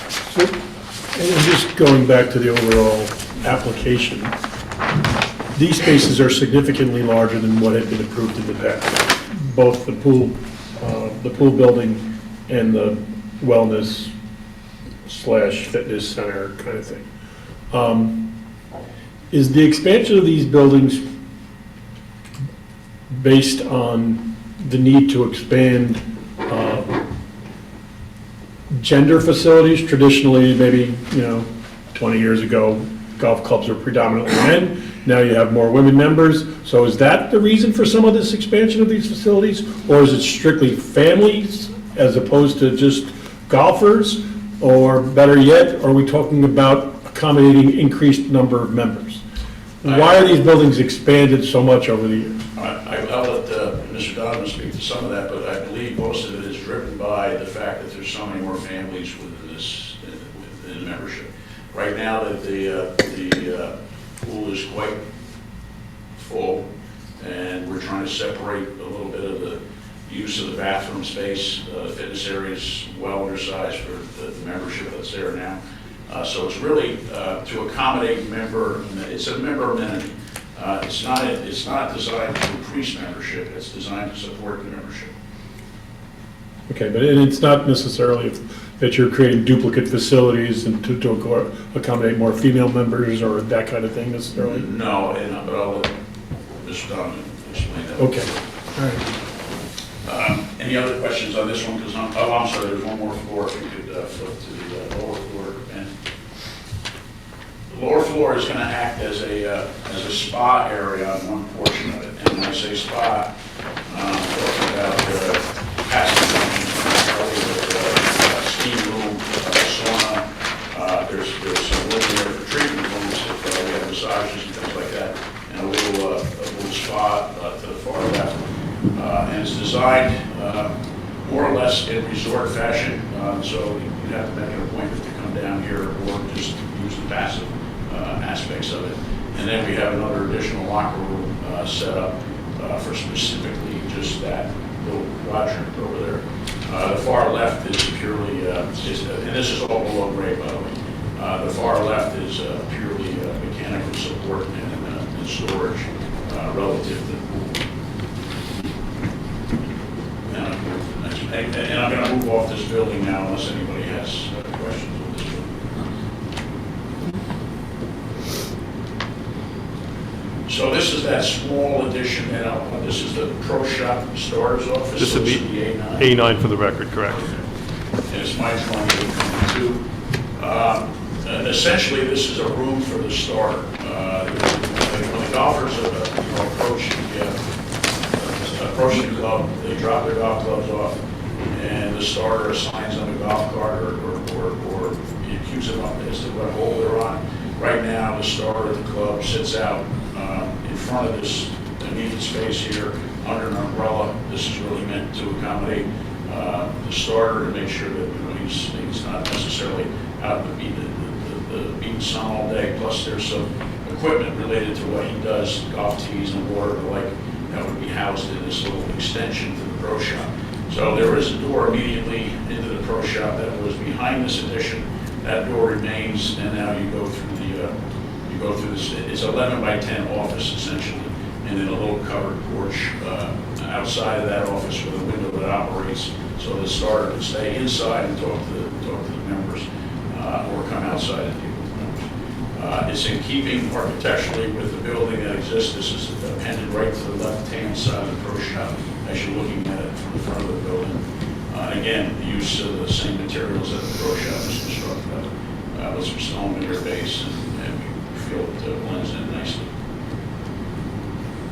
So, and just going back to the overall application, these spaces are significantly larger than what had been approved in the past. Both the pool building and the wellness / fitness center kind of thing. Is the expansion of these buildings based on the need to expand gender facilities? Traditionally, maybe, 20 years ago, golf clubs were predominantly men. Now you have more women members. So is that the reason for some of this expansion of these facilities? Or is it strictly families as opposed to just golfers? Or better yet, are we talking about accommodating increased number of members? Why are these buildings expanded so much over the years? I'll let Mr. Donovan speak to some of that, but I believe most of it is driven by the fact that there's so many more families within membership. Right now, that the pool is quite full, and we're trying to separate a little bit of the use of the bathroom space. The fitness area is well undersized for the membership that's there now. So it's really to accommodate it's a member amenity. It's not designed to increase membership, it's designed to support the membership. Okay, but it's not necessarily that you're creating duplicate facilities and to accommodate more female members or that kind of thing necessarily? No, but I'll let Mr. Donovan explain that. Okay, all right. Any other questions on this one? Because I'm sorry, there's one more floor. If you could flip to the lower floor. And the lower floor is going to act as a spa area on one portion of it. And when I say spa, I'm talking about passive functions, steam room, sauna. There's some living there for treatment rooms if we have massages and things like that, and a little spa to the far left. And it's designed more or less in resort fashion, so you have to make an appointment to come down here or just use the passive aspects of it. And then we have another additional locker room set up for specifically just that little quadrant over there. The far left is purely, and this is all below grade, by the way. The far left is purely mechanical support and storage relative to the pool. And I'm going to move off this building now unless anybody has questions on this building. So this is that small addition, and this is the pro shop starter's office. This would be A9. A9 for the record, correct? And it's my drawing, A22. Essentially, this is a room for the starter. When the golfers approach the club, they drop their golf clubs off, and the starter assigns them a golf cart or cues them up as to what hole they're on. Right now, the starter of the club sits out in front of this immediate space here under an umbrella. This is really meant to accommodate the starter to make sure that he's not necessarily out in the beaten sun all day. Plus, there's some equipment related to what he does, golf tees and water, the like, that would be housed in this little extension to the pro shop. So there is a door immediately into the pro shop that was behind this addition. That door remains, and now you go through this, it's 11 by 10 office essentially, and then a little covered porch outside of that office with a window that operates, so the starter can stay inside and talk to the members, or come outside and deal with the members. It's in keeping architecturally with the building that exists. This is appended right to the left-hand side of the pro shop as you're looking at it from the front of the building. Again, the use of the same materials that the pro shop is constructed of, with some stone in your base, and we feel it blends in nicely.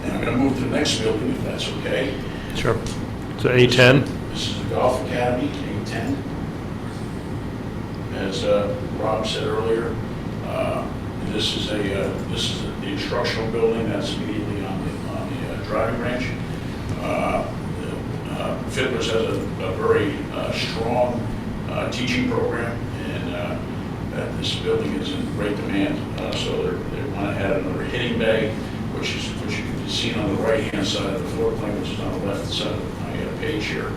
And I'm going to move to the next building, if that's okay. Sure. So A10? This is the Golf Academy, A10. As Rob said earlier, this is the instructional building that's immediately on the driving range. Fiddlers has a very strong teaching program, and this building is in great demand. So they want to add another hitting bay, which you can see on the right-hand side of the floor plan, which is on the left side of my page here.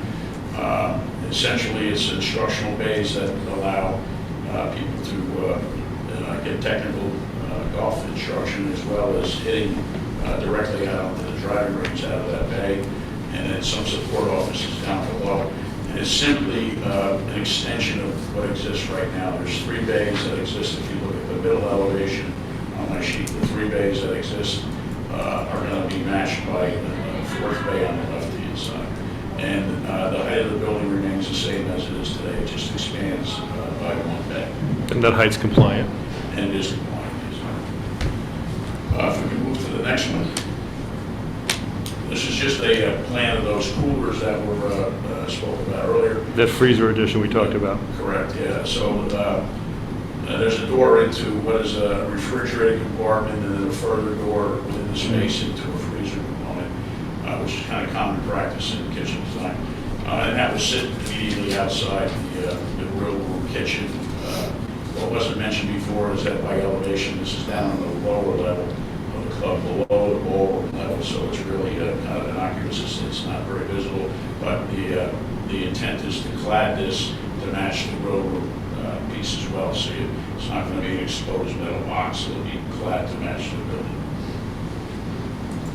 Essentially, it's instructional bays that allow people to get technical golf instruction, as well as hitting directly out onto the driving range out of that bay, and then some support offices down below. And it's simply an extension of what exists right now. There's 3 bays that exist. If you look at the middle elevation on my sheet, the 3 bays that exist are going to be matched by a 4th bay on the left-hand side. And the height of the building remains the same as it is today. It just expands by 1 bay. And that height's compliant? And it is compliant. If we can move to the next one. This is just a plan of those coolers that were spoke about earlier. That freezer addition we talked about? Correct, yeah. So there's a door into what is a refrigerated compartment, and then a further door within the space into a freezer component, which is kind of common practice in kitchen design. And that will sit immediately outside the grill room kitchen. What wasn't mentioned before is that by elevation, this is down on the lower level of the club, below the ballroom level, so it's really kind of innocuous. It's not very visible, but the intent is to clad this to match the grill room piece as well. So it's not going to be an exposed metal box. It'll be clad to match the building.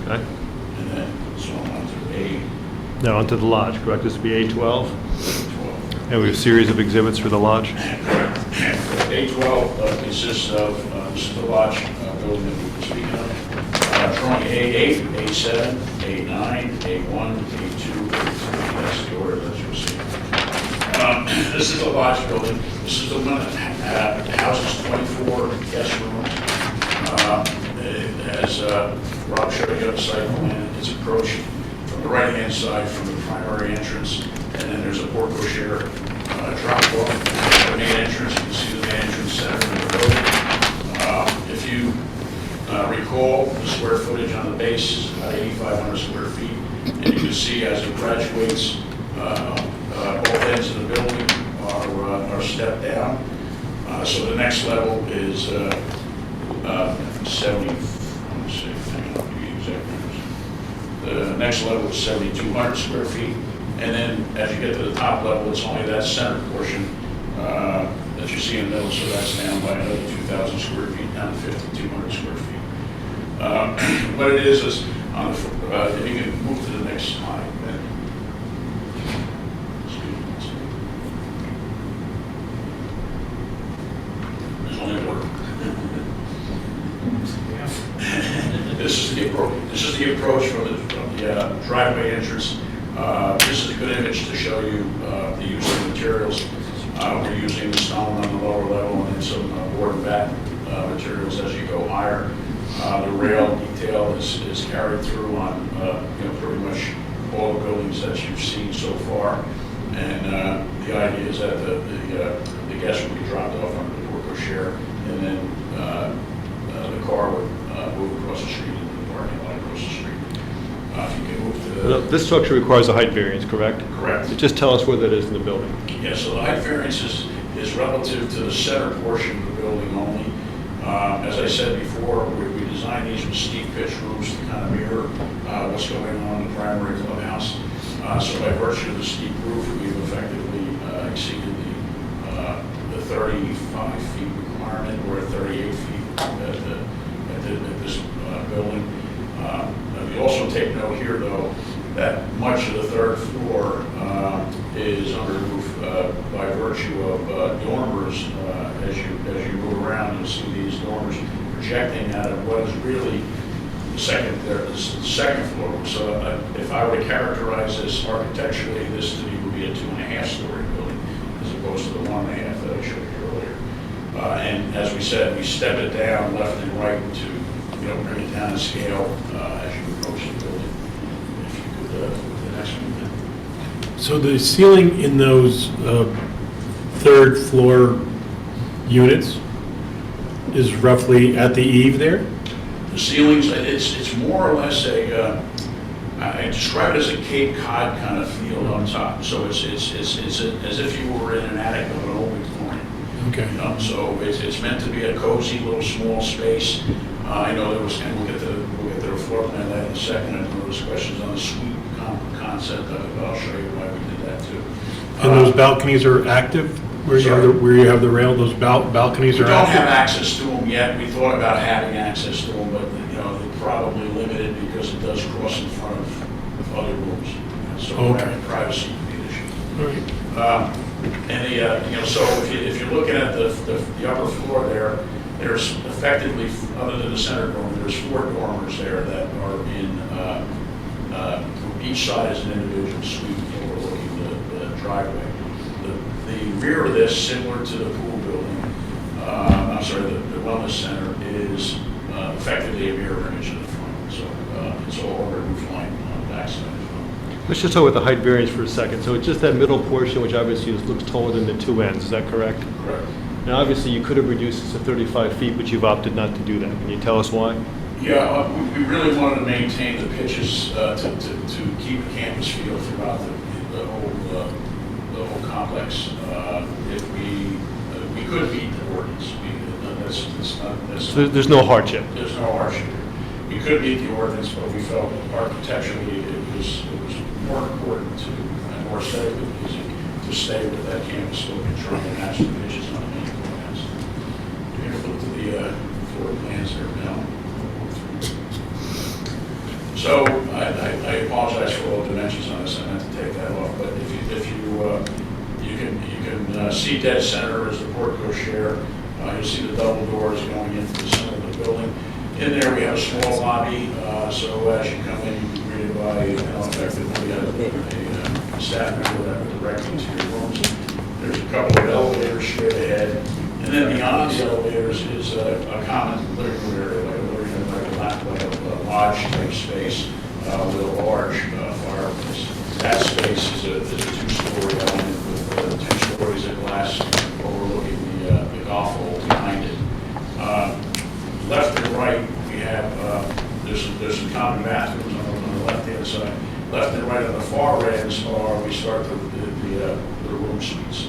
Okay. And then so on to A. Now onto the lodge, correct? This would be A12? And we have a series of exhibits for the lodge? Correct. A12 consists of, this is the lodge building that we've been speaking of, drawing A8, A7, A9, A1, A2, A3. That's the order that you'll see. This is the lodge building. This is the one that houses 24 guest rooms. As Rob showed you on the site plan, it's approached from the right-hand side from the primary entrance, and then there's a porte cochere drop-off at the main entrance. You can see the main entrance center in the building. If you recall, the square footage on the base is about 8,500 square feet, and you can see as it graduates, both ends of the building are stepped down. So the next level is 70. The next level is 7,200 square feet. And then as you get to the top level, it's only that center portion that you see in the middle, so that's down by another 2,000 square feet, down to 5,200 square feet. What it is on the, if you can move to the next slide, Ben. There's only one. This is the approach from the driveway entrance. This is a good image to show you the use of materials. We're using the stone on the lower level and then some board and batt materials as you go higher. The rail detail is carried through on pretty much all the buildings that you've seen so far. And the idea is that the guests will be dropped off on the porte cochere, and then the car would move across the street into the parking lot across the street. If you can move to the... This structure requires a height variance, correct? Correct. Just tell us where that is in the building. Yeah, so the height variance is relative to the center portion of the building only. As I said before, we designed these with steep pitch roofs to kind of mirror what's going on in the primary clubhouse. So by virtue of the steep roof, we've effectively exceeded the 35 feet requirement. We're at 38 feet at this building. We also take note here, though, that much of the third floor is under roof by virtue of dormers. As you move around, you'll see these dormers projecting out of what is really the second floor. So if I were to characterize this architecturally, this to me would be a 2.5-story building as opposed to the 1.5 that I showed you earlier. And as we said, we step it down left and right to bring it down to scale as you approach the building. If you could, the next one. So the ceiling in those third floor units is roughly at the eave there? The ceilings, it's more or less I describe it as a Cape Cod kind of feel on top. So it's as if you were in an attic of an old Victorian. Okay. So it's meant to be a cozy little small space. I know there was, and we'll get to the floor plan that in a second. I know there was questions on the suite concept of it, but I'll show you why we did that too. And those balconies are active? Where you have the rail, those balconies are active? We don't have access to them yet. We thought about having access to them, but they're probably limited because it does cross in front of other rooms. So okay. Privacy would be an issue. All right. And so if you're looking at the upper floor there's effectively, other than the center room, there's 4 dormers there that are in, each side is an individual suite overlooking the driveway. The rear of this, similar to the pool building, the wellness center, is effectively a mirror image of the front. So it's all over roof line on the backside as well. Let's just talk about the height variance for a second. So it's just that middle portion, which obviously looks taller than the two ends, is that correct? Correct. Now, obviously, you could have reduced this to 35 feet, but you've opted not to do that. Can you tell us why? Yeah, we really wanted to maintain the pitches to keep a campus feel throughout the whole complex. If we could beat the ordinance, There's no hardship. There's no hardship. We could beat the ordinance, but we felt architecturally it was more important and more aesthetically pleasing to stay with that campus look and try and match the pitches on the main plans. You're going to look to the floor plans there now. So I apologize for all the dimensions on this. I meant to take that off, but if you can see dead center as the portico share. You'll see the double doors going into the center of the building. In there we have a small lobby, so as you come in, you can be greeted by effectively a staff member that will direct you to your rooms. There's a couple of elevators straight ahead, and then beyond the elevators is a common living room area, like a lodge type space with a large fireplace. That space is a 2-story element with 2 stories of glass overlooking the golf hole behind it. Left and right, we have there's some common bathrooms on the left-hand side. Left and right on the far ends we start the room suites.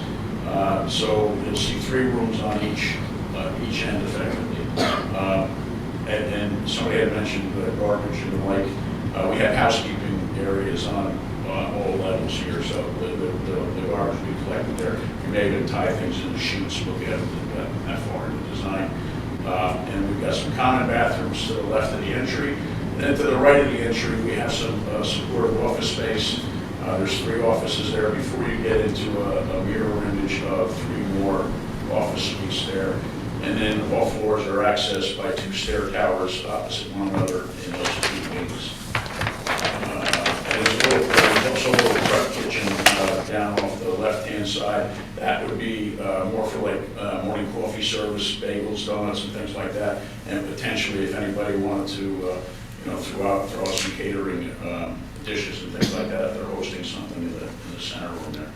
So you'll see 3 rooms on each end effectively. And somebody had mentioned garbage and the like. We have housekeeping areas on all levels here, so the garbage will be collected there. We may even tie things into chutes, but we haven't gotten that far in the design. And we've got some common bathrooms to the left of the entry. And then to the right of the entry, we have some supportive office space. There's 3 offices there before you get into a mirror image of 3 more office suites there. And then all floors are accessed by 2 stair towers opposite one another in those 2 wings. And there's also a little prep kitchen down off the left-hand side. That would be more for like morning coffee service, bagels, donuts, and things like that. And potentially, if anybody wanted to, throw out some catering dishes and things like that, if they're hosting something in the center room there.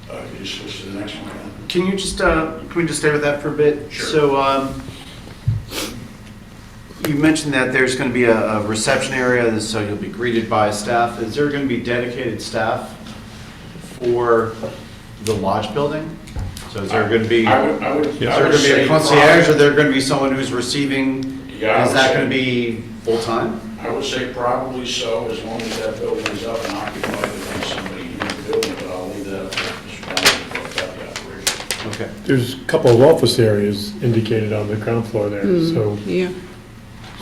Could you switch to the next one again? Can you just, can we just stay with that for a bit? Sure. So, you mentioned that there's going to be a reception area, so you'll be greeted by staff. Is there going to be dedicated staff for the lodge building? So is there going to be, I would is there going to be a concierge, or there going to be someone who's receiving? Yeah, Is that going to be full-time? I would say probably so, as long as that building is up and occupied, there'll be somebody in the building, but I'll leave that up to Mr. Brown to talk about the operation. Okay. There's a couple of office areas indicated on the ground floor there, so. Yeah.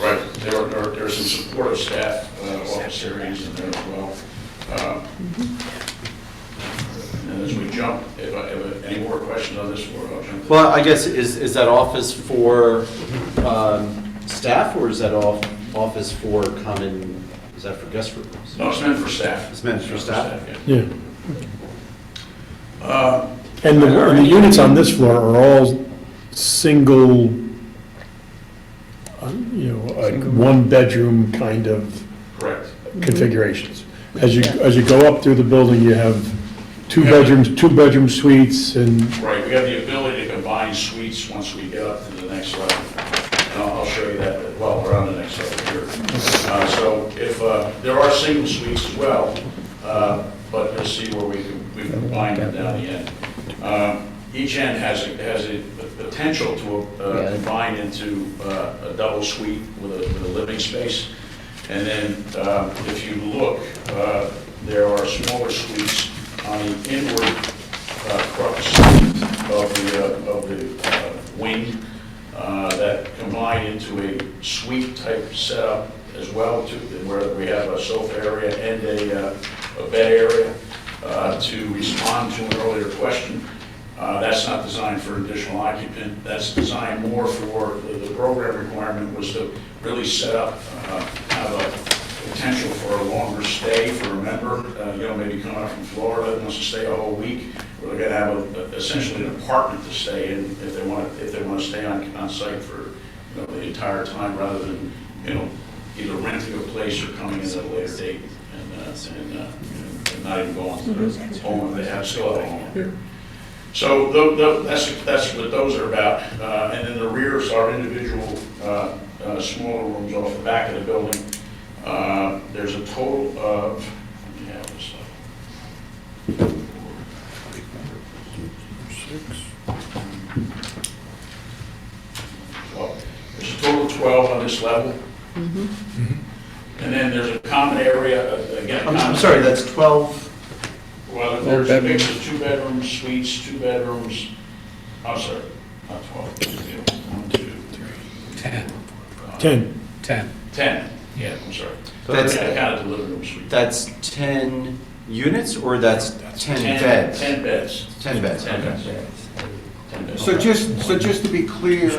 Right, there's some supportive staff, office areas in there as well. And as we jump, if any more questions on this floor, I'll jump. Well, I guess, is that office for staff, or is that office for common, is that for guest rooms? No, it's meant for staff. It's meant for staff? Yeah. And the units on this floor are all single, like one-bedroom kind of Correct. configurations. As you go up through the building, you have two-bedroom suites and. Right, we have the ability to combine suites once we get up to the next level. And I'll show you that, well, we're on the next level here. So if, there are single suites as well, but you'll see where we combine them down the end. Each end has a potential to combine into a double suite with a living space. And then if you look, there are smaller suites on the inward crux of the wing that combine into a suite type setup as well, where we have a sofa area and a bed area. To respond to an earlier question, that's not designed for additional occupant. That's designed more for, the program requirement was to really set up kind of a potential for a longer stay for a member, maybe coming up from Florida that wants to stay a whole week. We're going to have essentially an apartment to stay in if they want to stay on site for the entire time, rather than either renting a place or coming in at a later date and not even going to the home if they have still have a home here. So that's what those are about. And then the rears are individual smaller rooms off the back of the building. There's a total of, let me have this up. Well, there's a total of 12 on this level. And then there's a common area, again. I'm sorry, that's 12? Well, there's a mix of 2 bedrooms, suites, 2 bedrooms. I'm sorry, not 12. 1, 2, 3, 10. 10, yeah, I'm sorry. So that's, I counted the living room suite. That's 10 units, or that's 10 beds? 10 beds. 10 beds, 10 okay. beds. 10 beds. So just to be clear,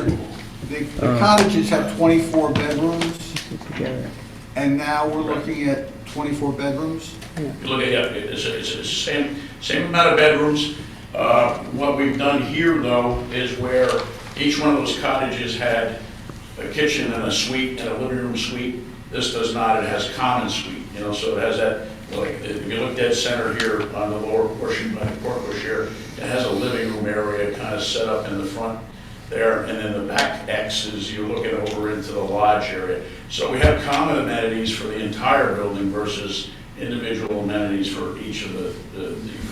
the cottages have 24 bedrooms, and now we're looking at 24 bedrooms? You look at, it's the same amount of bedrooms. What we've done here, though, is where each one of those cottages had a kitchen and a suite and a living room suite. This does not. It has a common suite, so it has that, like, if you look dead center here on the lower portion, by the portico here, it has a living room area kind of set up in the front there, and then the back X is you're looking over into the lodge area. So we have common amenities for the entire building versus individual amenities for each of the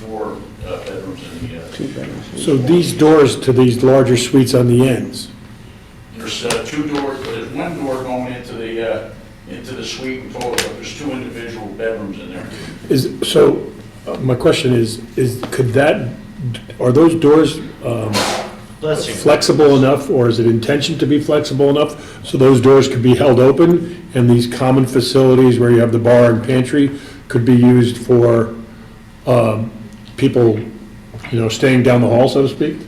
4 bedrooms in the 2 bedrooms. So these doors to these larger suites on the ends, There's 2 doors, but there's 1 door going into the suite in total, but there's 2 individual bedrooms in there. my question is are those doors flexible enough, or is it intentioned to be flexible enough so those doors could be held open and these common facilities where you have the bar and pantry could be used for people, staying down the hall, so to speak?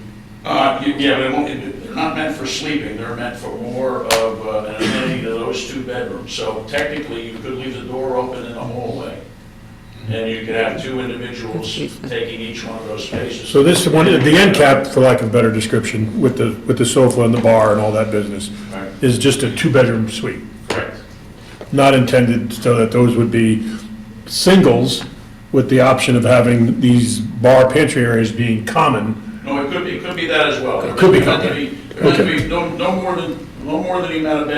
Yeah, but they're not meant for sleeping. They're meant for more of an amenity to those 2 bedrooms. So technically, you could leave the door open in the hallway, and you could have 2 individuals taking each one of those spaces. So this one, the end cap, for lack of a better description, with the sofa and the bar and all that business, Right. is just a 2-bedroom suite. Correct. Not intended so that those would be singles with the option of having these bar pantry areas being common. No, it could be that as well. It could be They're meant to common. They're meant to be no more than the amount of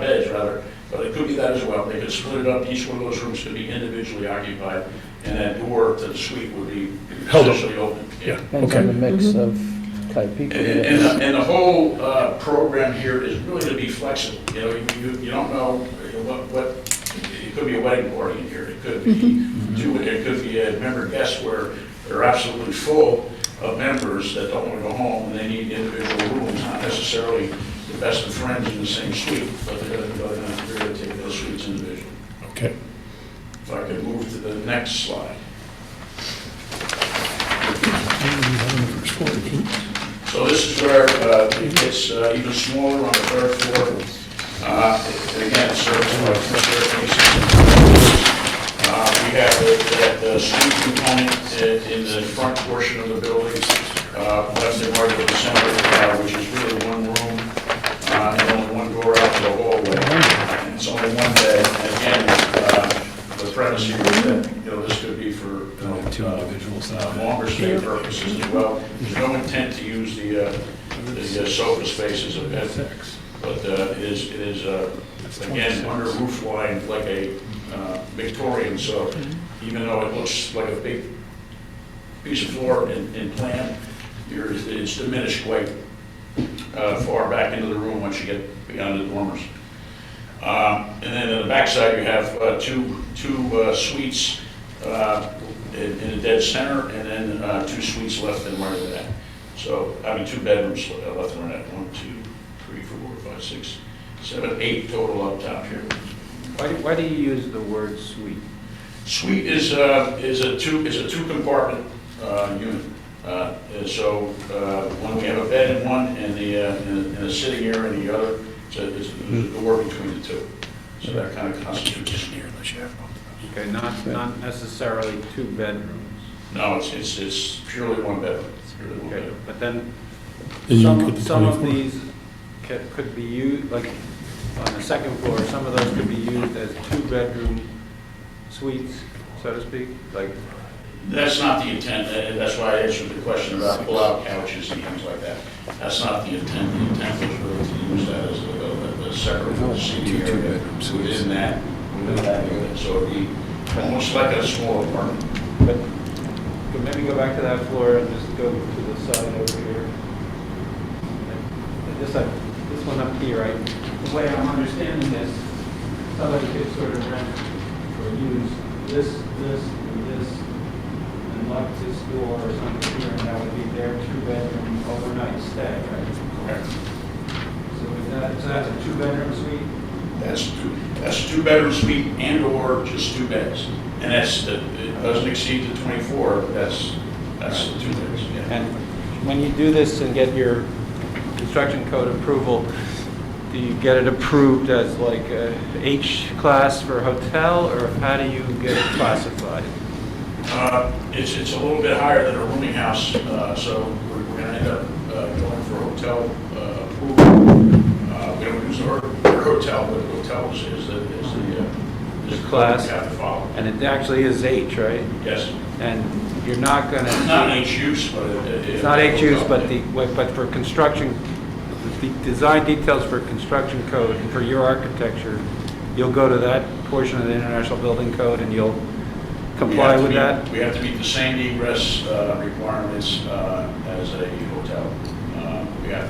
beds rather, but it could be that as well. They could split it up. Each one of those rooms could be individually occupied, and that door to the suite would be Held essentially open. Yeah, Depends okay. on the mix of type people. And the whole program here is really to be flexible. You know, you don't know what, it could be a wedding party in here. It could be it could be a member guest where they're absolutely full of members that don't want to go home and they need individual rooms, not necessarily the best of friends in the same suite, but they're going to take those suites individually. Okay. If I could move to the next slide. So this is where it gets even smaller on the third floor. And again, it serves like two staircases. We have the suite component in the front portion of the building, left and right of the center, which is really one room, and only one door out to the hallway. And it's only one bed. And again, the premise here is that, you know, this could be for two individuals, longer stay purposes as well. There's no intent to use the sofa space as a bed, but it is again under roof line like a Victorian. So even though it looks like a big piece of floor in plan, it's diminished quite far back into the room once you get beyond the dormers. And then in the backside, you have two suites in a dead center, and then two suites left and right of that. So, I mean, two bedrooms left and right. 1, 2, 3, 4, 5, 6, 7, 8 total up top here. Why do you use the word suite? Suite is a two compartment unit. So when we have a bed in one and a sitting area in the other, it's the work between the two. So that kind of constitutes a suite. Okay, not necessarily two bedrooms. No, it's purely one bedroom. Purely one bedroom. But then And some of these could be used, like on the second floor, some of those could be used as two-bedroom suites, so to speak, like. That's not the intent. That's why I answered the question about pull-out couches and things like that. That's not the intent. The intent was really to use that as a separate seating area within that unit. So it'd be almost like a small apartment. But maybe go back to that floor and just go to the side over here. This one up here, right? The way I'm understanding this, somebody could sort of rent or use this, and this, and lock this door or something here, and that would be their two-bedroom overnight stay, right? Correct. So that's a two-bedroom suite? That's a two-bedroom suite and/or just two beds. And it doesn't exceed the 24, but that's the two beds. Yeah. And when you do this and get your construction code approval, do you get it approved as like a H class for hotel, or how do you get it classified? It's a little bit higher than a rooming house, so we're going to end up going for hotel approval. We don't use our hotel, but the hotel is the class, you have to follow. and it actually is H, right? Yes. And you're not going to. It's not an H use, but it's not H use, but for construction, the design details for construction code and for your architecture, you'll go to that portion of the International Building Code and you'll comply with that? We have to meet the same egress requirements as a hotel. We have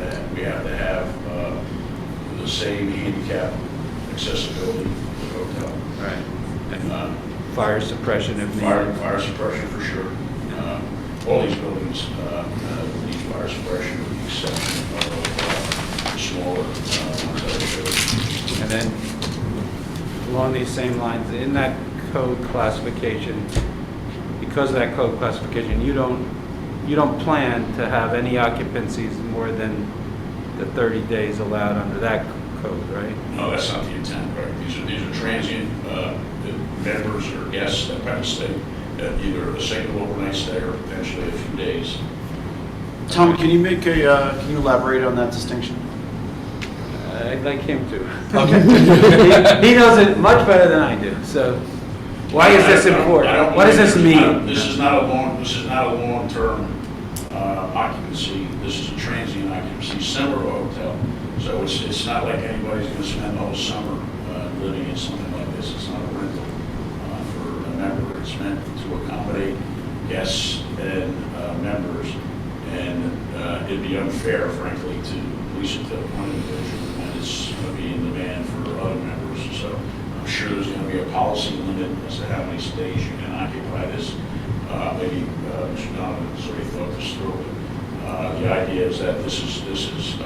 to have the same handicap accessibility to the hotel. Right. And fire suppression if needed. Fire suppression for sure. All these buildings need fire suppression with the exception of smaller ones that I showed. And then along these same lines, in that code classification, because of that code classification, you don't plan to have any occupancies more than the 30 days allowed under that code, right? No, that's not the intent, right? These are transient members or guests that kind of stay at either a single overnight stay or potentially a few days. Tom, can you can you elaborate on that distinction? I'd like him to. Okay. He knows it much better than I do, so why is this important? What does this mean? This is not a long-term occupancy. This is a transient occupancy, similar to a hotel. So it's not like anybody's going to spend the whole summer living in something like this. It's not a rental for a member. It's meant to accommodate guests and members and it'd be unfair, frankly, to lease it to one individual, and it's going to be in demand for other members. So I'm sure there's going to be a policy limit as to how many days you can occupy this. Maybe Mr. Donovan has already thought this through. The idea is that this is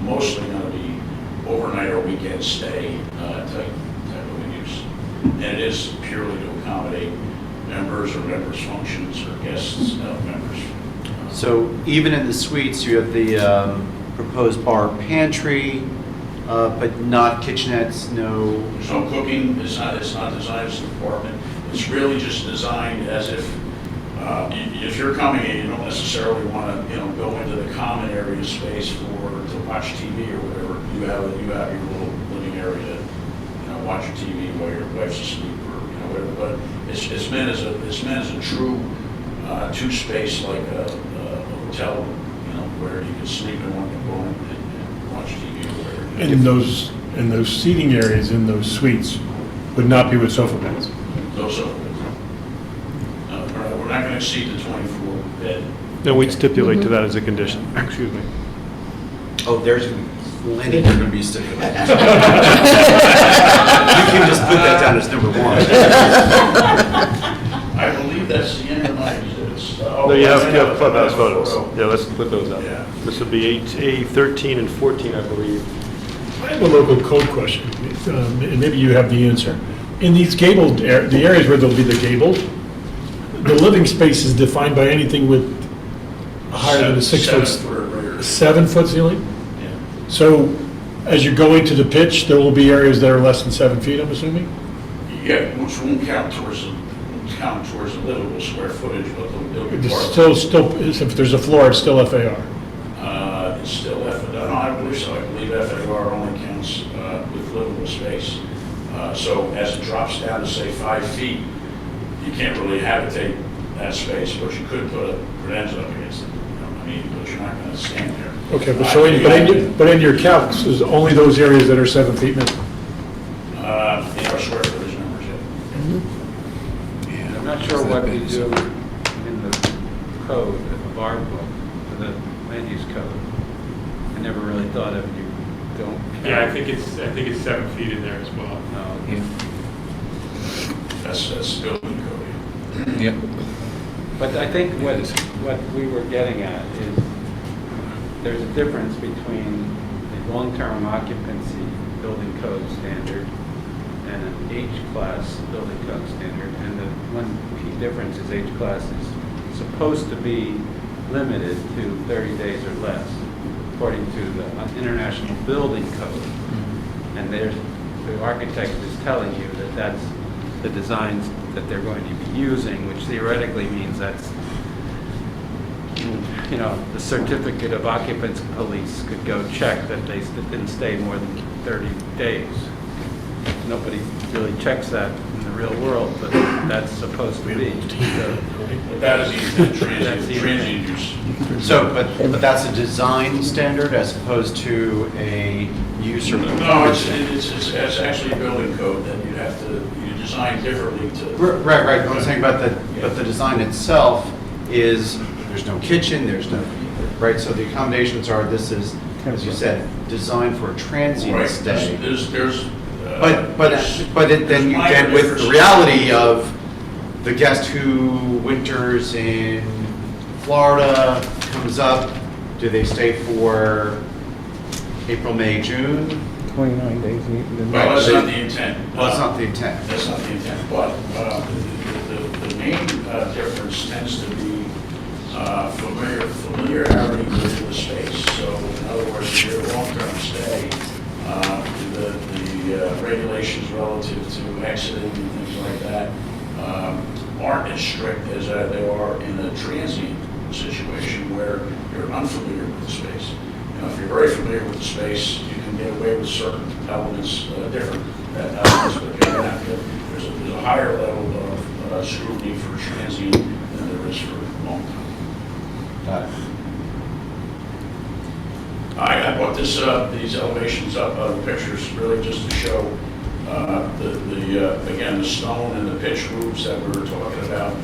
mostly going to be overnight or weekend stay type of a use. And it is purely to accommodate members or members' functions or guests of members. So even in the suites, you have the proposed bar pantry, but not kitchenettes, no... There's no cooking, it's not designed as an apartment. It's really just designed as if you're coming in, you don't necessarily want to, go into the common area space to watch TV or whatever. You have your little living area to, watch your TV while your wife's asleep or whatever. But it's meant as a true two-space like a hotel, where you can sleep in one component and watch TV or whatever. And those seating areas in those suites would not be with sofa beds. No sofa beds. We're not going to exceed the 24 bed. Then we'd stipulate to that as a condition. Excuse me. Oh, there's plenty that are going to be stipulated. You can just put that down as number one. I believe that's the end of my exhibits. No, you have clubhouse photos. Yeah, let's put those up. Yeah. This would be 8A, 13, and 14, I believe. I have a local code question, and maybe you have the answer. In these gabled, the areas where there'll be the gables, the living space is defined by anything with higher than a 6 foot, 7 foot ceiling? Yeah. So as you go into the pitch, there will be areas that are less than 7 feet, I'm assuming? Yeah, which won't count towards the livable square footage, but they'll be It's part of still, if there's a floor, it's still FAR. It's still FAR. No, I believe so. I believe FAR only counts with livable space. So as it drops down to say 5 feet, you can't really habitate that space, but you could put a credenza up against it. But you're not going to stand there. Okay, but in your calcs, is only those areas that are 7 feet minimum? In our square footage numbers, yeah. I'm not sure what we do in the code, in the bar book, the land use code. I never really thought of you don't. Yeah, I think it's 7 feet in there as well. No. That's building code. Yep. But I think what we were getting at is there's a difference between the long-term occupancy building code standard and an H-class building code standard. And the one key difference is H-class is supposed to be limited to 30 days or less, according to the International Building Code. And the architect is telling you that that's the designs that they're going to be using, which theoretically means that's, the certificate of occupants police could go check that they didn't stay more than 30 days. Nobody really checks that in the real world, but that's supposed to be. But that is the transient use. So, but that's a design standard as opposed to a use or... No, it's actually a building code that you design differently to... Right. I'm saying about the design itself is, there's no kitchen, there's no... Right, so the accommodations are, this is, as you said, designed for a transient stay. But then you get with the reality of the guest who winters in Florida, comes up, do they stay for April, May, June? 29 days. Well, that's not the intent. Well, that's not the intent. That's not the intent, but the main difference tends to be familiarity with the space. So in other words, if you're a long-term stay, the regulations relative to exiting and things like that aren't as strict as they are in a transient situation where you're unfamiliar with the space. If you're very familiar with the space, you can get away with certain elements, different elements, but there's a higher level of scrutiny for transient than there is for long term. Got it. I brought these elevations up, the pictures, really just to show again, the stone and the pitch roofs that we were talking about,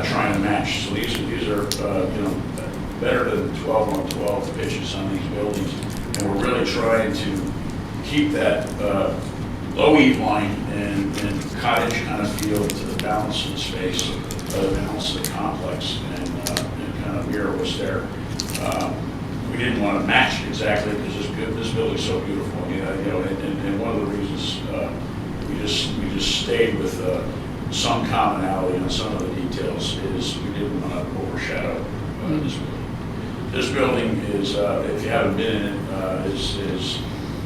trying to match. So these are, better than 12 on 12 pitches on these buildings. And we're really trying to keep that low eve line and cottage kind of feel to the balance of the space, the balance of the complex, and kind of mirror what's there. We didn't want to match exactly because this building's so beautiful. I mean, and one of the reasons we just stayed with some commonality on some of the details is we didn't want to overshadow this building. This building is, if you haven't been in it, is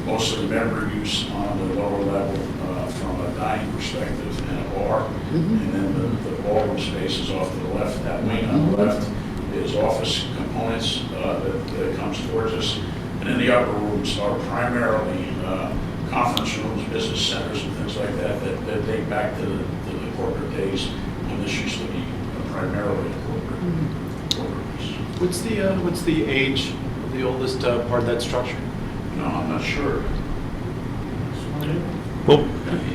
mostly member use on the lower level from a dining perspective and a bar. And then the ballroom space is off to the left. That wing on the left is office components that comes towards us. And then the upper rooms are primarily conference rooms, business centers, and things like that date back to the corporate days when this used to be primarily a corporate use. What's the age of the oldest part of that structure? No, I'm not sure. Well,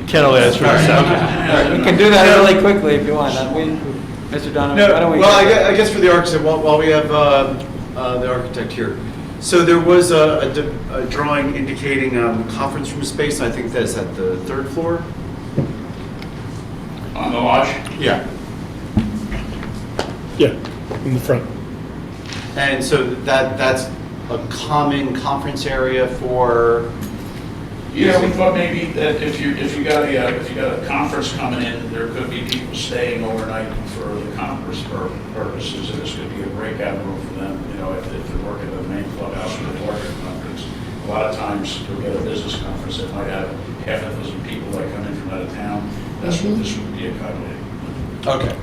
Ken will answer this. We can do that really quickly if you want. Mr. Donovan, why don't we? Well, I guess for the architect, while we have the architect here, so there was a drawing indicating conference room space. I think that's at the 3rd floor. On the lodge? Yeah. Yeah, in the front. And so that's a common conference area for. Yeah, we thought maybe that if you got a conference coming in, there could be people staying overnight for the conference purposes, and this could be a breakout room for them. You know, if they're working at the main clubhouse or the larger conference, a lot of times you'll get a business conference that might have half a dozen people that come in from out of town. That's what this would be accommodating. Okay.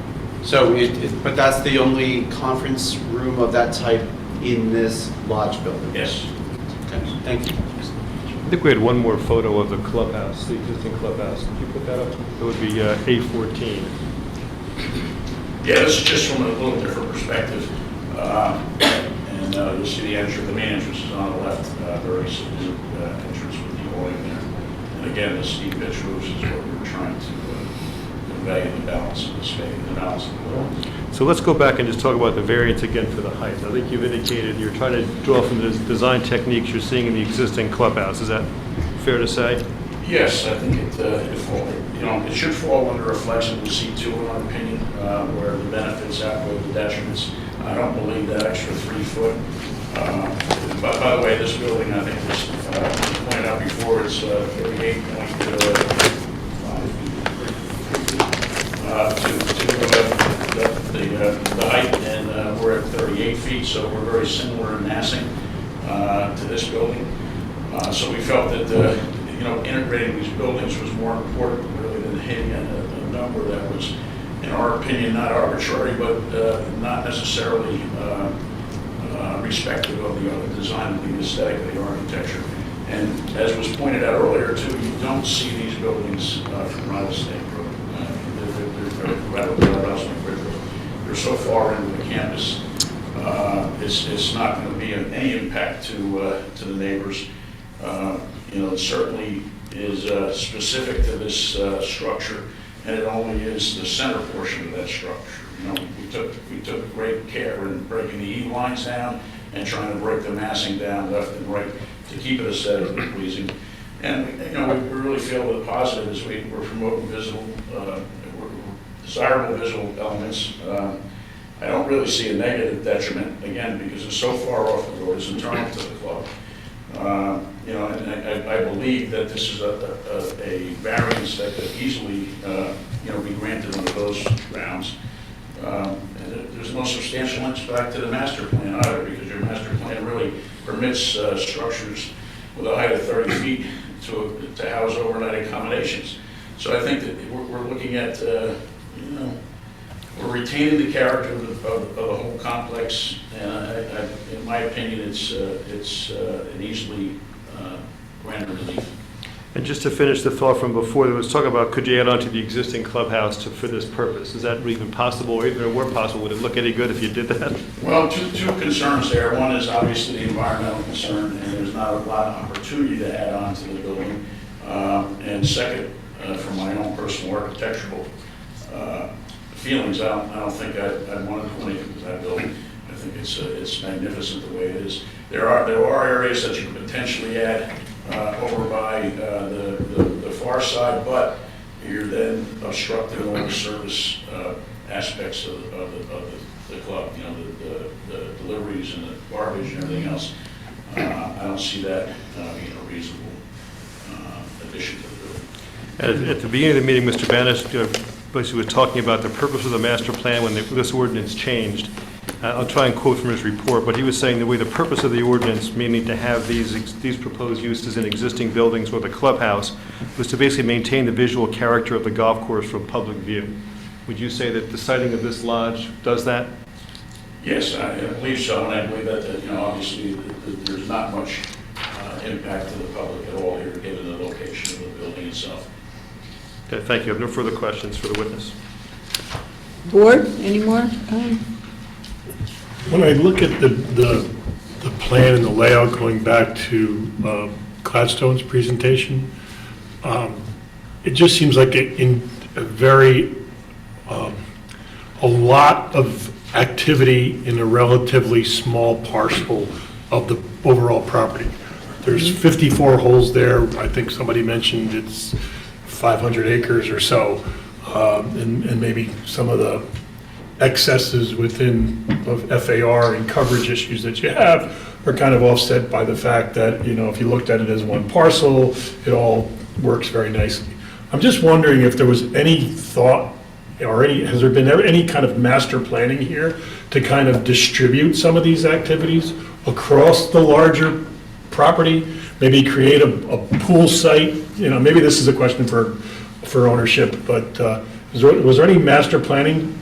So but that's the only conference room of that type in this lodge building? Yes. Okay, thank you. I think we had one more photo of the clubhouse, the existing clubhouse. Did you put that up? It would be A14. Yeah, this is just from a little different perspective. And you'll see the entrance, the main entrance is on the left, very subdued entrance with the awning there. And again, the steep pitch roofs is what we were trying to convey the balance of the space, the balance of the building. So let's go back and just talk about the variance again for the height. I think you've indicated you're trying to draw from the design techniques you're seeing in the existing clubhouse. Is that fair to say? Yes, I think it should fall under a flexible C2 in my opinion, where the benefits outweigh the detriments. I don't believe that extra 3 foot. But by the way, this building, I think was pointed out before, it's 38.5 to the height, and we're at 38 feet, so we're very similar in massing to this building. So we felt that integrating these buildings was more important really than hitting a number that was, in our opinion, not arbitrary, but not necessarily respective of the other design, the aesthetic of the architecture. And as was pointed out earlier too, you don't see these buildings from Rhode State Road. They're so far into the campus, it's not going to be any impact to the neighbors. It certainly is specific to this structure, and it only is the center portion of that structure. We took great care in breaking the E lines down and trying to break the massing down left and right to keep it aesthetically pleasing. And we really feel that the positive is we're promoting desirable visual elements. I don't really see a negative detriment, again, because it's so far off the road, it's internal to the club. And I believe that this is a variance that could easily, be granted under those grounds. And there's no substantial impact to the master plan either, because your master plan really permits structures with a height of 30 feet to house overnight accommodations. So I think that we're looking at, we're retaining the character of the whole complex, and in my opinion, it's an easily granted relief. And just to finish the thought from before, there was talk about could you add on to the existing clubhouse for this purpose? Is that even possible, or even if it were possible, would it look any good if you did that? Well, two concerns there. One is obviously the environmental concern, and there's not a lot of opportunity to add on to the building. And second, from my own personal architectural feelings, I don't think I'd want to do anything to that building. I think it's magnificent the way it is. There are areas that you could potentially add over by the far side, but you're then obstructing all the service aspects of the club, you know, the deliveries and the garbage and everything else. I don't see that being a reasonable addition to the building. At the beginning of the meeting, Mr. Banish basically was talking about the purpose of the master plan when this ordinance changed. I'll try and quote from his report, but he was saying the way the purpose of the ordinance, meaning to have these proposed uses in existing buildings or the clubhouse, was to basically maintain the visual character of the golf course from public view. Would you say that the siting of this lodge does that? Yes, I believe so, and I believe that, you know, obviously, there's not much impact to the public at all here, given the location of the building itself. Okay, thank you. I have no further questions for the witness. Board, any more? When I look at the plan and the layout going back to Gladstone's presentation, it just seems like a lot of activity in a relatively small parcel of the overall property. There's 54 holes there. I think somebody mentioned it's 500 acres or so, and maybe some of the excesses within of FAR and coverage issues that you have are kind of offset by the fact that, you know, if you looked at it as one parcel, it all works very nicely. I'm just wondering if there was any thought or has there been any kind of master planning here to kind of distribute some of these activities across the larger property, maybe create a pool site? You know, maybe this is a question for ownership, but was there any master planning,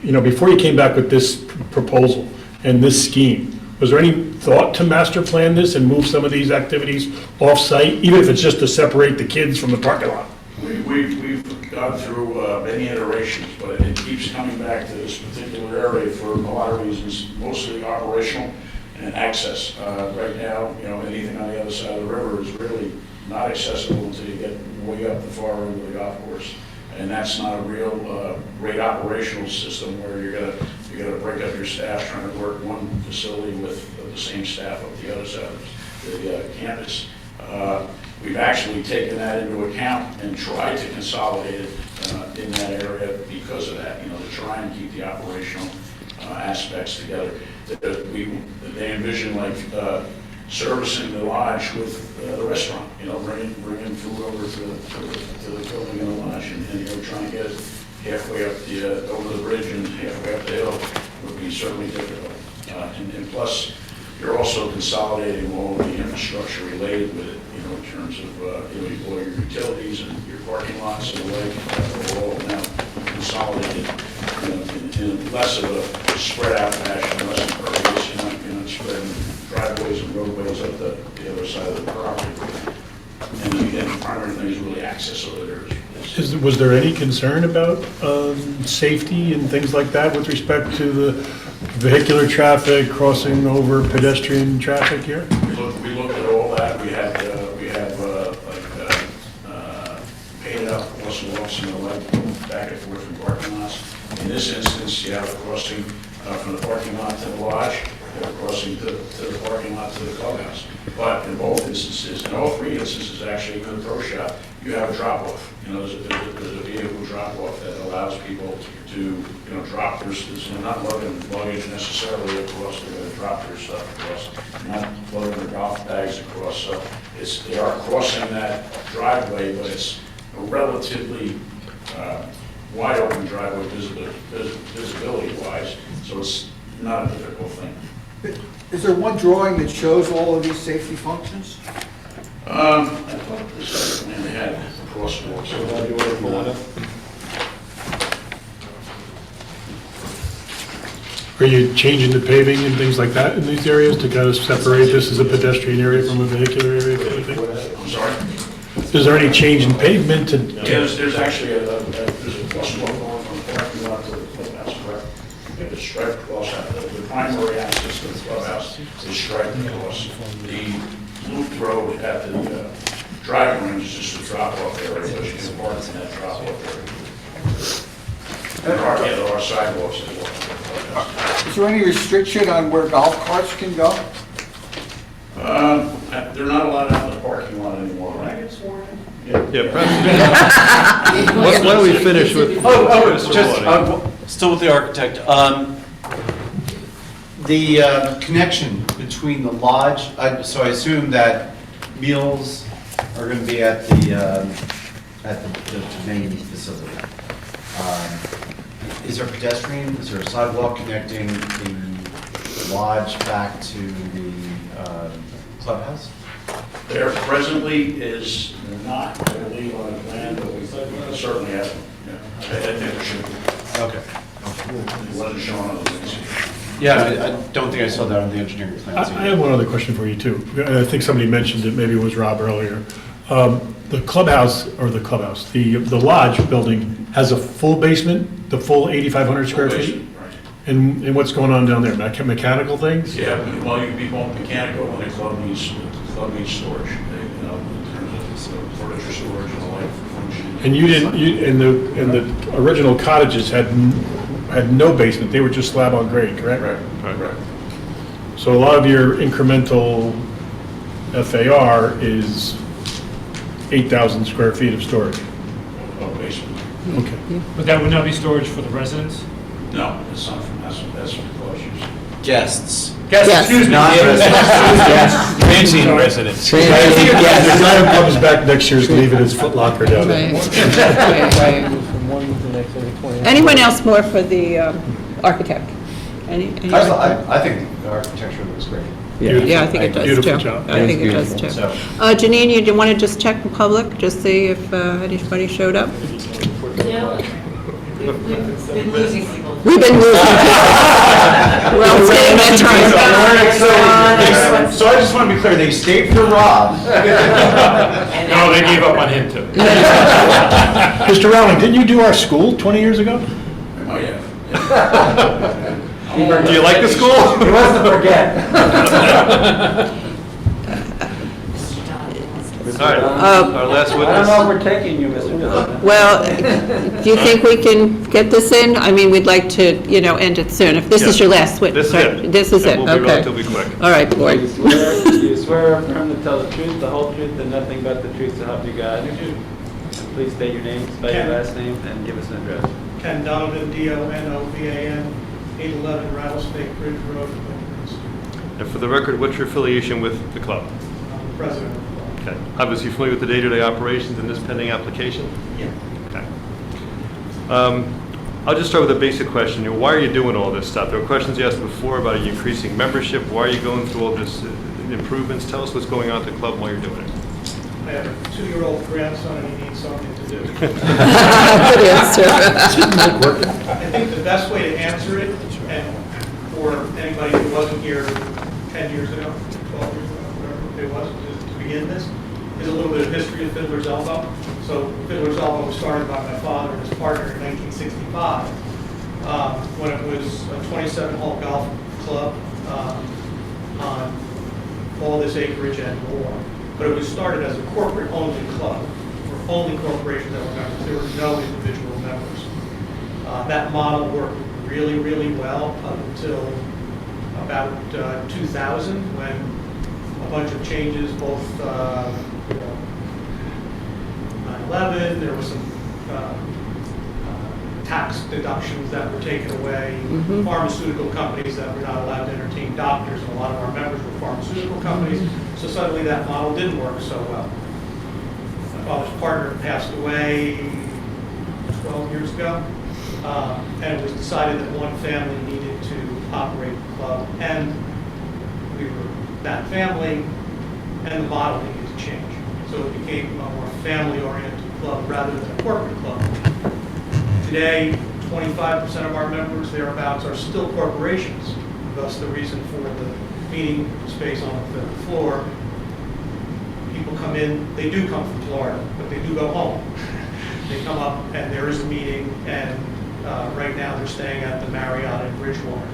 you know, before you came back with this proposal and this scheme? Was there any thought to master plan this and move some of these activities off-site, even if it's just to separate the kids from the parking lot? We've gone through many iterations, but it keeps coming back to this particular area for a lot of reasons, mostly operational and access. Right now, you know, anything on the other side of the river is really not accessible until you get way up the far end of the golf course. And that's not a real great operational system where you're gonna break up your staff trying to work one facility with the same staff up the other side of the campus. We've actually taken that into account and tried to consolidate it in that area because of that, you know, to try and keep the operational aspects together. They envision like servicing the lodge with the restaurant, you know, bringing food over to the building in the lodge, and you know, trying to get it halfway up over the bridge and halfway up the hill would be certainly difficult. And plus, you're also consolidating all of the infrastructure related with it, you know, in terms of you know, all your utilities and your parking lots and the like, are all now consolidated, you know, in less of a spread out fashion, less impervious, you're not spreading driveways and roadways up the other side of the property. And the primary thing is really access over there. Was there any concern about safety and things like that with respect to the vehicular traffic crossing over pedestrian traffic here? We looked at all that. We have painted out crosswalks and the like back and forth from parking lots. In this instance, you have a crossing from the parking lot to the lodge, you have a crossing to the parking lot to the clubhouse. But in both instances, in all three instances, actually, for the pro shop, you have a drop-off. You know, there's a vehicle drop-off that allows people to, you know, drop their, they're not loading luggage necessarily across, they're going to drop their stuff across, not loading their golf bags across. So they are crossing that driveway, but it's a relatively wide open driveway visibility-wise, so it's not a difficult thing. Is there one drawing that shows all of these safety functions? I thought this man had crosswalks. Are you changing the paving and things like that in these areas to kind of separate this as a pedestrian area from a vehicular area? I'm sorry? Is there any change in pavement to? Yeah, there's actually there's a crosswalk going from the parking lot to the clubhouse, correct? It's striped across, the primary access to the clubhouse is striped across. The loop road at the driving range is just a drop-off area, but you can park in that drop-off area. There are sidewalks as well. Is there any restriction on where golf carts can go? They're not allowed out in the parking lot anymore, right? Yeah, perhaps. Why don't we finish with? Still with the architect. The connection between the lodge, so I assume that meals are going to be at the main facility. Is there pedestrian, is there a sidewalk connecting the lodge back to the clubhouse? There presently is not, I believe, on the plan, but we certainly have, I think there should be. Okay. It wasn't shown on the things. Yeah, I don't think I saw that on the engineering plans. I have one other question for you, too. I think somebody mentioned it, maybe it was Rob earlier. The clubhouse, the lodge building has a full basement, the full 8,500 square feet? Right. And what's going on down there? Mechanical things? Yeah, well, you can be both mechanical and the club needs storage, in terms of furniture storage and the like for function. And you didn't, and the original cottages had no basement, they were just slab on grade, correct? Right. So a lot of your incremental FAR is 8,000 square feet of storage. Oh, basement. Okay. But that would not be storage for the residents? No, it's not that's for closures. Guests. Excuse me. Not residents. Transient residents. The guy who comes back next year is leaving his Foot Locker down there. Right. Anyone else more for the architect? Any- I think the architecture looks great. Yeah, I think it does too. Beautiful job. I think it does too. So- Janine, you want to just check the public, just see if anybody showed up? No, we've been losing people. We've been losing people. Well, it's getting that time. So I just want to be clear, they stayed for Rob. No, they gave up on him too. Mr. Rowling, didn't you do our school 20 years ago? Oh, yeah. Do you like the school? He wants to forget. All right, our last I don't witness. know if we're taking you, Mr. Donovan. Well, do you think we can get this in? I mean, we'd like to, end it soon. If this is your last witness, This is right? it. This is it, And we'll be okay. relatively quick. All right, board. You swear or affirm to tell the truth, the whole truth, and nothing but the truth to help you God? And please state your name, spell your last name, and give us an address. Ken Donovan, Donovan, 811 Rattlesnake Ridge Road, Bedminster. And for the record, what's your affiliation with the club? I'm the president of the club. Okay. Obviously familiar with the day-to-day operations in this pending application? Yeah. Okay. I'll just start with a basic question. Why are you doing all this stuff? There were questions you asked before about are you increasing membership? Why are you going through all this improvements? Tell us what's going on at the club while you're doing it. I have a 2-year-old grandson and he needs something to do. Good answer. I think the best way to answer it, and for anybody who wasn't here 10 years ago, 12 years ago, whatever it was, to begin this, is a little bit of history of Fiddler's Elbow. So Fiddler's Elbow was started by my father and his partner in 1965, when it was a 27-hole golf club on all this acreage and more. But it was started as a corporate-only club, where only corporations that were members. There were no individual members. That model worked really, really well up until about 2000, when a bunch of changes, both 9/11, there was some tax deductions that were taken away, pharmaceutical companies that were not allowed to entertain doctors, and a lot of our members were pharmaceutical companies, so suddenly that model didn't work so well. My father's partner passed away 12 years ago, and it was decided that one family needed to operate the club, and we were that family, and the model needed to change. So it became a more family-oriented club rather than a corporate club. Today, 25% of our members, thereabouts, are still corporations. Thus the reason for the meeting space on the third floor. People come in, they do come from Florida, but they do go home. They come up and there is a meeting, and right now they're staying at the Marriott in Bridgewater.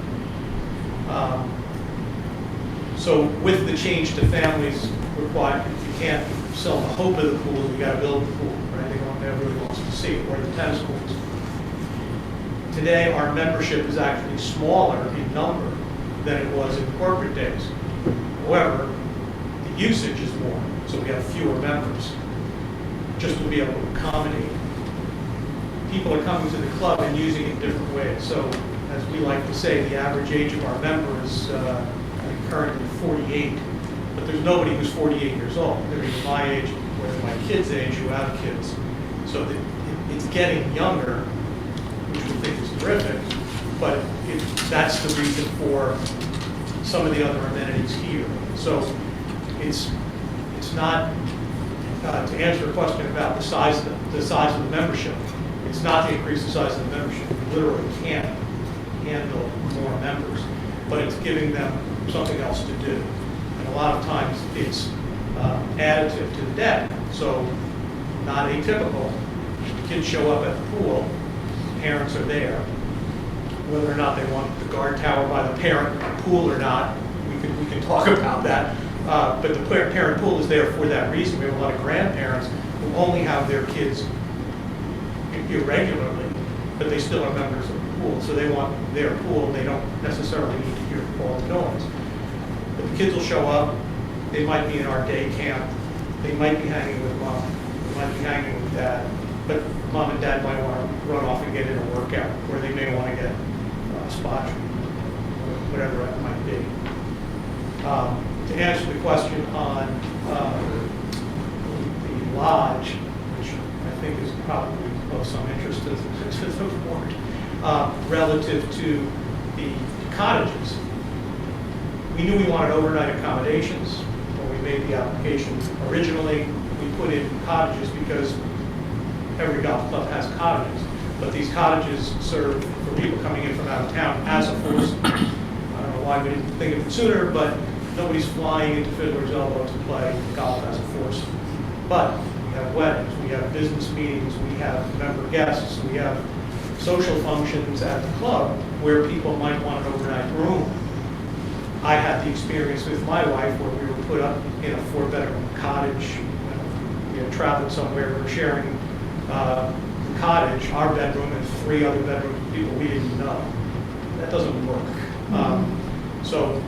So with the change to families required, you can't sell the hope of the pool, you got to build the pool, right? Everybody wants to see it, or the tennis courts. Today, our membership is actually smaller in number than it was in corporate days. However, the usage is more, so we have fewer members, just to be able to accommodate. People are coming to the club and using it in different ways. So, as we like to say, the average age of our member is currently 48, but there's nobody who's 48 years old. They're either my age or they're my kids' age who have kids. So it's getting younger, which we think is terrific, but that's the reason for some of the other amenities here. So it's not, to answer your question about the size of the membership, it's not to increase the size of the membership. We literally can't handle more members, but it's giving them something else to do. And a lot of times it's additive to the debt. So not atypical. Kids show up at the pool, parents are there. Whether or not they want the guard tower by the parent pool or not, we can talk about that. But the parent pool is there for that reason. We have a lot of grandparents who only have their kids irregularly, but they still are members of the pool. So they want their pool. They don't necessarily need to hear all the noise. But the kids will show up. They might be in our day camp. They might be hanging with mom. They might be hanging with dad. But mom and dad might want to run off and get in a workout, or they may want to get a spot treatment, or whatever it might be. To answer the question on the lodge, which I think is probably of some interest to the board, relative to the cottages. We knew we wanted overnight accommodations when we made the application originally. We put in cottages because every golf club has cottages, but these cottages serve for people coming in from out of town as a force. I don't know why we didn't think of it sooner, but nobody's flying into Fiddler's Elbow to play golf as a force. But we have weddings, we have business meetings, we have member guests, we have social functions at the club where people might want an overnight room. I had the experience with my wife where we were put up in a 4-bedroom cottage. We had traveled somewhere, we were sharing the cottage, our bedroom, and 3 other bedroom people we didn't know. That doesn't work. So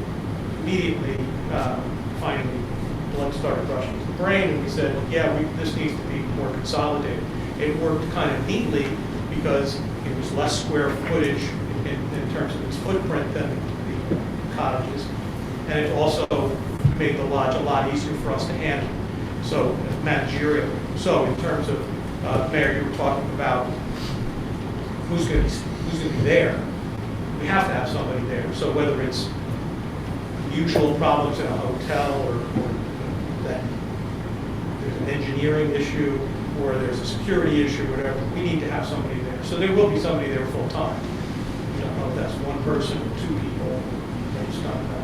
immediately, finally, blood started rushing to the brain, and we said, yeah, this needs to be more consolidated. It worked kind of neatly because it was less square footage in terms of its footprint than the cottages, and it also made the lodge a lot easier for us to handle. So managerial. So in terms of Mayor, you were talking about who's going to be there. We have to have somebody there. So whether it's usual problems in a hotel or that there's an engineering issue or there's a security issue, whatever, we need to have somebody there. So there will be somebody there full time. We don't know if that's one person or 2 people. I just don't know.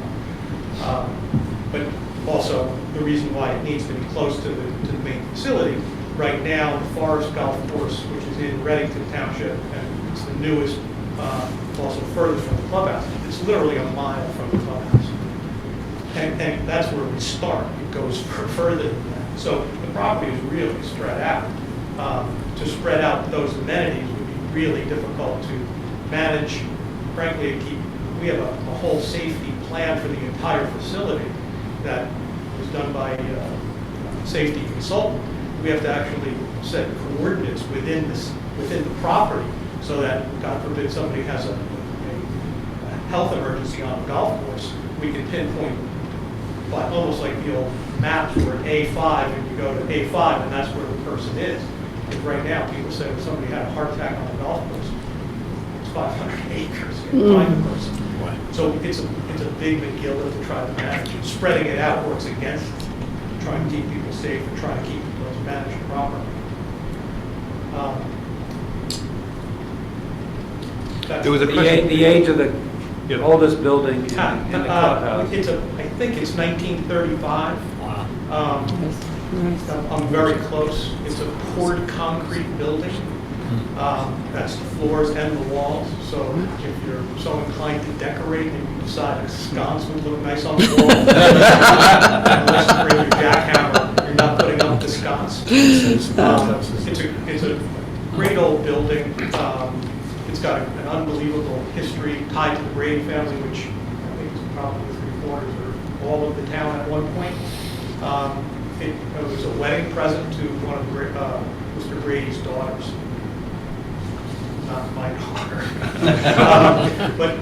But also the reason why it needs to be close to the main facility. Right now, the Forest Golf Course, which is in Reddington Township, and it's the newest, also further from the clubhouse. It's literally a mile from the clubhouse. And that's where we start. It goes further than that. So the property is really spread out. To spread out those amenities would be really difficult to manage. Frankly, we have a whole safety plan for the entire facility that was done by a safety consultant. We have to actually set coordinates within the property so that, God forbid, somebody has a health emergency on the golf course, we can pinpoint, but almost like the old maps where A5, and you go to A5, and that's where the person is. Because right now, people say if somebody had a heart attack on the golf course, it's 500 acres, you can find the person. So it's a big McGill to try to manage it. Spreading it out works against it. Trying to keep people safe and trying to keep people managed properly. There was a The question. age of the oldest building in the clubhouse. I think it's 1935. Wow. I'm very close. It's a poured concrete building. That's the floors and the walls. So if you're so inclined to decorate and you decide a sconce would look nice on the wall, unless you bring your jackhammer, you're not putting up the sconce. It's a great old building. It's It's got an unbelievable history tied to the Brady family, which I think is probably 3/4 or all of the town at one point. It was a wedding present to one of Mr. Brady's daughters. Not my daughter. But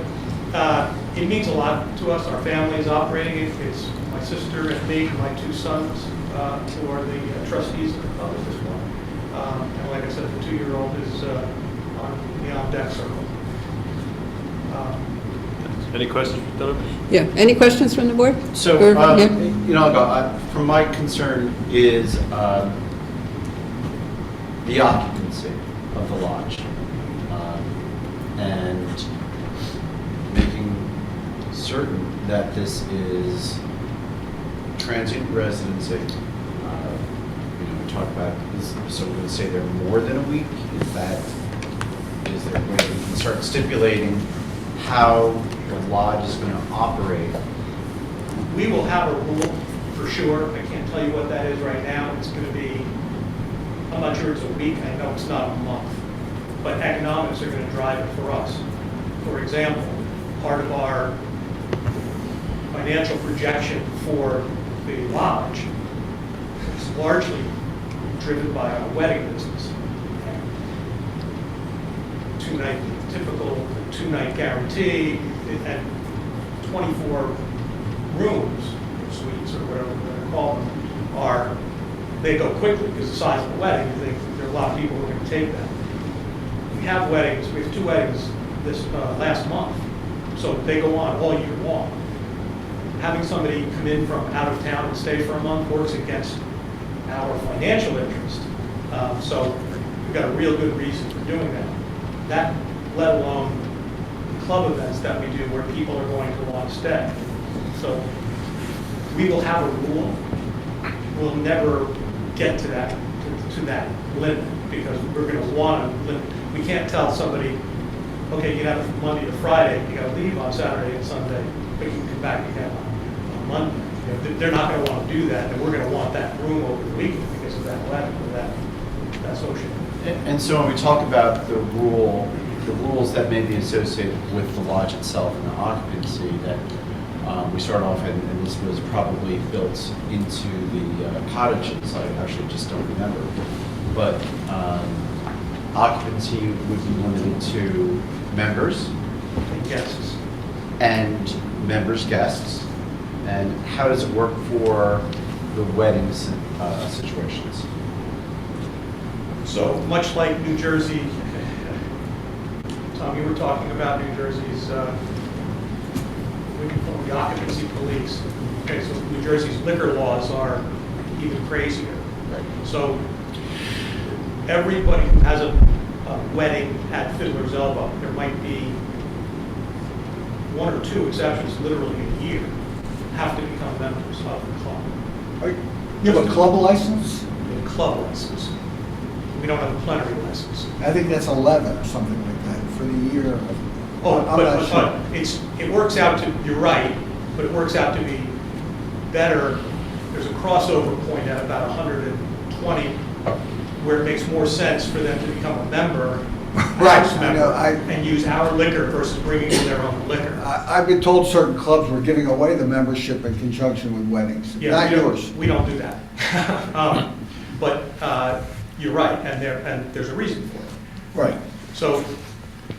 it means a lot to us. Our family is operating it. It's my sister and me, my 2 sons, who are the trustees of this one. And like I said, the 2-year-old is on the on-deck circle. Any questions for Donovan? Yeah, any questions from the board? So, Or- yeah. from my concern is the occupancy of the lodge and making certain that this is transient residency. We talk about, so we're going to say they're more than a week. Is there a way we can start stipulating how the lodge is going to operate? We will have a rule for sure. I can't tell you what that is right now. It's going to be, I'm not sure it's a week. I know it's not a month. But economics are going to drive it for us. For example, part of our financial projection for the lodge is largely driven by our wedding business. Typical 2-night guarantee and 24 rooms, or suites, or whatever we're going to call them, they go quickly because the size of the wedding. There are a lot of people who are going to take that. We have weddings. We have 2 weddings this last month, so they go on all year long. Having somebody come in from out of town and stay for a month works against our financial interest. So we've got a real good reason for doing that. That, let alone club events that we do where people are going to want to stay. So we will have a rule. We'll never get to that limit because we're going to want to limit. We can't tell somebody, okay, you have Monday to Friday, you got to leave on Saturday and Sunday, but you can come back again on Monday. They're not going to want to do that, and we're going to want that room over the weekend because of that wedding or that social. And so when we talk about the rules that may be associated with the lodge itself and the occupancy, that we start off, and this was probably built into the cottages, I actually just don't remember, but occupancy would be limited to members And guests. and members' guests. And how does it work for the weddings situations? So much like New Jersey, Tom, you were talking about New Jersey's, what do you call the occupancy police. Okay, so New Jersey's liquor laws are even crazier. Right. So everybody who has a wedding at Fiddler's Elbow, there might be 1 or 2 exceptions literally a year, have to become members of the club. You have a club license? A club license. We don't have a plenary license. I think that's 11 or something like that for the year. Oh, I'm not sure. but it works out to, you're right, but it works out to be better. There's a crossover point at about 120 where it makes more sense for them to become a member, Right, house I know, member, and use our liquor versus bringing in their own liquor. I've been told certain clubs were giving away the membership in conjunction with weddings. Yeah, Not we don't- yours. We don't do that. But you're right, and there's a reason for it. Right. So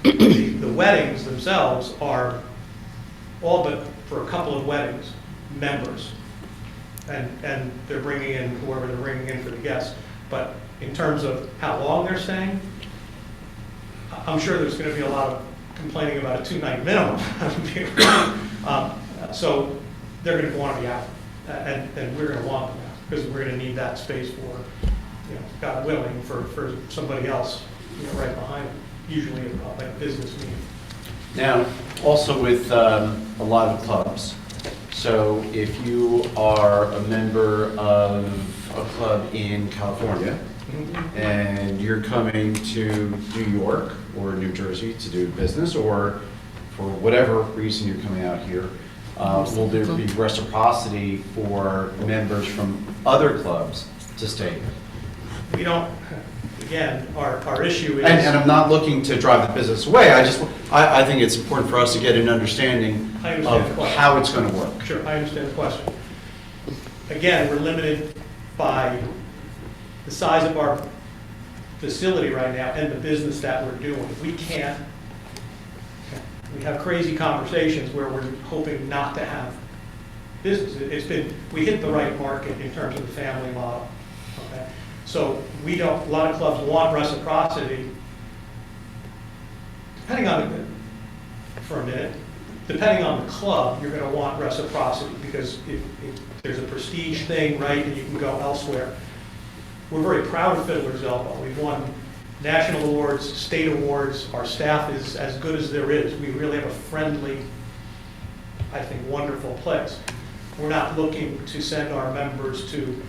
the weddings themselves are all but for a couple of weddings, members. And they're bringing in whoever they're bringing in for the guests. But in terms of how long they're staying, I'm sure there's going to be a lot of complaining about a 2-night minimum. So they're going to want to be out, and we're going to want them out because we're going to need that space for, God willing, for somebody else, right behind them. Usually like a business meeting. Now, also with a lot of clubs, so if you are a member of a club in California and you're coming to New York or New Jersey to do business, or for whatever reason you're coming out here, will there be reciprocity for members from other clubs to stay here? We don't again, our issue is. And I'm not looking to drive the business away, I think it's important for us to get an understanding I understand the of question. how it's going to work. Sure, I understand the question. Again, we're limited by the size of our facility right now and the business that we're doing. We have crazy conversations where we're hoping not to have business. We hit the right market in terms of the family model. Okay? So a lot of clubs want reciprocity, depending on the club, you're going to want reciprocity because if there's a prestige thing, right, and you can go elsewhere. We're very proud of Fiddler's Elbow. We've won national awards, state awards. Our staff is as good as there is. We really have a friendly, I think, wonderful place. We're not looking to send our members to,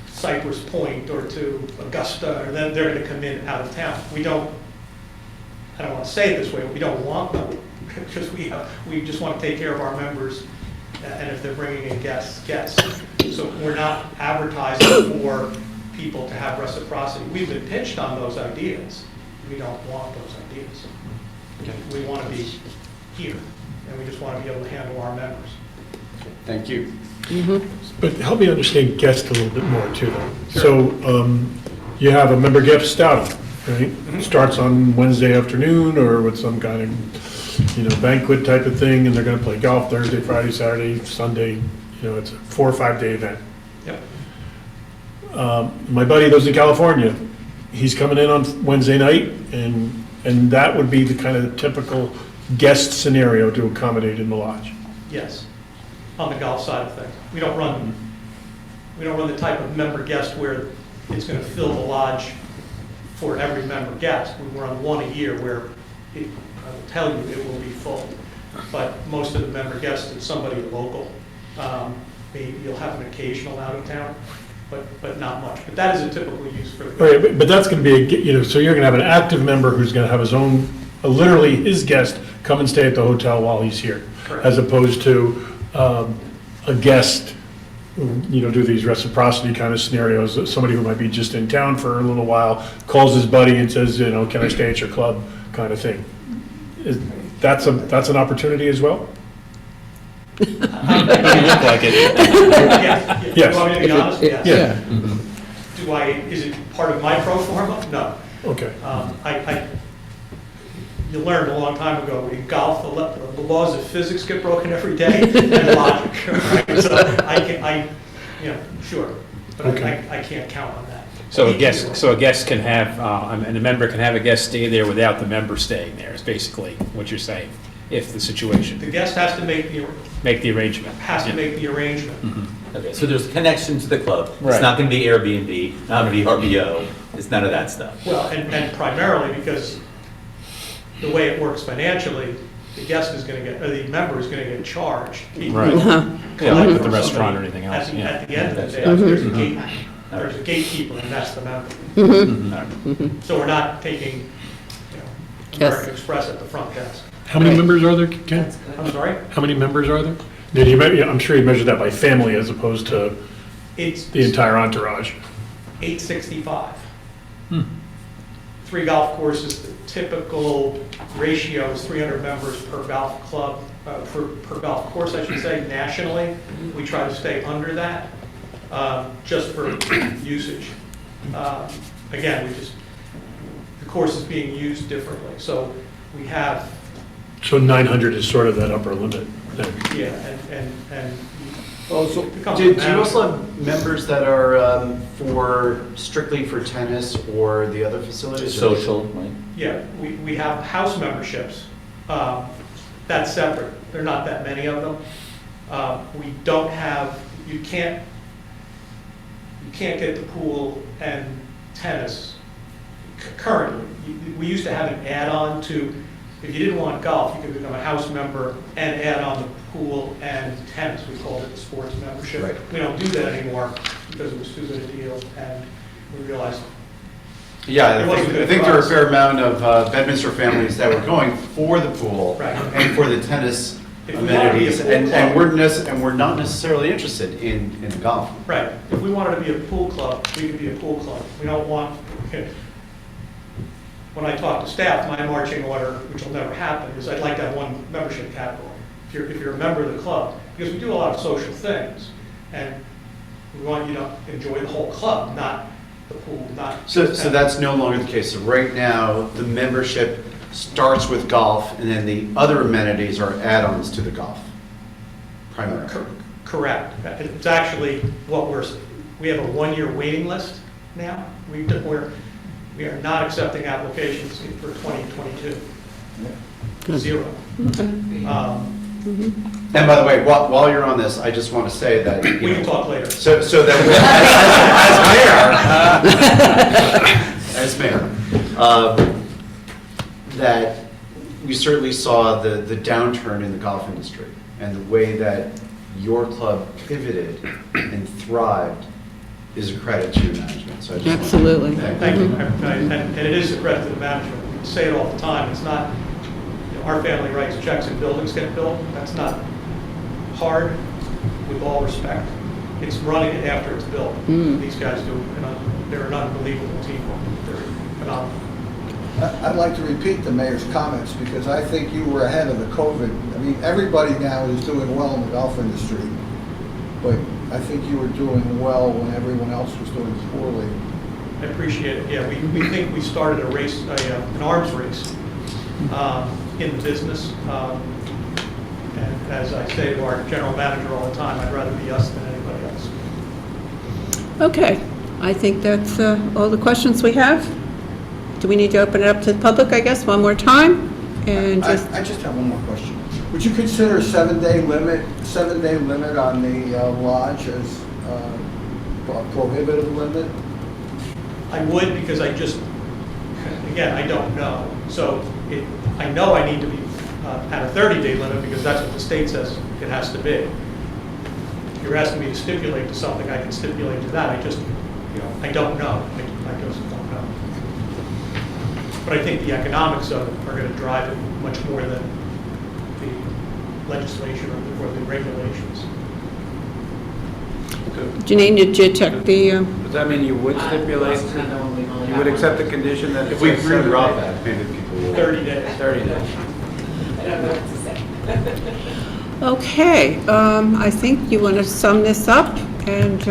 Cypress Point or to Augusta, or then they're going to come in out of town. I don't want to say it this way, but we don't want them because we just want to take care of our members, and if they're bringing in guests. So we're not advertising for people to have reciprocity. We've been pitched on those ideas. We don't want those ideas. We want to be here, and we just want to be able to handle our members. Thank you. But help me understand guest a little bit more too, though. So you have a member guest outing, right? Starts on Wednesday afternoon or with some kind of, banquet type of thing, and they're going to play golf Thursday, Friday, Saturday, Sunday. It's a 4 or 5 day event. Yep. My buddy lives in California. He's coming in on Wednesday night, and that would be the kind of typical guest scenario to accommodate in the lodge. Yes, on the golf side of things. We don't run the type of member guest where it's going to fill the lodge for every member guest. We run one a year where I will tell you it will be full. But most of the member guests, it's somebody local. Maybe you'll have an occasional out of town, but not much. But that is a typical use for the. All right, but that's going to be, so you're going to have an active member who's going to have his own, literally his guest, come and stay at the hotel while he's here. Correct. As opposed to a guest, do these reciprocity kind of scenarios. Somebody who might be just in town for a little while, calls his buddy and says, can I stay at your club, kind of thing. That's an opportunity as well? You look like it. Yes. Yes. Do you want me to be honest? Yes. Yeah. Is it part of my pro forma? No. Okay. You learned a long time ago in golf, the laws of physics get broken every day, and logic. Right? So sure, but Okay. I can't count on that. So a guest can have, and a member can have a guest stay there without the member staying there, is basically what you're saying, if the situation, The guest has to make the arrangement. arrangement. Okay, so there's a connection to the club. It's Right. not going to be Airbnb, not going to be RBO. It's none of that stuff. Well, and primarily because the way it works financially, the guest is going to get, or the member is going to get charged. Right. Yeah, like with the restaurant or anything else, yeah. At the end of the day, there's a gatekeeper, and that's the member. So we're not taking, American Express at the front desk. How many members are there, Ken? I'm sorry? How many members are there? I'm sure you measure that by family as opposed to It's the entire entourage. 865. 3 golf courses, the typical ratio is 300 members per golf club, per golf course, I should say, nationally. We try to stay under that, just for usage. Again, the course is being used differently, so we have. So 900 is sort of that upper limit then. Yeah, and. Do you also have members that are strictly for tennis or the other facilities? Social, right? Yeah, we have house memberships. That's separate. There are not that many of them. We don't have, you can't get the pool and tennis currently. We used to have an add-on to, if you didn't want golf, you could become a house member and add on the pool and tennis. We called it the sports membership. Right. We don't do that anymore because it was too good a deal, and we realized. Yeah, It wasn't I good think for there are a us. fair amount of Bedminster families that were going for the pool Right. and for the tennis If we wanted to be a amenities, pool and club- we're not necessarily interested in golf. Right, if we wanted to be a pool club, we could be a pool club. We don't want, when I talk to staff, my marching order, which will never happen, is I'd like to have one membership category. If you're a member of the club, because we do a lot of social things, and we want you to enjoy the whole club, not the pool, not. So that's no longer the case. So right now, the membership starts with golf, and then the other amenities are add-ons to the golf, primarily. Correct. It's actually what we have a one-year waiting list now. We are not accepting applications for 2022. Zero. And by the way, while you're on this, I just want to say that. We can talk later. So that, as mayor, that we certainly saw the downturn in the golf industry and the way that your club pivoted and thrived is a credit to your management. So I just Absolutely. Thank you. And it is a credit to the management. We say it all the time. It's not, our family writes checks and buildings get built. That's not hard, with all respect. It's running it after it's built. These guys do, they're an unbelievable team. They're phenomenal. I'd like to repeat the mayor's comments because I think you were ahead of the COVID. I mean, everybody now is doing well in the golf industry, but I think you were doing well when everyone else was doing poorly. I appreciate it. Yeah, we think we started a race, an arms race in the business. And as I say to our general manager all the time, I'd rather be us than anybody else. Okay, I think that's all the questions we have. Do we need to open it up to the public, I guess, one more time? And just, I just have one more question. Would you consider a 7-day limit on the lodge as a prohibitive limit? I would, because again, I don't know. So I know I need to be at a 30-day limit because that's what the state says it has to be. If you're asking me to stipulate to something, I can stipulate to that. I just, I don't know. I just don't know. But I think the economics of it are going to drive it much more than the legislation or the regulations. Janine, did you check the? Does that mean you would stipulate, you would accept the condition that? If we agree with Rob that, maybe people will. 30 days. 30 days. I don't know what to say. Okay, I think you want to sum this up and.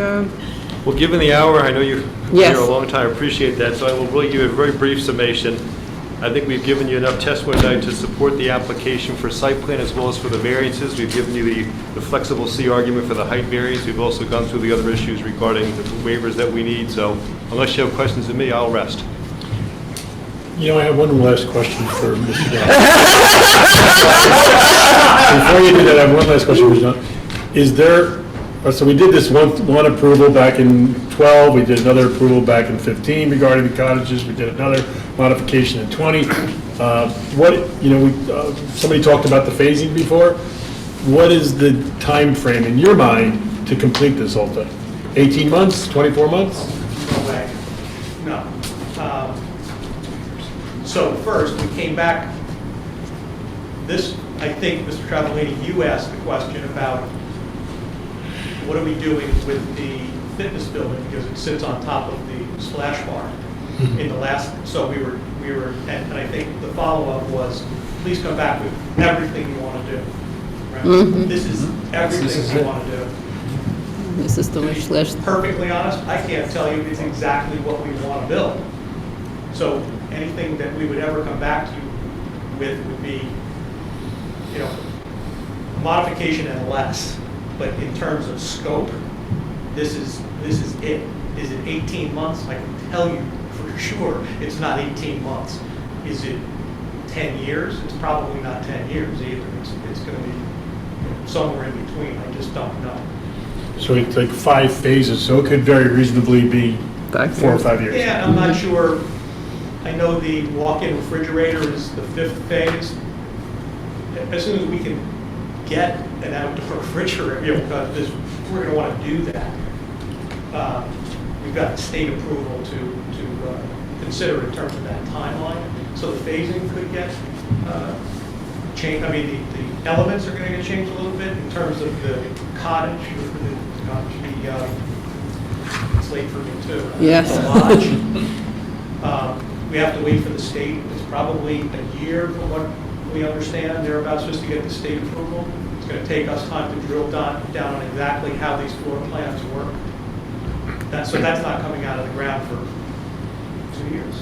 Well, given the hour, I know you've been Yes. here a long time, I appreciate that, so I will really give you a very brief summation. I think we've given you enough testimony tonight to support the application for site plan as well as for the variances. We've given you the flexible C argument for the height variance. We've also gone through the other issues regarding the waivers that we need, so unless you have questions of me, I'll rest. You know, I have one last question for Mr. John. Before you do that, I have one last question for Mr. John. Is there, so we did this one approval back in 12, we did another approval back in 15 regarding the cottages, we did another modification in 20. Somebody talked about the phasing before. What is the time frame in your mind to complete this whole thing? 18 months, 24 months? No way. No. So first, we came back, I think, Mr. Travellini, you asked the question about what are we doing with the fitness building because it sits on top of the splash bar in the last, so we were, and I think the follow-up was, please come back with everything you want to do. Right? This is everything we want to do. This is the wish list. Perfectly honest, I can't tell you it's exactly what we want to build. So anything that we would ever come back to you with would be, modification and less. But in terms of scope, this is it. Is it 18 months? I can tell you for sure it's not 18 months. Is it 10 years? It's probably not 10 years either. It's going to be somewhere in between. I just don't know. So it's like 5 phases, so it could very reasonably be 4 or 5 years. Yeah, I'm not sure. I know the walk-in refrigerator is the 5th phase. As soon as we can get an outdoor refrigerator, we're going to want to do that. We've got state approval to consider in terms of that timeline. So the phasing could get changed. I mean, the elements are going to get changed a little bit in terms of the cottage, it's late for me too. Yes. The lodge. We have to wait for the state. It's probably a year from what we understand. They're about supposed to get the state approval. It's going to take us time to drill down on exactly how these floor plans work. So that's not coming out of the ground for 2 years.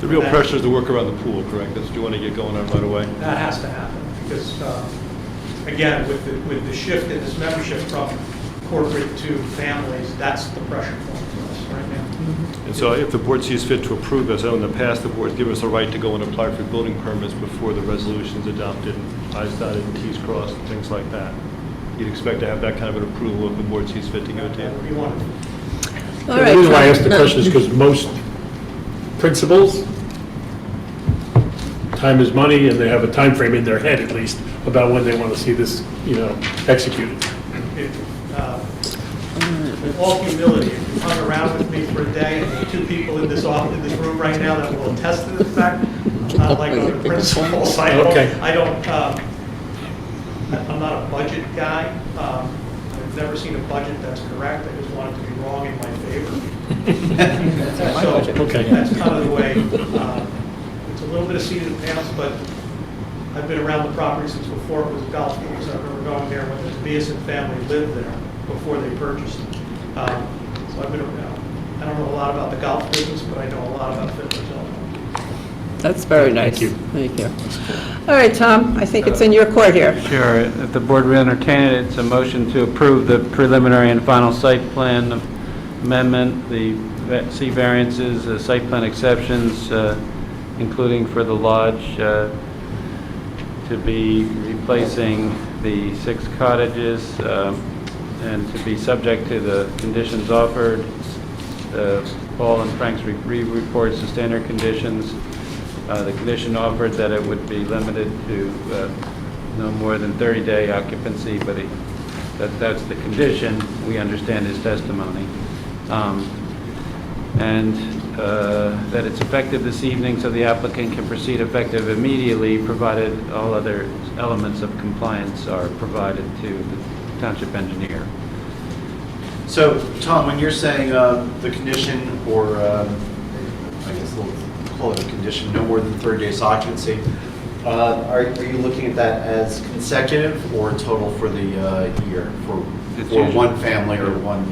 The real pressure is to work around the pool, correct? That's what you want to get going on right away? That has to happen, because, again, with the shift in this membership from corporate to families, that's the pressure point for us right now. And so if the board sees fit to approve this, I know in the past, the board's given us the right to go and apply for building permits before the resolution's adopted, and I's dotted and T's crossed, and things like that. You'd expect to have that kind of an approval if the board sees fit to give it to you? That would be wonderful. All The right. reason why I asked the question is because most principals, time is money, and they have a time frame in their head at least about when they want to see this, executed. With all humility, if you hung around with me for a day, and there are 2 people in this office, in this room right now that will attest to this fact, like other principals, I'm not a budget guy. I've never seen a budget that's correct. I just want it to be wrong in my favor. So that's kind of the way. It's a little bit of seat in the pants, but I've been around the property since before it was a golf course. I remember going there when the Tobiason family lived there before they purchased it. So I've been around. I don't know a lot about the golf business, but I know a lot about Fiddler's Elbow. That's very nice. Thank you. All right, Tom, I think it's in your court here. Sure. If the board will entertain it, it's a motion to approve the preliminary and final site plan amendment, the C variances, site plan exceptions, including for the lodge, to be replacing the 6 cottages, and to be subject to the conditions offered. Paul and Frank's reports the standard conditions. The condition offered that it would be limited to no more than 30-day occupancy, but that's the condition. We understand his testimony. And that it's effective this evening, so the applicant can proceed effective immediately, provided all other elements of compliance are provided to the township engineer. So, Tom, when you're saying the condition, or I guess we'll call it a condition, no more than 30 days occupancy, are you looking at that as consecutive or total for the year, for one family or one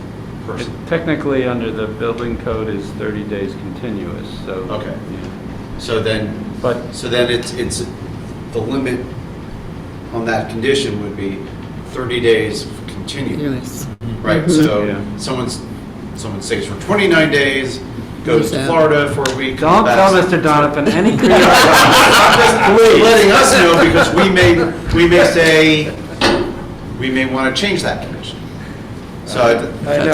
person? Technically, under the building code, is 30 days continuous, so. Okay. Yeah. So then it's the limit on that condition would be 30 days continuous. Right, so someone stays for 29 days, goes to Florida for a week. Don't tell Mr. Donovan any creative. I'm just letting us know, because we may say, we may want to change that condition. So I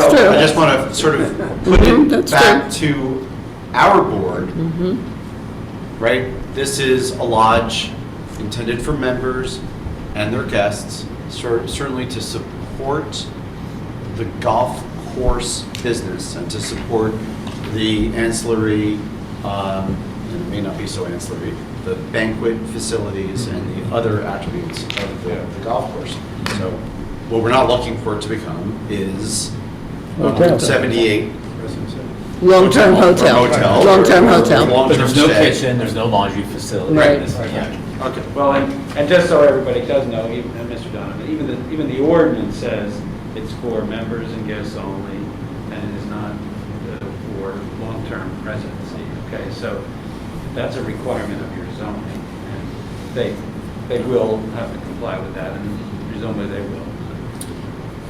just want to sort of put it back to our board, right? This is a lodge intended for members and their guests, certainly to support the golf course business and to support the ancillary, it may not be so ancillary, the banquet facilities and the other attributes of the golf course. So what we're not looking for it to become is 178 Long-term hotel. Long-term hotel. But there's no kitchen, there's no laundry facility. Right. Okay. Well, and just so everybody does know, even Mr. Donovan, even the ordinance says it's for members and guests only, and it is not for long-term residency. Okay, so that's a requirement of your zoning, and they will have to comply with that, and presumably they will.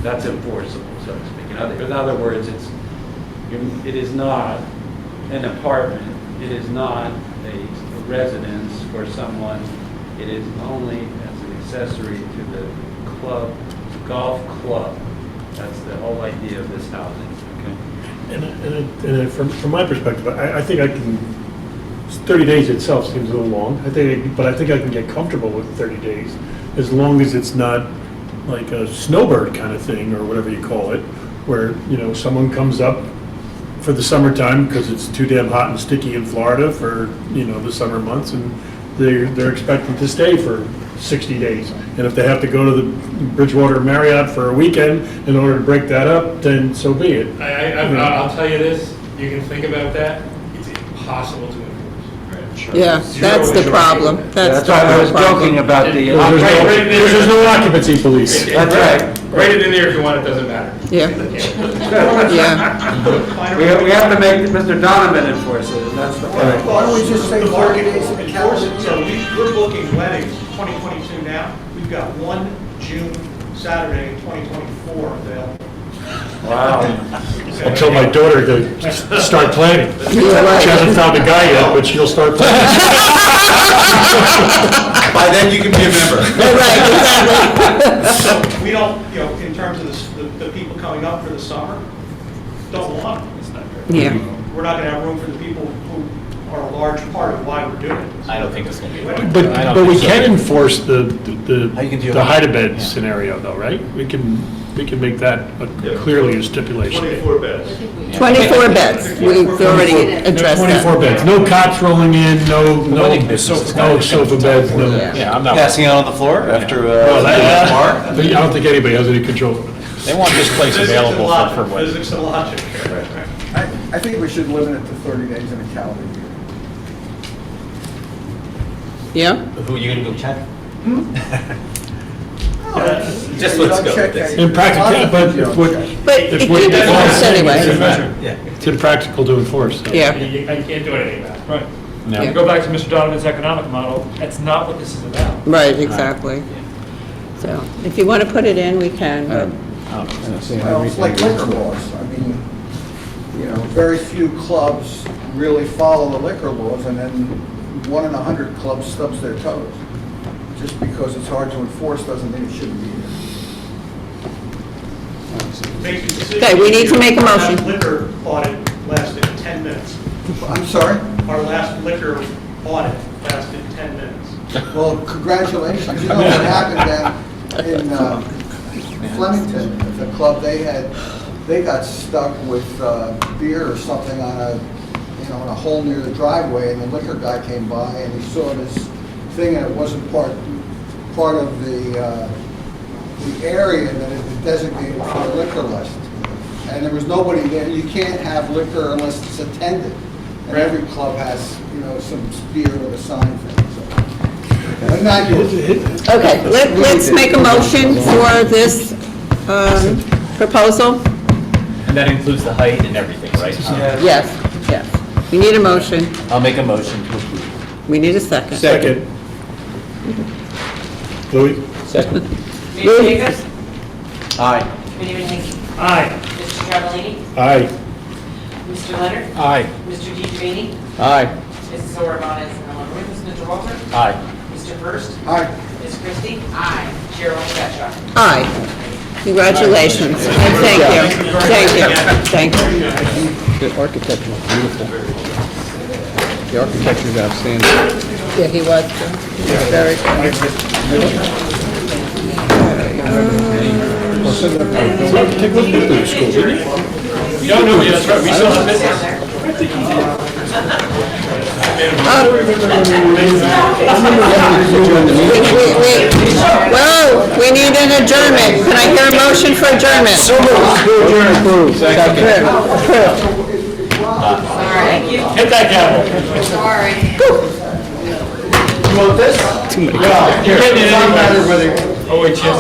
That's enforceable, so to speak. In other words, it is not an apartment. It is not a residence for someone. It is only as an accessory to the club, golf club. That's the whole idea of this housing. Okay. And from my perspective, I think I can, 30 days itself seems a little long. But I think I can get comfortable with 30 days, as long as it's not like a snowbird kind of thing, or whatever you call it, where, someone comes up for the summertime because it's too damn hot and sticky in Florida for, the summer months, and they're expected to stay for 60 days. And if they have to go to the Bridgewater Marriott for a weekend in order to break that up, then so be it. I'll tell you this, you can think about that, it's impossible to enforce. Yeah, that's the problem. That's why I was problem. joking about the. There's no occupancy police. That's right. Write it in there if you want, it doesn't matter. Yeah. Yeah. We have to make Mr. Donovan enforce it, and that's the point. Why don't we just say 30 days in the calendar? So we're booking weddings 2022 now. We've got one June Saturday in 2024 available. Wow. I'll tell my daughter to start planning. She hasn't found a guy yet, but she'll start planning. By then, you can be a member. Right, exactly. So we don't, in terms of the people coming up for the summer, don't want them. Yeah. We're not going to have room for the people who are a large part of why we're doing it. I don't think it's going to be. But we can enforce the How you can do the it? hide-a-bed scenario though, right? We can make that clearly a stipulation. 24 beds. 24 beds. We've already addressed that. 24 beds, no cots rolling in, no sofa beds, no. Yeah, I'm not. Passing out on the floor after, Well, I don't think anybody has any control over it. They want this place available for weddings. Physics and logic. I think we should limit it to 30 days in a calendar year. Yeah? Who, you gonna go check? Just let's go with this. Impractical, but if what. But if it what- could be enforced anyway. It's impractical to enforce. so. Yeah. I can't do anything about it. Right. No. To go back to Mr. Donovan's economic model, that's not what this is about. Right, exactly. So if you want to put it in, we can. but- Well, it's like liquor laws. I mean, very few clubs really follow the liquor laws, and then 1 in 100 clubs stubs their toes. Just because it's hard to enforce doesn't mean it shouldn't be there. Okay, we need to make a Our motion. last liquor audit lasted 10 minutes. I'm sorry? Our last liquor audit lasted 10 minutes. Well, congratulations. You know what happened then in Flemington, at the club, they got stuck with beer or something on a hole near the driveway, and the liquor guy came by and he saw this thing, and it wasn't part of the area that had been designated for the liquor license. And there was nobody there. You can't have liquor unless it's attended. And every club has, some beer with a sign thing. So. But not yours. Okay, let's make a motion for this proposal. And that includes the height and everything, right? Yes, yes. We need a motion. I'll make a motion to approve. We need a second. Second. Louis? Second. Mayor Jacobs? Aye. Committeeman Hinckley? Aye. Mr. Travellini? Aye. Mr. Leonard? Aye. Mr. DeGiovanni? Aye. Mrs. Orabon is in the room. Mr. Walter? Aye. Mr. Hurst? Aye. Ms. Christie? Aye. Chair Olmstead? Aye. Congratulations, and thank you. Thank you. Thank you. The architecture is beautiful. The architecture is outstanding. Yeah, he was, very good. No, that's right, we still have business. Whoa, we need an adjournment. Can I hear a motion for adjournment? Approved. Second. Hit that gavel. You want this? You're getting it anyway. Oh, wait, yes.